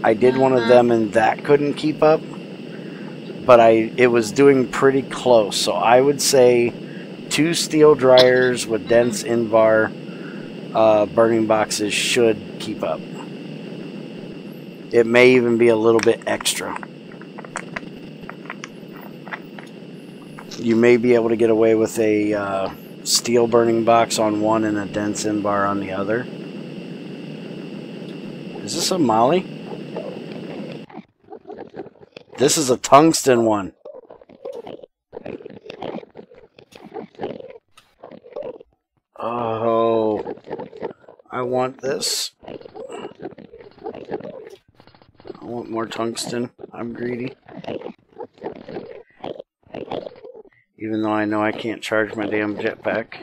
I did one of them and that couldn't keep up. But it was doing pretty close. So I would say 2 steel dryers with dense Invar burning boxes should keep up. It may even be a little bit extra. You may be able to get away with a steel burning box on one and a dense Invar on the other. Is this a Molly? This is a tungsten one. Oh, I want this. I want more tungsten. I'm greedy. Even though I know I can't charge my damn jetpack.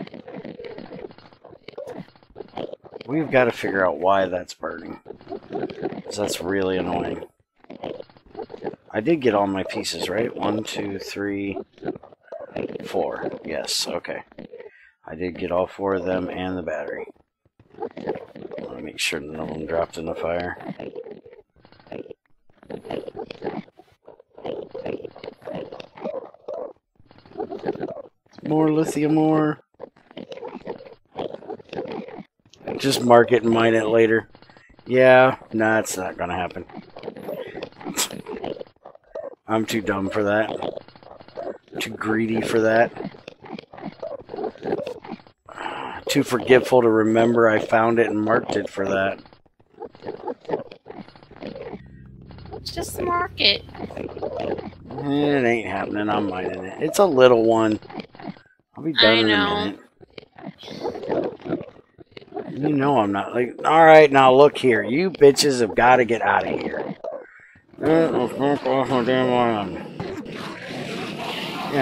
We've got to figure out why that's burning. Because that's really annoying. I did get all my pieces, right? 1, 2, 3, 4. Yes, okay. I did get all 4 of them and the battery. I want to make sure none of them dropped in the fire. More lithium ore. Just mark it and mine it later. Yeah, nah, it's not gonna happen. I'm too dumb for that. Too greedy for that. Too forgetful to remember I found it and marked it for that. Just mark it. It ain't happening. I'm mining it. It's a little one. I'll be done in a minute. You know I'm not like. Alright, now look here. You bitches have got to get out of here. Yeah,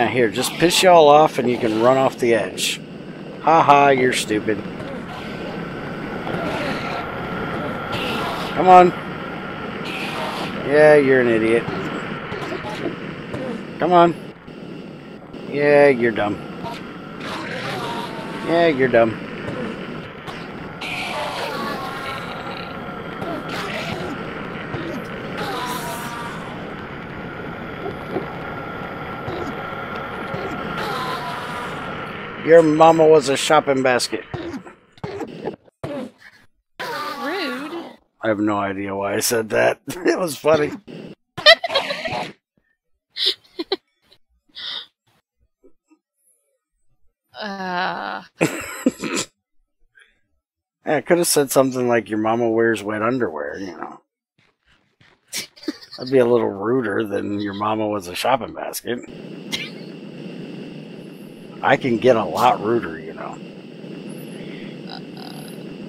here, just piss y'all off and you can run off the edge. Haha, you're stupid. Come on. Yeah, you're an idiot. Come on. Yeah, you're dumb. Yeah, you're dumb. Your mama was a shopping basket. Rude. I have no idea why I said that. It was funny. Yeah, I could have said something like your mama wears wet underwear, you know. That'd be a little ruder than your mama was a shopping basket. I can get a lot ruder, you know.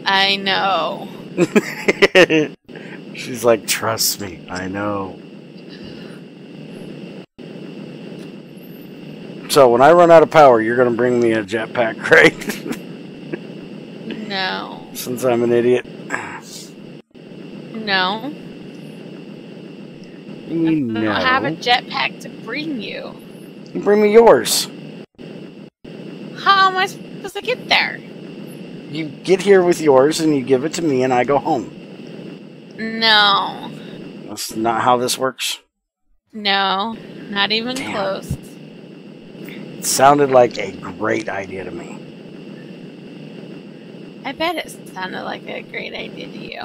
I know. She's like, trust me, I know. So when I run out of power, you're going to bring me a jetpack, right? No. Since I'm an idiot. No. No. I don't have a jetpack to bring you. You bring me yours. How am I supposed to get there? You get here with yours and you give it to me and I go home. No. That's not how this works. No. Not even close. It sounded like a great idea to me. I bet it sounded like a great idea to you.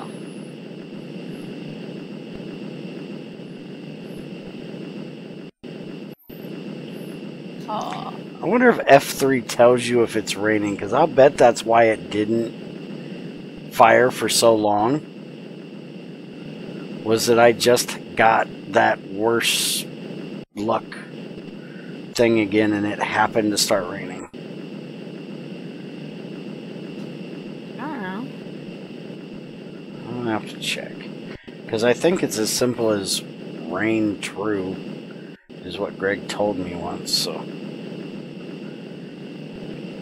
Oh. I wonder if F3 tells you if it's raining, because I'll bet that's why it didn't fire for so long. Was that I just got that worse luck thing again, and it happened to start raining. I don't know. I'm gonna have to check. Because I think it's as simple as rain true, is what Greg told me once, so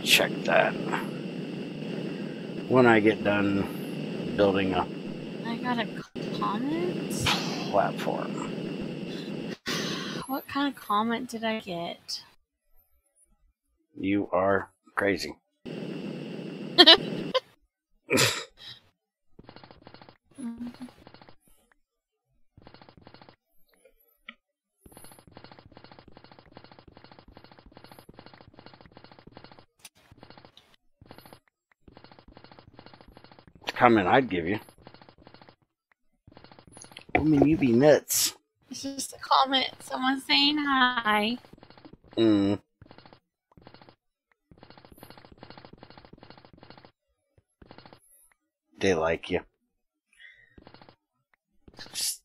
check that when I get done building a I got a comment? platform. What kind of comment did I get? You are crazy. Comment I'd give you. Woman, you be nuts. It's just a comment. Someone saying hi. Mm. They like you. Just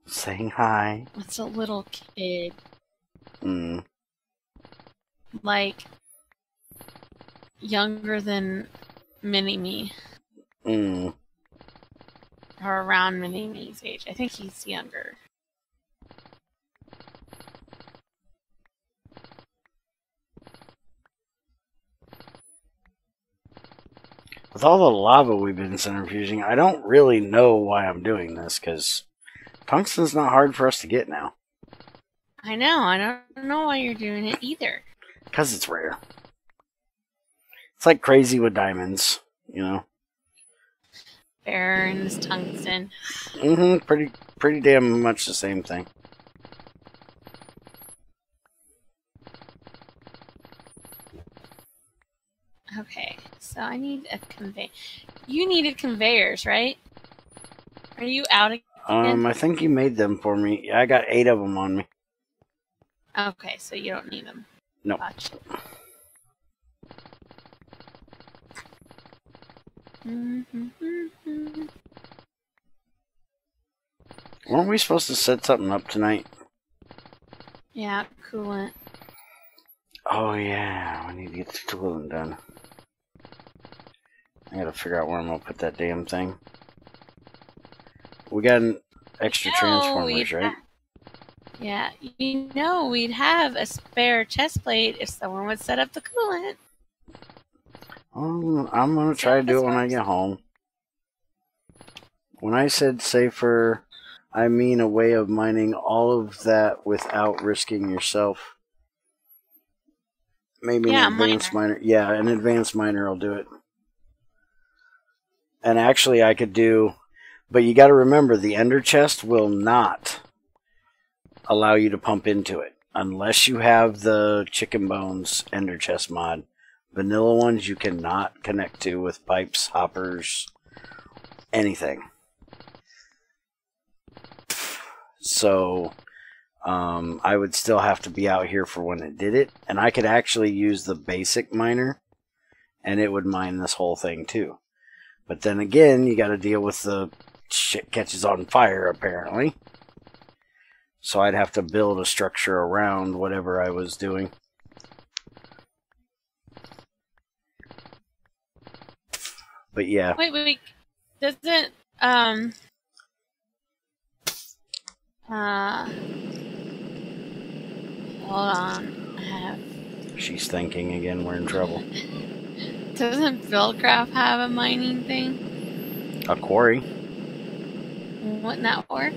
saying hi. It's a little kid. Mm. Like, younger than Mini-Me. Mm. Or around Mini-Me's age. I think he's younger. With all the lava we've been centrifuging, I don't really know why I'm doing this, because tungsten's not hard for us to get now. I know. I don't know why you're doing it either. Because it's rare. It's like crazy with diamonds, you know? Barons, tungsten. Mm-hmm. Pretty damn much the same thing. Okay, so I need a convey. You needed conveyors, right? Are you out again? I think you made them for me. I got 8 of them on me. Okay, so you don't need them. No. Gotcha. Weren't we supposed to set something up tonight? Yeah, coolant. Oh yeah, we need to get the coolant done. I gotta figure out where I'm gonna put that damn thing. We got an extra transformers, right? Yeah, you know we'd have a spare chest plate if someone would set up the coolant. Oh, I'm gonna try to do it when I get home. When I said safer, I mean a way of mining all of that without risking yourself. Maybe an advanced miner. Yeah, an advanced miner will do it. And actually I could do, but you gotta remember the ender chest will not allow you to pump into it unless you have the chicken bones ender chest mod. Vanilla ones you cannot connect to with pipes, hoppers, anything. So I would still have to be out here for when it did it, and I could actually use the basic miner and it would mine this whole thing too. But then again, you got to deal with the shit catches on fire apparently. So I'd have to build a structure around whatever I was doing. But yeah. Wait. Doesn't hold on. I have. She's thinking again. We're in trouble. Doesn't Buildcraft have a mining thing? A quarry. Wouldn't that work?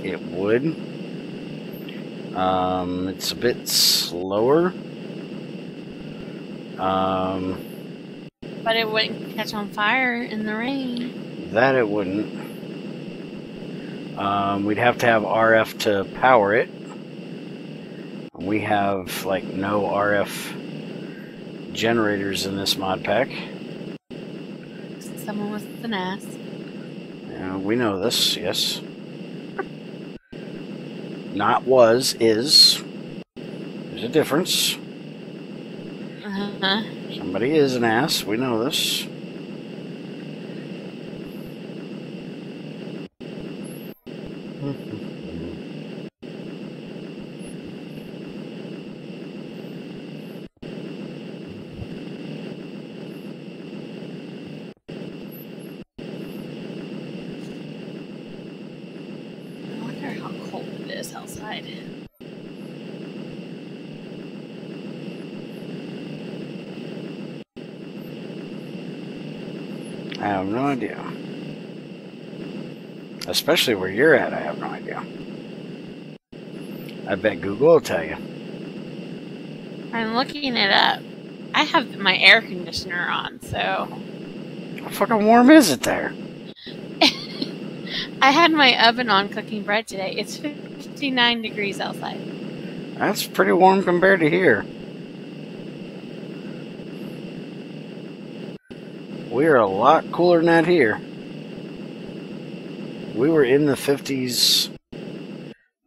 It would. It's a bit slower. But it wouldn't catch on fire in the rain. That it wouldn't. We'd have to have RF to power it. We have like no RF generators in this mod pack. Someone was an ass. Yeah, we know this, yes. Not was, is. There's a difference. Somebody is an ass, we know this. how cold it is outside. I have no idea. Especially where you're at, I have no idea. I bet Google will tell you. I'm looking it up. I have my air conditioner on, so... How fucking warm is it there? I had my oven on cooking bread today. It's 59 degrees outside. That's pretty warm compared to here. We are a lot cooler than that here. We were in the 50s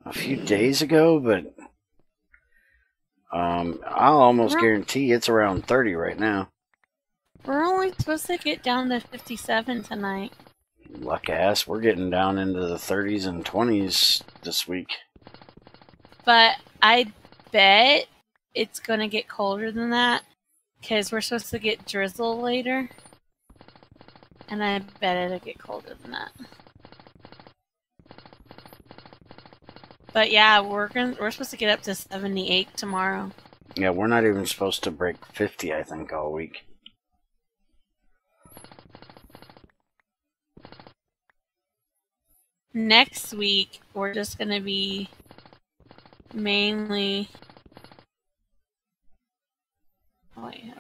a few days ago, but I'll almost guarantee it's around 30 right now. We're only supposed to get down to 57 tonight. Luck ass, we're getting down into the 30s and 20s this week. But I bet it's going to get colder than that because we're supposed to get drizzle later. And I bet it'll get colder than that. But yeah, we're supposed to get up to 78 tomorrow. Yeah, we're not even supposed to break 50, I think, all week. Next week, we're just going to be mainly... Oh, wait.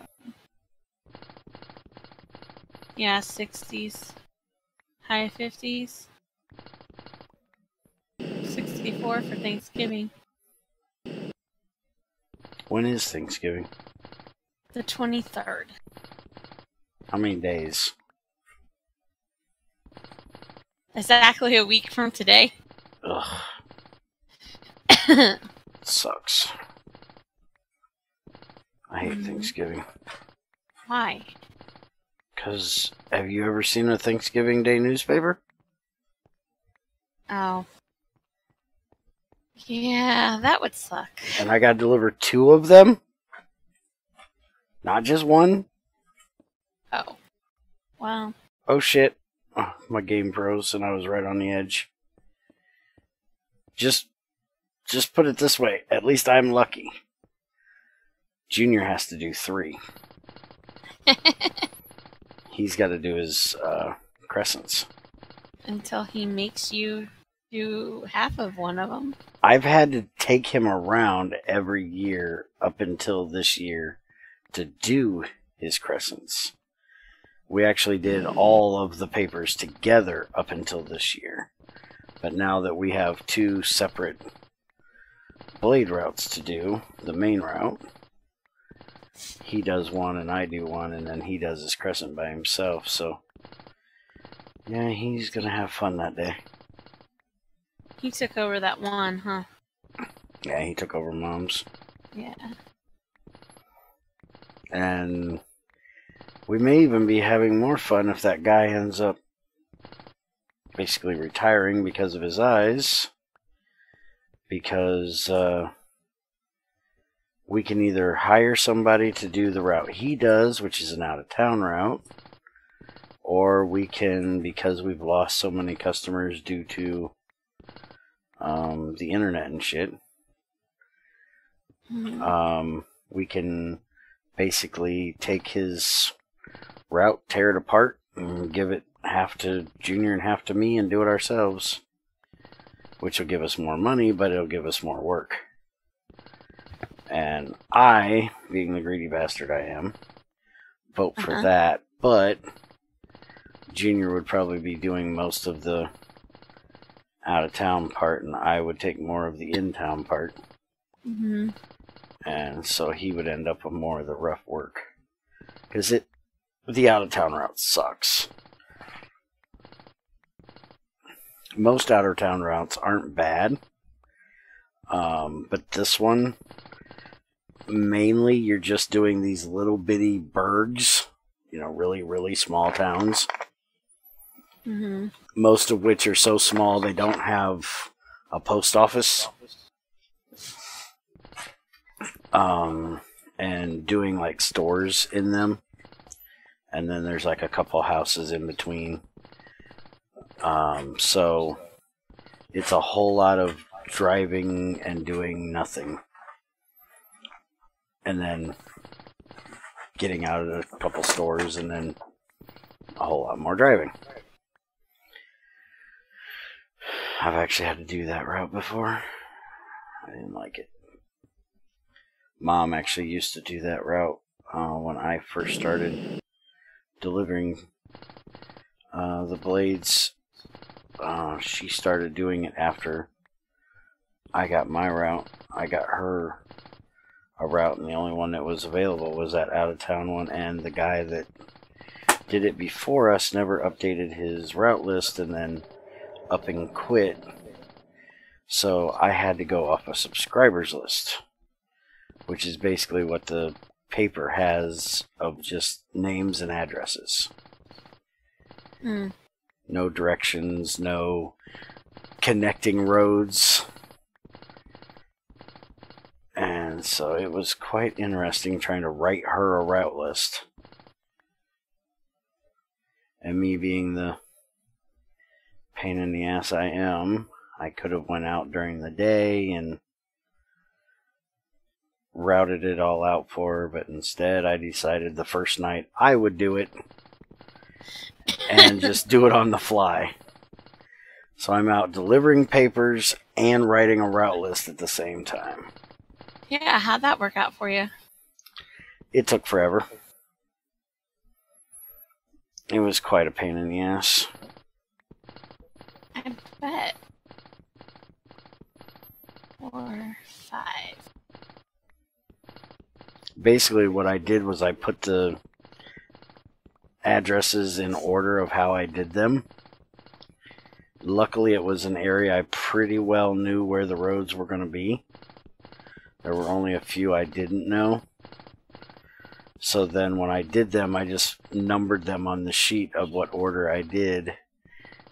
Yeah, 60s. High 50s. 64 for Thanksgiving. When is Thanksgiving? The 23rd. How many days? Exactly a week from today. Ugh. Sucks. I hate Thanksgiving. Why? Because, have you ever seen a Thanksgiving Day newspaper? Oh. Yeah, that would suck. And I got to deliver 2 of them? Not just one? Oh. Wow. Oh shit. Oh, my game froze and I was right on the edge. Just put it this way. At least I'm lucky. Junior has to do 3. He's got to do his crescents. Until he makes you do half of one of them. I've had to take him around every year up until this year to do his crescents. We actually did all of the papers together up until this year. But now that we have 2 separate blade routes to do, the main route, he does one and I do one, and then he does his crescent by himself. So, yeah, he's going to have fun that day. He took over that one, huh? Yeah, he took over Mom's. Yeah. And we may even be having more fun if that guy ends up basically retiring because of his eyes. Because we can either hire somebody to do the route he does, which is an out-of-town route, or we can, because we've lost so many customers due to the internet and shit, we can basically take his route, tear it apart, and give it half to Junior and half to me and do it ourselves. Which will give us more money, but it'll give us more work. And I, being the greedy bastard I am, vote for that, but Junior would probably be doing most of the out-of-town part, and I would take more of the in-town part. Mm-hmm. And so he would end up with more of the rough work. Because the out-of-town route sucks. Most out-of-town routes aren't bad. But this one, mainly you're just doing these little bitty burgs. You know, really, really small towns. Mm-hmm. Most of which are so small they don't have a post office. And doing like stores in them. And then there's like a couple houses in between. So it's a whole lot of driving and doing nothing. And then getting out of a couple stores and then a whole lot more driving. I've actually had to do that route before. I didn't like it. Mom actually used to do that route when I first started delivering the blades. She started doing it after I got my route. I got her a route, and the only one that was available was that out-of-town one, and the guy that did it before us never updated his route list and then up and quit. So I had to go off a subscribers list, which is basically what the paper has of just names and addresses. No directions, no connecting roads. And so it was quite interesting trying to write her a route list. And me being the pain in the ass I am, I could have went out during the day and routed it all out for her, but instead I decided the first night I would do it and just do it on the fly. So I'm out delivering papers and writing a route list at the same time. Yeah, how'd that work out for you? It took forever. It was quite a pain in the ass. I bet. 4, 5. Basically what I did was I put the addresses in order of how I did them. Luckily it was an area I pretty well knew where the roads were going to be. There were only a few I didn't know. So then when I did them, I just numbered them on the sheet of what order I did.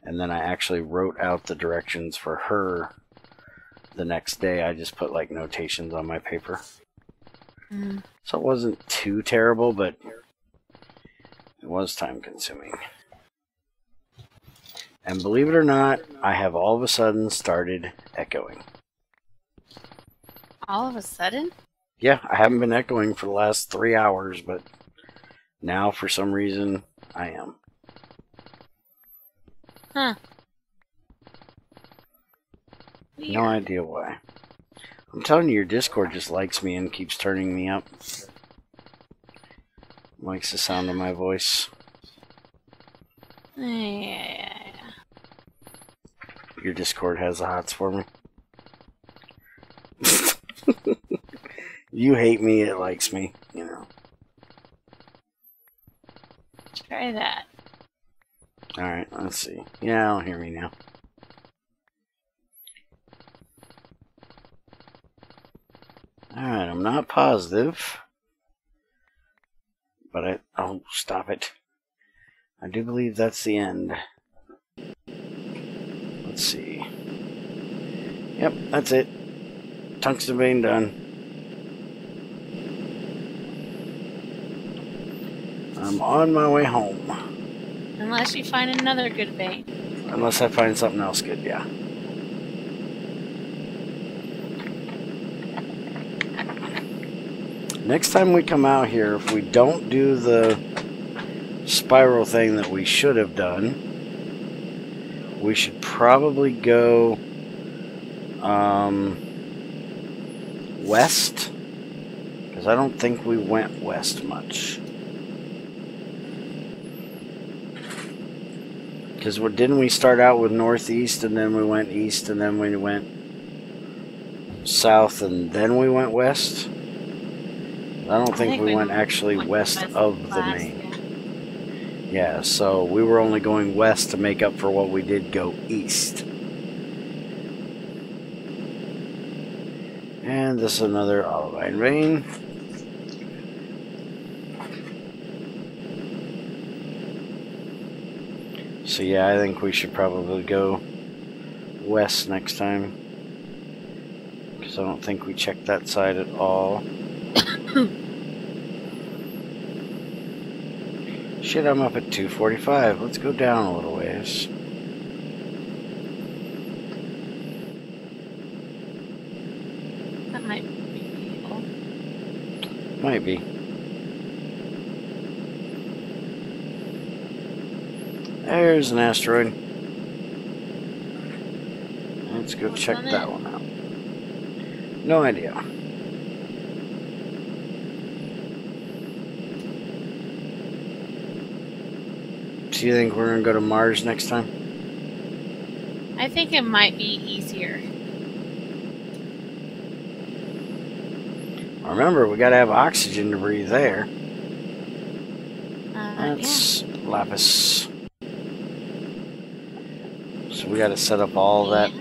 And then I actually wrote out the directions for her the next day. I just put like notations on my paper. So it wasn't too terrible, but it was time consuming. And believe it or not, I have all of a sudden started echoing. All of a sudden? Yeah, I haven't been echoing for the last 3 hours, but now for some reason I am. Huh. No idea why. I'm telling you, your Discord just likes me and keeps turning me up. Likes the sound of my voice. Yeah. Your Discord has the hots for me. You hate me, it likes me, you know. Try that. Alright, let's see. Yeah, I don't hear me now. Alright, I'm not positive. But oh, stop it. I do believe that's the end. Let's see. Yep, that's it. Tungsten vein done. I'm on my way home. Unless you find another good vein. Unless I find something else good, yeah. Next time we come out here, if we don't do the spiral thing that we should have done, we should probably go west, because I don't think we went west much. Because didn't we start out with northeast, and then we went east, and then we went south, and then we went west? I don't think we went actually west of the main. Yeah, so we were only going west to make up for what we did go east. And this is another olivine vein. So yeah, I think we should probably go west next time. Because I don't think we checked that side at all. Shit, I'm up at 245. Let's go down a little ways. might be old. Might be. There's an asteroid. Let's go What's check on that it? one out. No idea. Do you think we're gonna go to Mars next time? I think it might be easier. Remember, we gotta have oxygen to breathe there. Yeah. That's lapis. So we gotta set up all that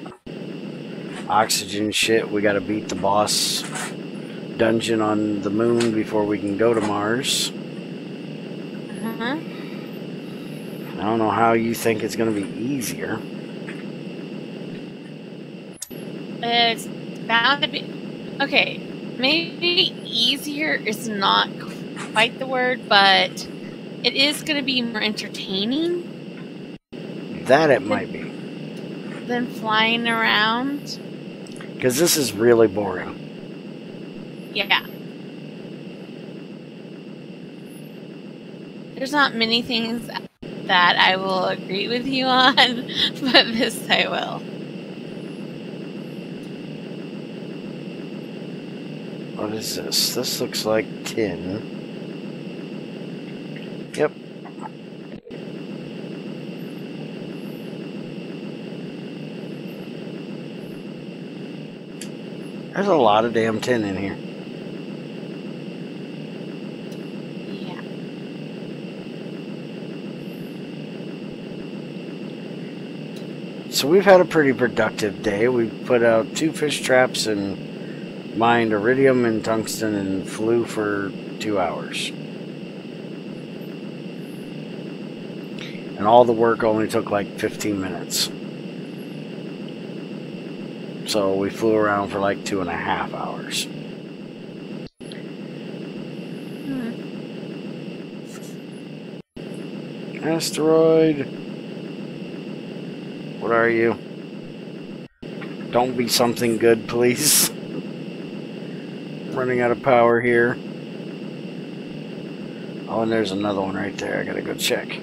oxygen shit. We gotta beat the boss dungeon on the moon before we can go to Mars. Uh-huh. I don't know how you think it's gonna be easier. It's bound to be. Okay, maybe easier is not quite the word, but it is going to be more entertaining That it might be. than flying around. Because this is really boring. Yeah. There's not many things that I will agree with you on, but this I will. What is this? This looks like tin. Yep. There's a lot of damn tin in here. Yeah. So we've had a pretty productive day. We put out 2 fish traps and mined iridium and tungsten and flew for 2 hours. And all the work only took like 15 minutes. So we flew around for like 2.5 hours. Asteroid. What are you? Don't be something good, please. I'm running out of power here. Oh, and there's another one right there. I gotta go check.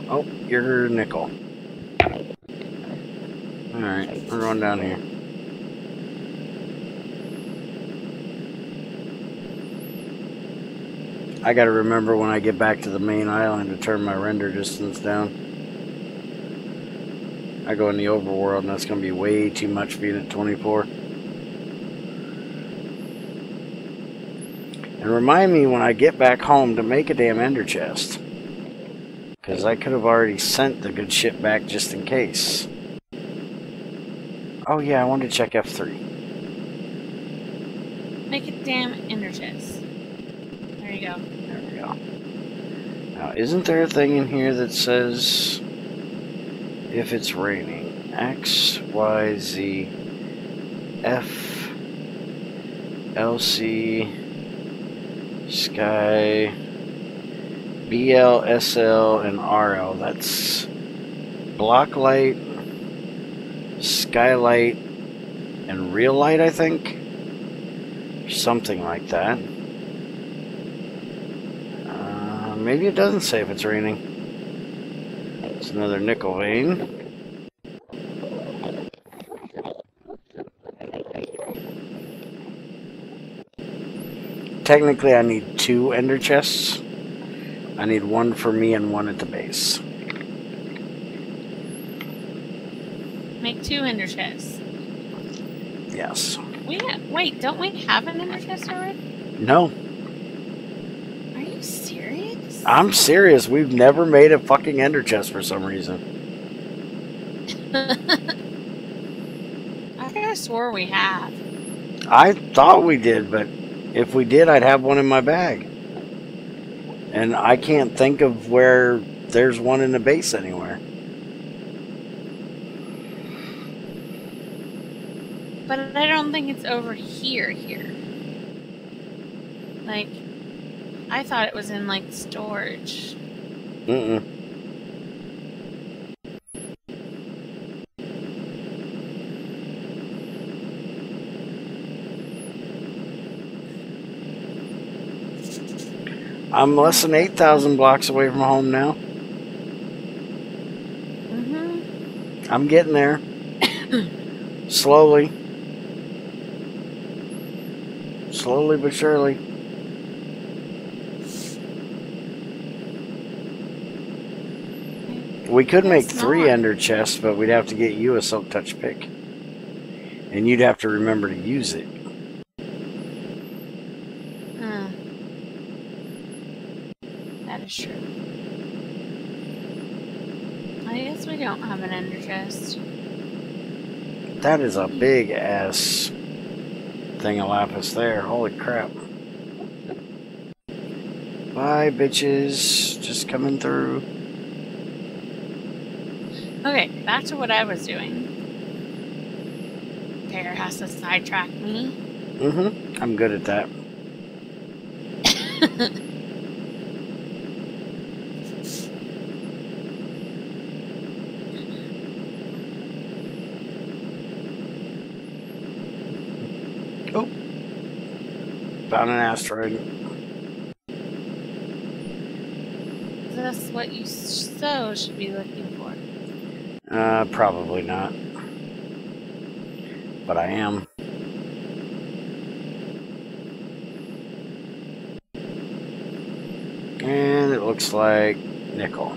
Oh, you're nickel. Alright, we're going down here. I gotta remember when I get back to the main island to turn my render distance down. I go in the overworld and that's gonna be way too much being at 24. And remind me when I get back home to make a damn ender chest. Because I could have already sent the good shit back just in case. Oh yeah, I wanted to check F3. Make a damn ender chest. There you go. There we go. Now, isn't there a thing in here that says if it's raining? X, Y, Z, F, L, C, Sky, BL, SL, and RL. That's block light, skylight, and real light, I think. Something like that. Maybe it doesn't say if it's raining. It's another nickel vein. Technically, I need 2 ender chests. I need 1 for me and 1 at the base. Make 2 ender chests. Yes. Wait, don't we have an ender chest already? No. Are you serious? I'm serious. We've never made a fucking ender chest for some reason. I could have swore we have. I thought we did, but if we did, I'd have one in my bag. And I can't think of where there's one in the base anywhere. But I don't think it's over here. Like, I thought it was in, like, storage. Mm-mm. I'm less than 8,000 blocks away from home now. Mm-hmm. I'm getting there. Slowly. Slowly but surely. We could make 3 ender chests, but we'd have to get you a silk touch pick. And you'd have to remember to use it. That is true. I guess we don't have an ender chest. That is a big ass thing of lapis there. Holy crap. Bye, bitches. Just coming through. Okay, back to what I was doing. Pear has to sidetrack me. Mm-hmm. I'm good at that. Oh. Found an asteroid. That's what you should be looking for. Probably not. But I am. And it looks like nickel.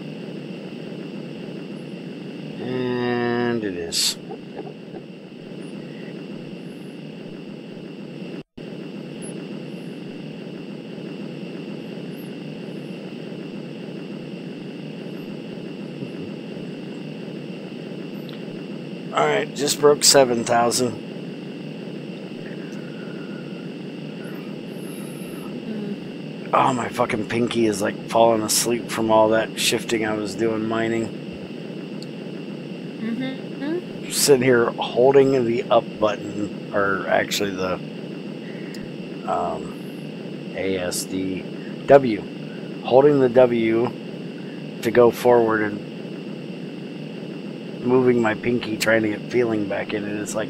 And it is. Alright, just broke 7,000. Oh, my fucking pinky is like falling asleep from all that shifting I was doing mining. Mm-hmm. Sitting here holding the up button, or actually the ASD W. Holding the W to go forward and moving my pinky, trying to get feeling back in it. It's like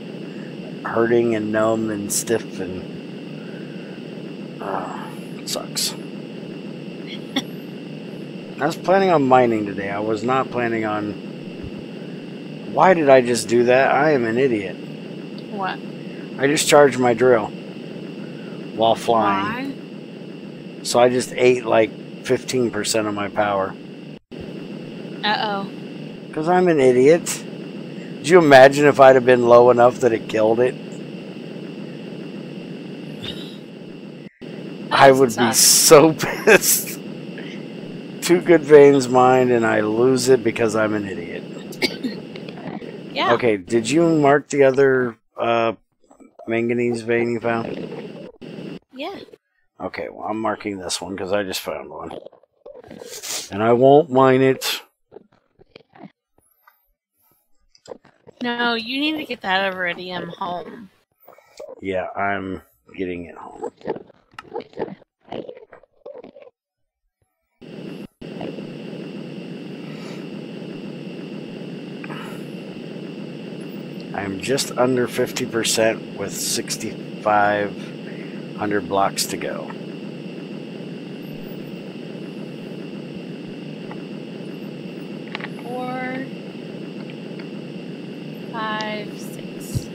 hurting and numb and stiff and it sucks. I was planning on mining today. I was not planning on... Why did I just do that? I am an idiot. What? I just charged my drill while flying. Why? So I just ate like 15% of my power. Uh-oh. Because I'm an idiot. Did you imagine if I'd have been low enough that it killed it? I would be so pissed. 2 good veins mined and I lose it because I'm an idiot. Yeah. Okay, did you mark the other manganese vein you found? Yeah. Okay, well, I'm marking this one because I just found one. And I won't mine it. No, you need to get that iridium home. Yeah, I'm getting it home. I'm just under 50% with 6,500 blocks to go. Four, 5, 6.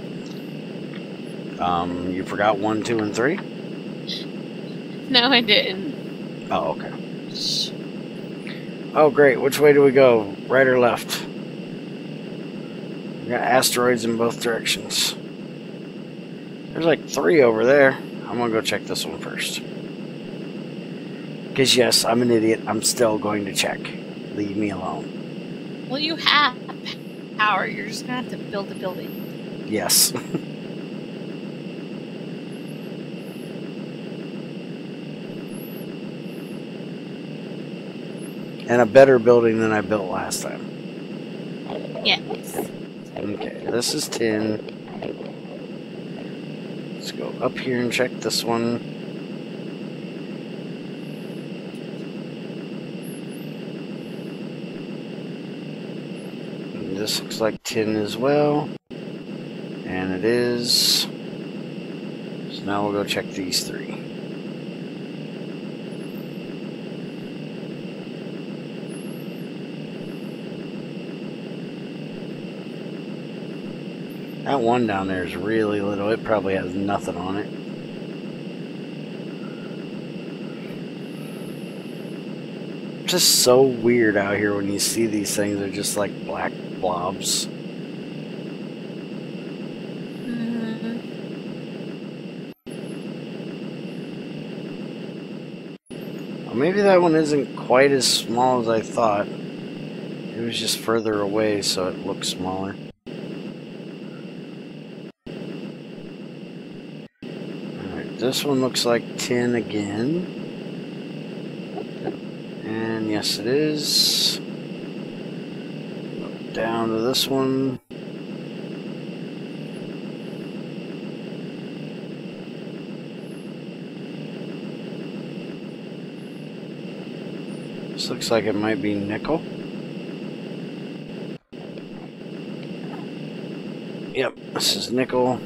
You forgot 1, 2, and 3? No, I didn't. Oh, okay. Shh. Oh, great. Which way do we go? Right or left? We got asteroids in both directions. There's like 3 over there. I'm gonna go check this one first. Because yes, I'm an idiot. I'm still going to check. Leave me alone. Well, you have power. You're just gonna have to build a building. Yes. And a better building than I built last time. Yes. Okay, this is tin. Let's go up here and check this one. And this looks like tin as well. And it is. So now we'll go check these 3. That one down there is really little. It probably has nothing on it. Just so weird out here when you see these things. They're just like black blobs. Well, maybe that one isn't quite as small as I thought. It was just further away, so it looks smaller. Alright, this one looks like tin again. And yes, it is. Look down to this one. This looks like it might be nickel. Yep, this is nickel.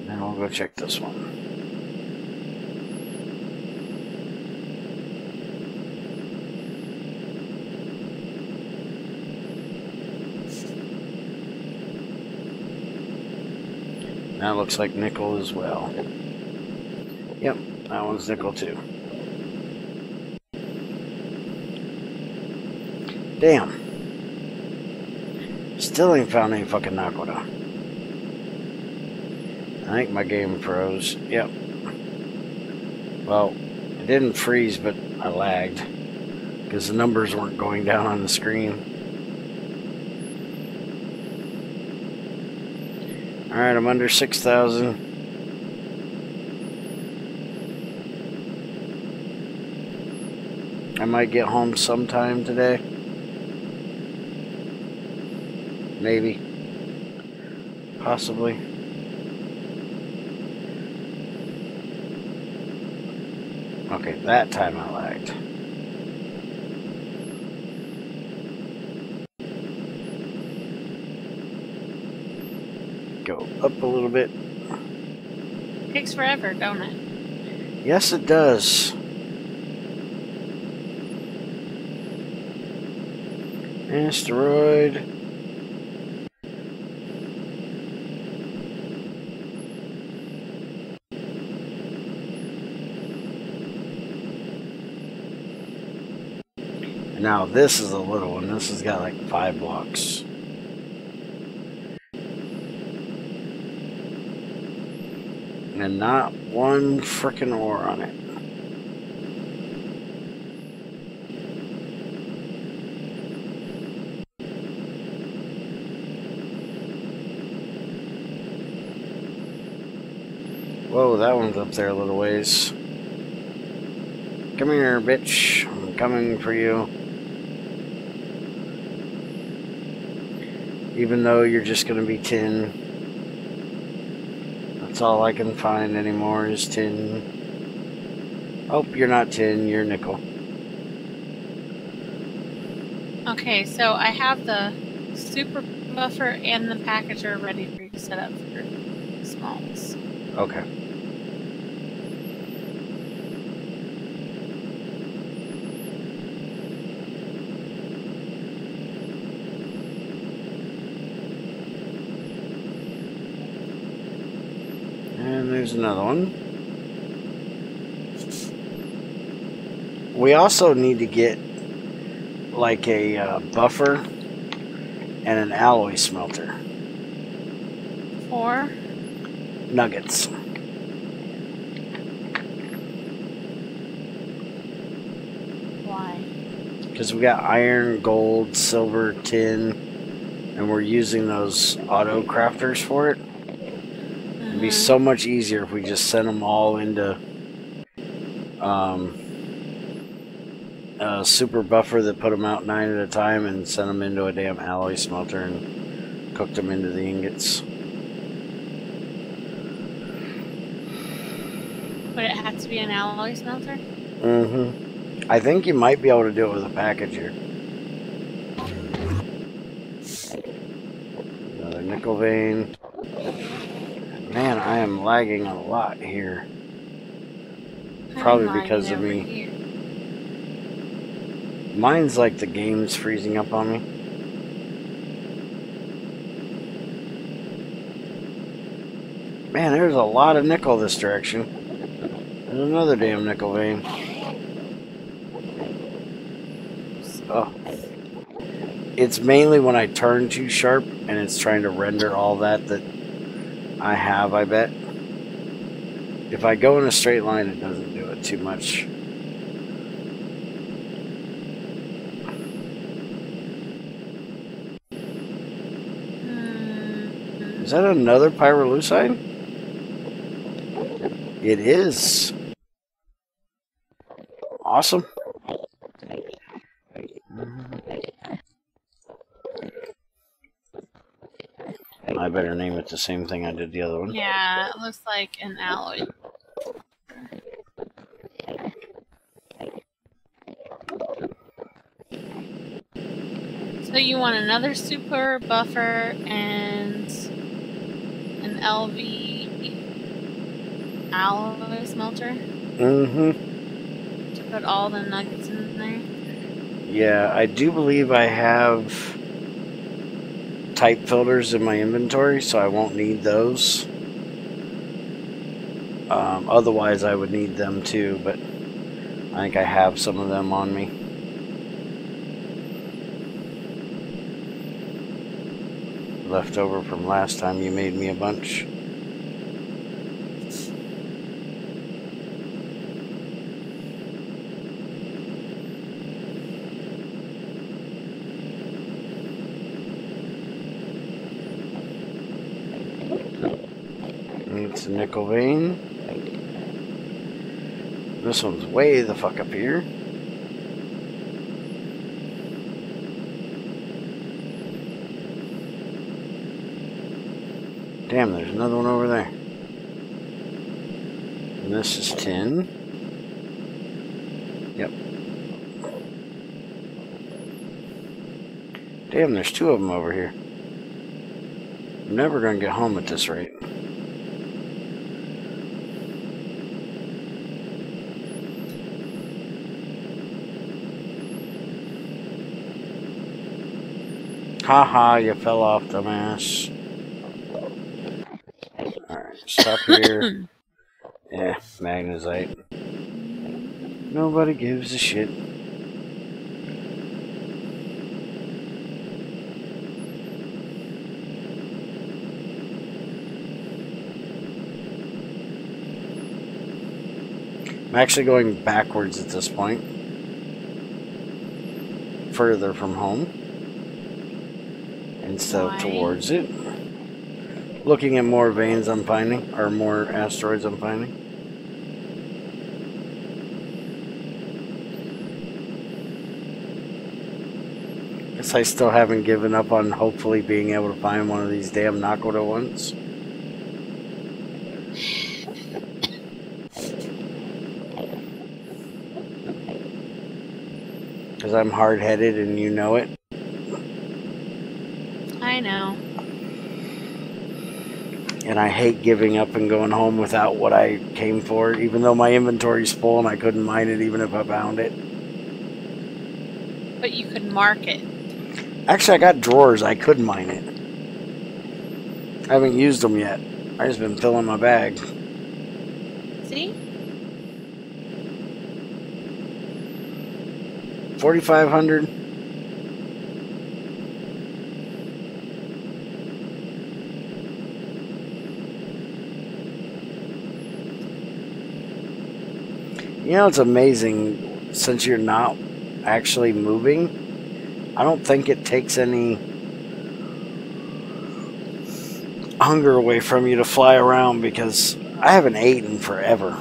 Now we'll go check this one. That looks like nickel as well. Yep, that one's nickel too. Damn. Still ain't found any fucking Naquadah. I think my game froze. Yep. Well, it didn't freeze, but I lagged. Because the numbers weren't going down on the screen. Alright, I'm under 6,000. I might get home sometime today. Maybe. Possibly. Okay, that time I lagged. Go up a little bit. Takes forever, don't it? Yes, it does. Asteroid. Now this is a little one. This has got like 5 blocks. And not one frickin' ore on it. Whoa, that one's up there a little ways. Come here, bitch. I'm coming for you. Even though you're just gonna be tin. That's all I can find anymore is tin. Oh, you're not tin, you're nickel. Okay, so I have the super buffer and the packager ready for you to set up for smalls. Okay. And there's another one. We also need to get like a buffer and an alloy smelter. For Nuggets. why? Because we got iron, gold, silver, tin, and we're using those auto crafters for it. It'd be so much easier if we just sent them all into a super buffer that put them out 9 at a time and sent them into a damn alloy smelter and cooked them into the ingots. Would it have to be an alloy smelter? Mm-hmm. I think you might be able to do it with a packager. Another nickel vein. Man, I am lagging a lot here. Probably because of me. Here. Mine's like the game's freezing up on me. Man, there's a lot of nickel this direction. There's another damn nickel vein. Oh. It's mainly when I turn too sharp and it's trying to render all that I have, I bet. If I go in a straight line, it doesn't do it too much. Is that another pyrolusite? It is. Awesome. I better name it the same thing I did the other one. Yeah, it looks like an alloy. So you want another super buffer and an LV alloy smelter? Mm-hmm. To put all the nuggets in there? Yeah, I do believe I have type filters in my inventory, so I won't need those. Otherwise, I would need them too, but I think I have some of them on me. Left over from last time you made me a bunch. It's a nickel vein. This one's way the fuck up here. Damn, there's another one over there. And this is tin. Yep. Damn, there's two of them over here. I'm never going to get home at this rate. Haha, you fell off, dumbass. Alright, stop here. Yeah, magnetite. Nobody gives a shit. I'm actually going backwards at this point. Further from home. Instead of towards it. Looking at more veins I'm finding, or more asteroids I'm finding. Guess I still haven't given up on hopefully being able to find one of these damn Naquadah ones. Because I'm hard-headed and you know it. I know. And I hate giving up and going home without what I came for, even though my inventory's full and I couldn't mine it even if I found it. But you could mark it. Actually, I got drawers. I could mine it. I haven't used them yet. I just been filling my bag. See? 4,500. You know, it's amazing, since you're not actually moving, I don't think it takes any hunger away from you to fly around, because I haven't eaten forever.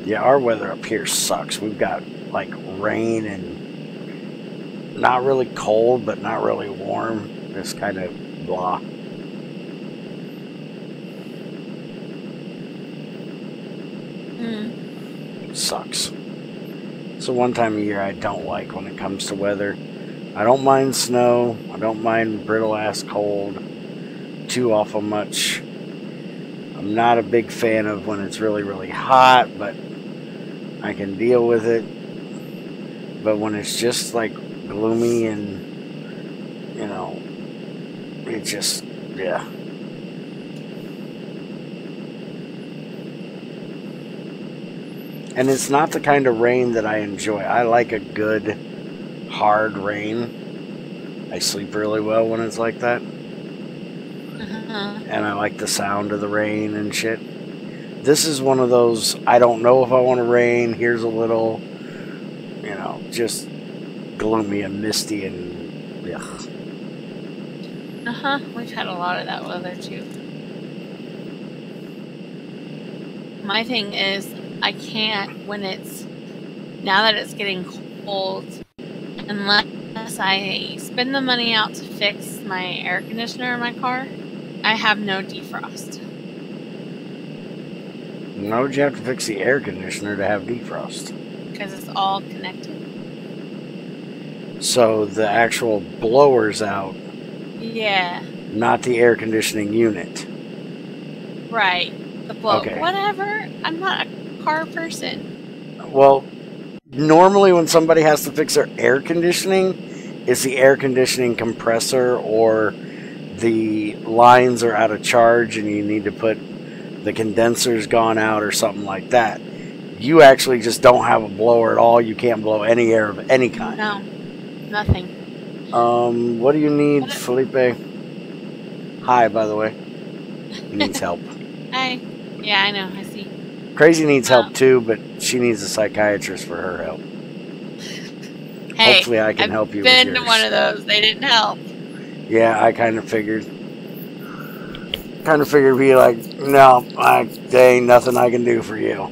Yeah, our weather up here sucks. We've got like rain and not really cold, but not really warm. Just kind of blah. Sucks. It's the one time of year I don't like when it comes to weather. I don't mind snow. I don't mind brittle ass cold too awful much. I'm not a big fan of when it's really, really hot, but I can deal with it. But when it's just like gloomy and, you know, it just, yeah. And it's not the kind of rain that I enjoy. I like a good, hard rain. I sleep really well when it's like that. And I like the sound of the rain and shit. This is one of those, I don't know if I want to rain. Here's a little, you know, just gloomy and misty and, yeah. We've had a lot of that weather too. My thing is, I can't when it's, now that it's getting cold, unless I spend the money out to fix my air conditioner in my car, I have no defrost. Why would you have to fix the air conditioner to have defrost? Because it's all connected. So the actual blower's out, Yeah. not the air conditioning unit. Right. The blow. Okay. Whatever. I'm not a car person. Well, normally when somebody has to fix their air conditioning, it's the air conditioning compressor or the lines are out of charge and you need to put the condenser's gone out or something like that. You actually just don't have a blower at all. You can't blow any air of any kind. No. Nothing. What do you need, Felipe? Hi, by the way. He needs help. Hi. Yeah, I know. I see. Crazy needs help too, but she needs a psychiatrist for her help. Hey, hopefully I can help you with I've been yours. to one of those. They didn't help. Yeah, I kind of figured. Be like, no, there ain't nothing I can do for you.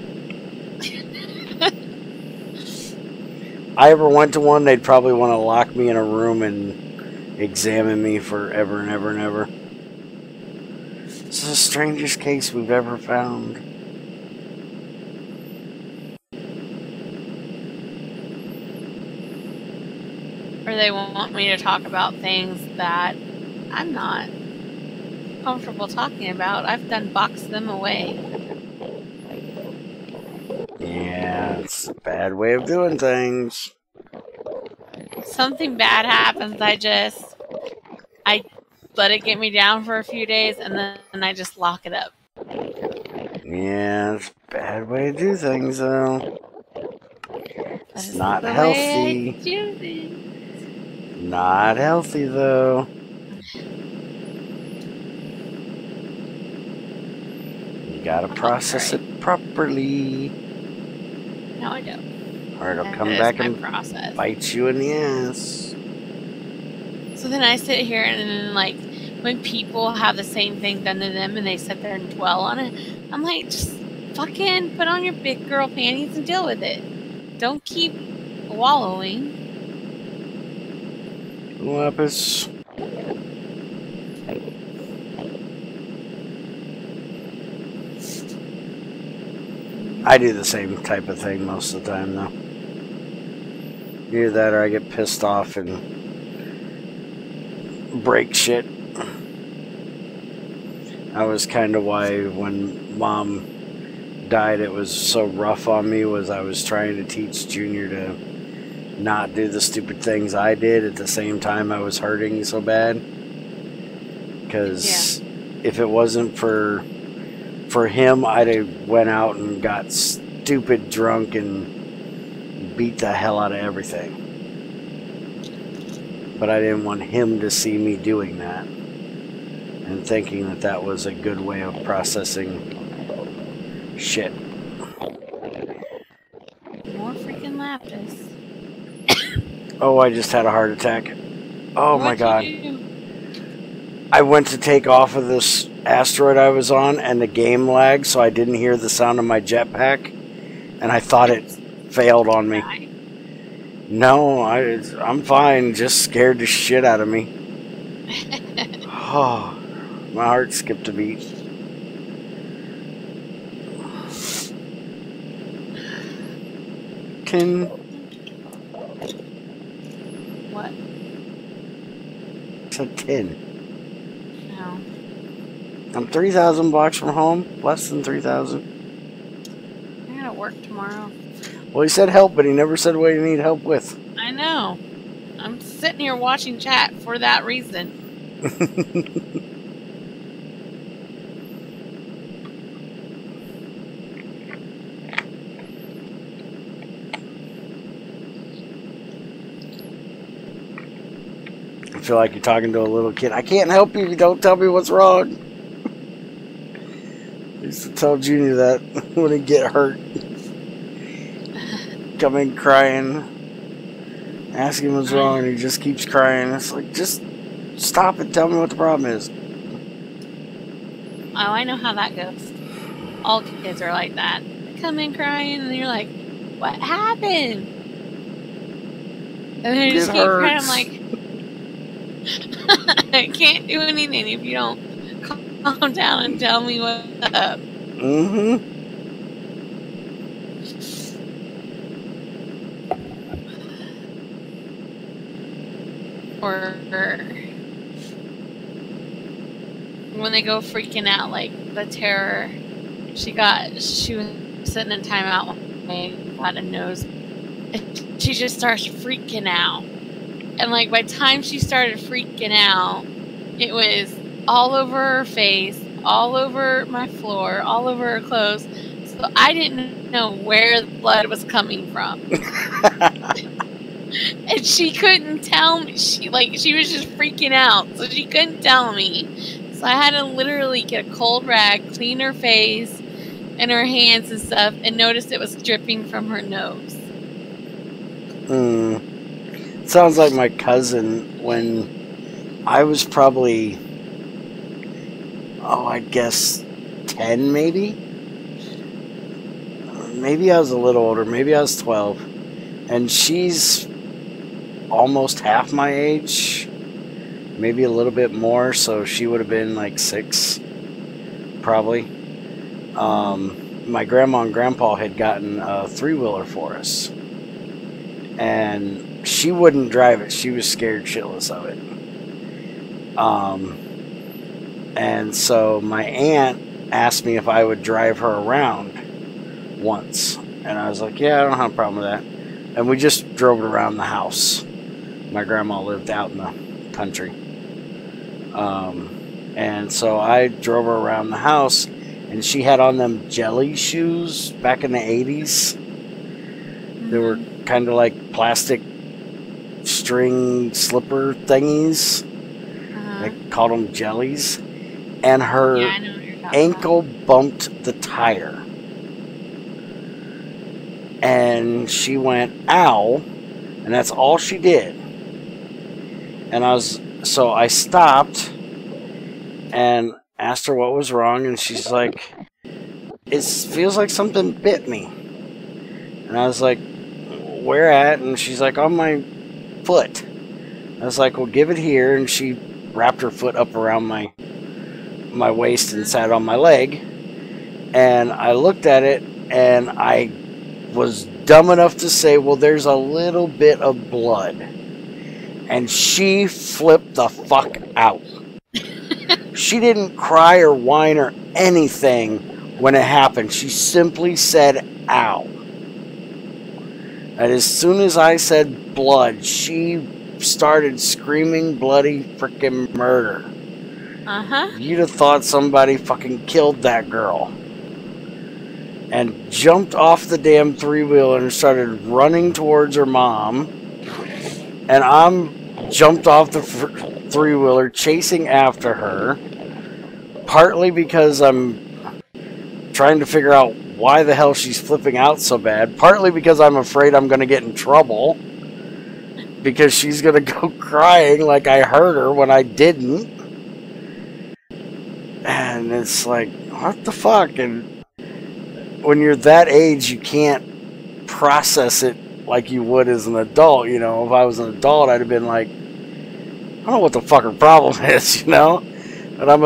I ever went to one, they'd probably want to lock me in a room and examine me forever and ever and ever. This is the strangest case we've ever found. Or they want me to talk about things that I'm not comfortable talking about. I've done boxed them away. Yeah, it's a bad way of doing things. Something bad happens, I let it get me down for a few days and then I just lock it up. Yeah, it's a bad way to do things, though. It's not the healthy. way I do things. Not healthy, though. You gotta process it properly. No, I don't. Or it'll That come is back my and process. bite you in the ass. So then I sit here and then, like, when people have the same thing done to them and they sit there and dwell on it, I'm like, just fucking put on your big girl panties and deal with it. Don't keep wallowing. Lapis. I do the same type of thing most of the time, though. Either that or I get pissed off and break shit. That was kind of why when Mom died, it was so rough on me, was I was trying to teach Junior to not do the stupid things I did at the same time I was hurting so bad. Because if it wasn't for him, I'd have went out and got stupid drunk and beat the hell out of everything. But I didn't want him to see me doing that and thinking that that was a good way of processing shit. More freaking lapis. Oh, I just had a heart attack. Oh my god. What'd you do? I went to take off of this asteroid I was on and the game lagged, so I didn't hear the sound of my jetpack, and I thought it failed on me. No, I'm fine, just scared the shit out of me. Oh, my heart skipped a beat. What? tin. No. I'm 3,000 blocks from home. Less than 3,000. I gotta work tomorrow. Well, he said help, but he never said what you need help with. I know. I'm sitting here watching chat for that reason. I feel like you're talking to a little kid. I can't help you if you don't tell me what's wrong. I used to tell Junior that when he get hurt. Come in crying. Ask him what's wrong and he just keeps crying. It's like, just stop and tell me what the problem is. Oh, I know how that goes. All kids are like that. They come in crying and you're like, what happened? And they just keep crying. I'm like, I can't do anything if you don't calm down and tell me what's up. Mm-hmm. Or when they go freaking out, like the terror. She was sitting in timeout and got a nose. She just starts freaking out. And like by the time she started freaking out, it was all over her face, all over my floor, all over her clothes. So I didn't know where the blood was coming from. And she couldn't tell me. She was just freaking out, so she couldn't tell me. So I had to literally get a cold rag, clean her face and her hands and stuff, and noticed it was dripping from her nose. Sounds like my cousin when I was probably, I guess 10 maybe? Maybe I was a little older. Maybe I was 12. And she's almost half my age, maybe a little bit more, so she would have been like 6 probably. My grandma and grandpa had gotten a 3-wheeler for us, and she wouldn't drive it. She was scared shitless of it. And so my aunt asked me if I would drive her around once, and I was like, yeah, I don't have a problem with that. And we just drove it around the house. My grandma lived out in the country. And so I drove her around the house, and she had on them jelly shoes back in the 80s. They were kind of like plastic string slipper thingies. They called them jellies. And her ankle bumped the tire. And she went, ow. And that's all she did. And so I stopped and asked her what was wrong, and she's like, it feels like something bit me. And I was like, where at? And she's like, on my foot. I was like, well, give it here. And she wrapped her foot up around my waist and sat on my leg. And I looked at it, and I was dumb enough to say, well, there's a little bit of blood. And she flipped the fuck out. She didn't cry or whine or anything when it happened. She simply said, ow. And as soon as I said blood, she started screaming bloody freaking murder. You'd have thought somebody fucking killed that girl. And jumped off the damn 3-wheeler and started running towards her mom. And I'm jumped off the 3-wheeler chasing after her. Partly because I'm trying to figure out why the hell she's flipping out so bad. Partly because I'm afraid I'm going to get in trouble. Because she's going to go crying like I hurt her when I didn't. And it's like, what the fuck? And when you're that age, you can't process it like you would as an adult. You know, if I was an adult, I'd have been like, I don't know what the fucking problem is, you know? And I'm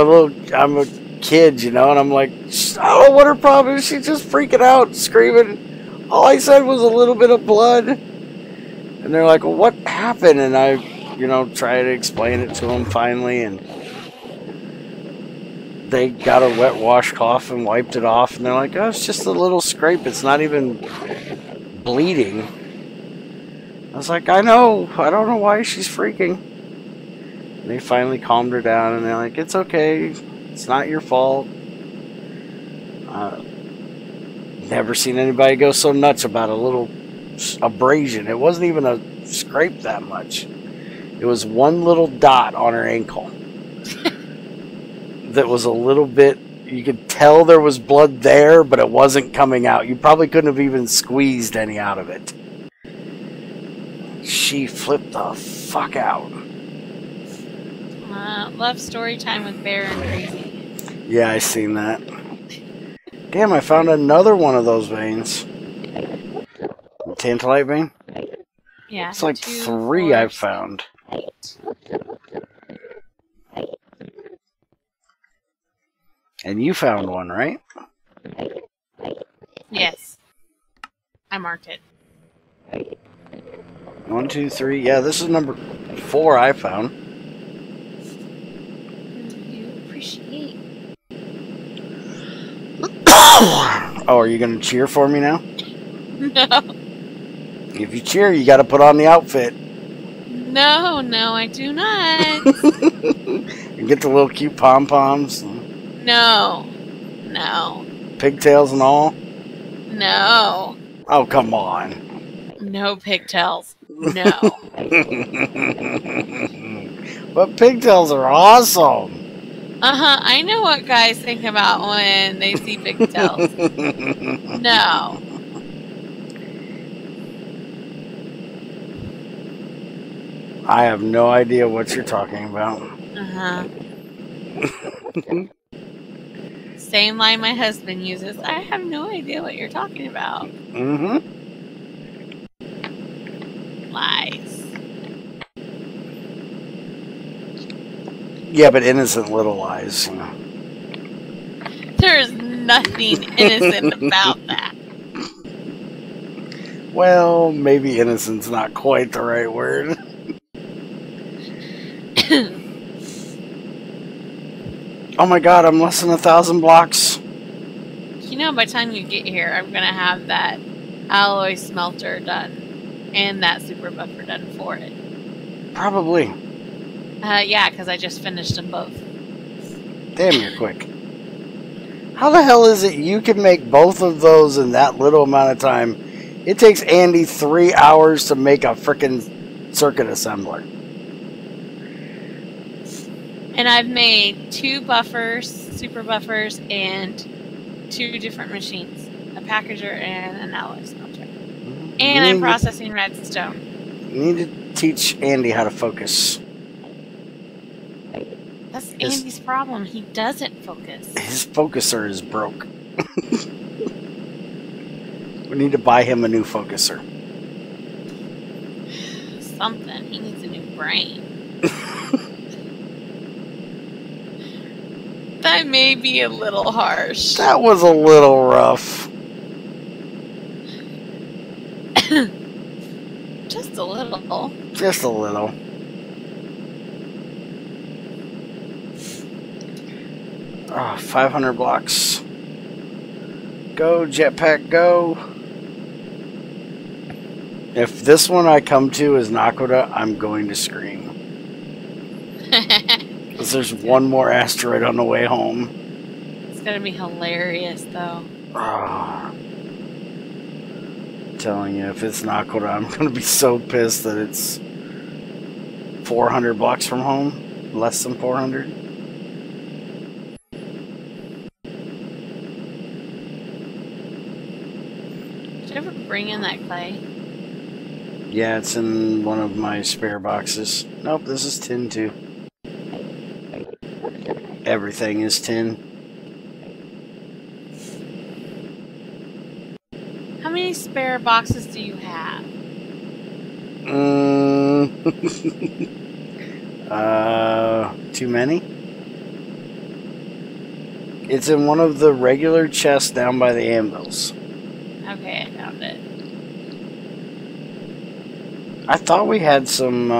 a kid, you know, and I'm like, I don't know what her problem is. She's just freaking out, screaming. All I said was a little bit of blood. And they're like, well, what happened? And I you know, try to explain it to them finally, and they got a wet washcloth and wiped it off, and they're like, oh, it's just a little scrape. It's not even bleeding. I was like, I know. I don't know why she's freaking. And they finally calmed her down, and they're like, it's okay. It's not your fault. Never seen anybody go so nuts about a little abrasion. It wasn't even a scrape that much. It was one little dot on her ankle. That was a little bit, you could tell there was blood there, but it wasn't coming out. You probably couldn't have even squeezed any out of it. She flipped the fuck out. Love story time with Bear and Crazy. Yeah, I seen that. Damn, I found another one of those veins. Tantalite vein? Yeah. It's like 2, 3 4, I've found. 8. And you found one, right? Yes. I marked it. 1, 2, 3. Yeah, this is number 4 I found. You appreciate. Oh, are you going to cheer for me now? No. If you cheer, you got to put on the outfit. No, I do not. And get the little cute pom-poms. No. Pigtails and all. No. Oh, come on. No pigtails. No. But pigtails are awesome. I know what guys think about when they see pigtails. No. I have no idea what you're talking about. Same line my husband uses. I have no idea what you're talking about. Lies. Yeah, but innocent little lies. You know. There's nothing innocent about that. Well, maybe innocent's not quite the right word. Oh my god, I'm less than 1,000 blocks. You know, by the time you get here, I'm going to have that alloy smelter done and that super buffer done for it. Probably. Yeah, because I just finished them both. Damn, you're quick. How the hell is it you can make both of those in that little amount of time? It takes Andy 3 hours to make a frickin' circuit assembler. And I've made 2 buffers, super buffers, and 2 different machines. A packager and an alloy smelter. And I'm processing redstone. You need to teach Andy how to focus. That's Andy's problem. He doesn't focus. His focuser is broke. We need to buy him a new focuser. Something. He needs a new brain. That may be a little harsh. That was a little rough. Just a little. Just a little. Oh, 500 blocks. Go, jetpack, go. If this one I come to is Naquadah, I'm going to scream. Because there's one more asteroid on the way home. It's going to be hilarious, though. Oh. I'm telling you, if it's Naquadah, I'm going to be so pissed that it's 400 blocks from home. Less than 400. Did you ever bring in that clay? Yeah, it's in one of my spare boxes. Nope, this is tin too. Everything is tin. How many spare boxes do you have? Too many? It's in one of the regular chests down by the anvils. Okay, I found it. I thought we had some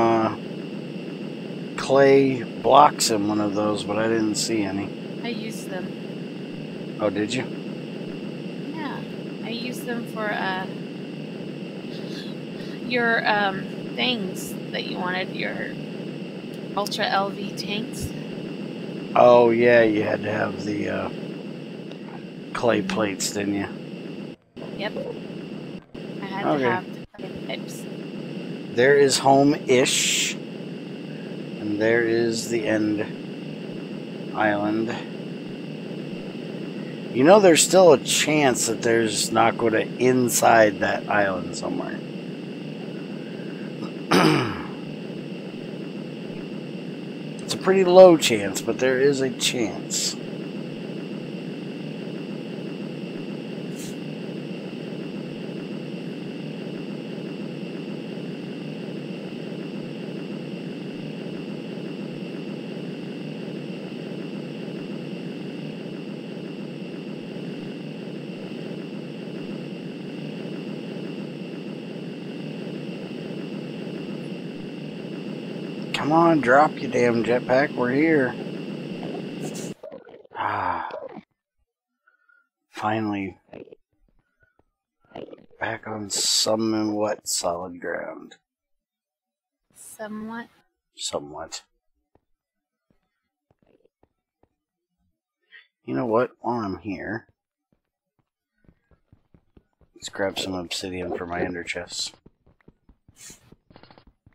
clay blocks in one of those, but I didn't see any. I used them. Oh, did you? Yeah, I used them for your things that you wanted, your Ultra LV tanks. Oh, yeah, you had to have the clay plates, didn't you? Yep. I had to have the clay pipes. There is home-ish. And there is the end island. You know, there's still a chance that there's Naquadah inside that island somewhere. It's a pretty low chance, but there is a chance. Come on, drop you damn jetpack, we're here. Ah. Finally. Back on somewhat solid ground. Somewhat. Somewhat. You know what? While I'm here, let's grab some obsidian for my ender chests.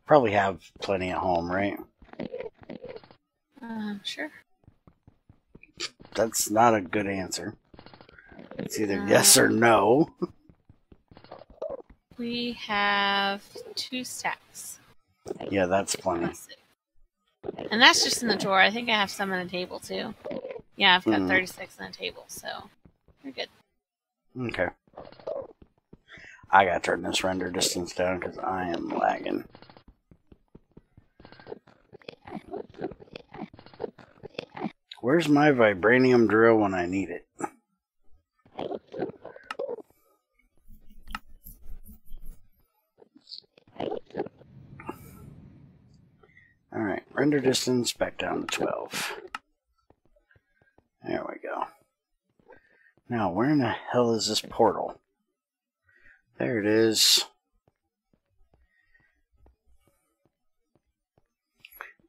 Probably have plenty at home, right? Sure. That's not a good answer. It's either yes or no. We have 2 stacks. Yeah, that's plenty. And that's just in the drawer. I think I have some on the table too. Yeah, I've got 36 on the table, so we're good. Okay. I gotta turn this render distance down because I am lagging. Where's my vibranium drill when I need it? Alright, render distance back down to 12. There we go. Now, where in the hell is this portal? There it is.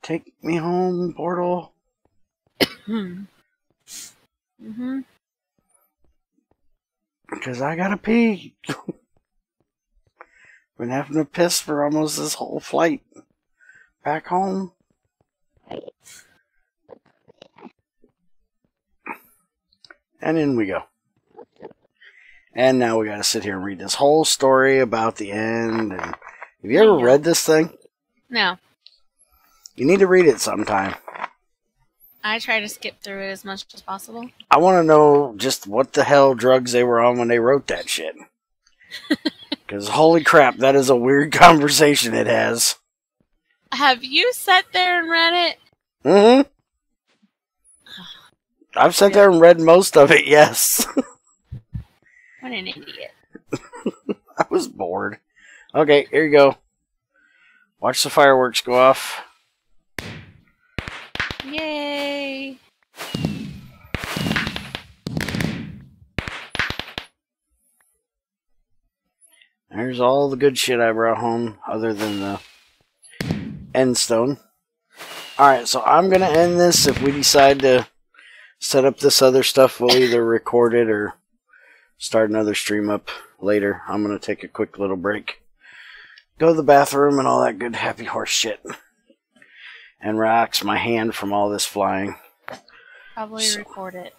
Take me home, portal. Because I gotta pee. Been having to piss for almost this whole flight. Back home. And in we go. And now we gotta sit here and read this whole story about the end. And have you ever read this thing? No. You need to read it sometime. I try to skip through it as much as possible. I want to know just what the hell drugs they were on when they wrote that shit. Because holy crap, that is a weird conversation it has. Have you sat there and read it? Mm-hmm. I've sat there and read most of it, yes. What an idiot. I was bored. Okay, here you go. Watch the fireworks go off. Yay! There's all the good shit I brought home, other than the end stone. Alright, so I'm going to end this. If we decide to set up this other stuff, we'll either record it or start another stream up later. I'm going to take a quick little break. Go to the bathroom and all that good happy horse shit. And relax my hand from all this flying. Probably record it.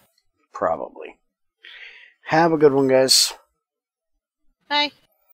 Probably. Have a good one, guys. Bye.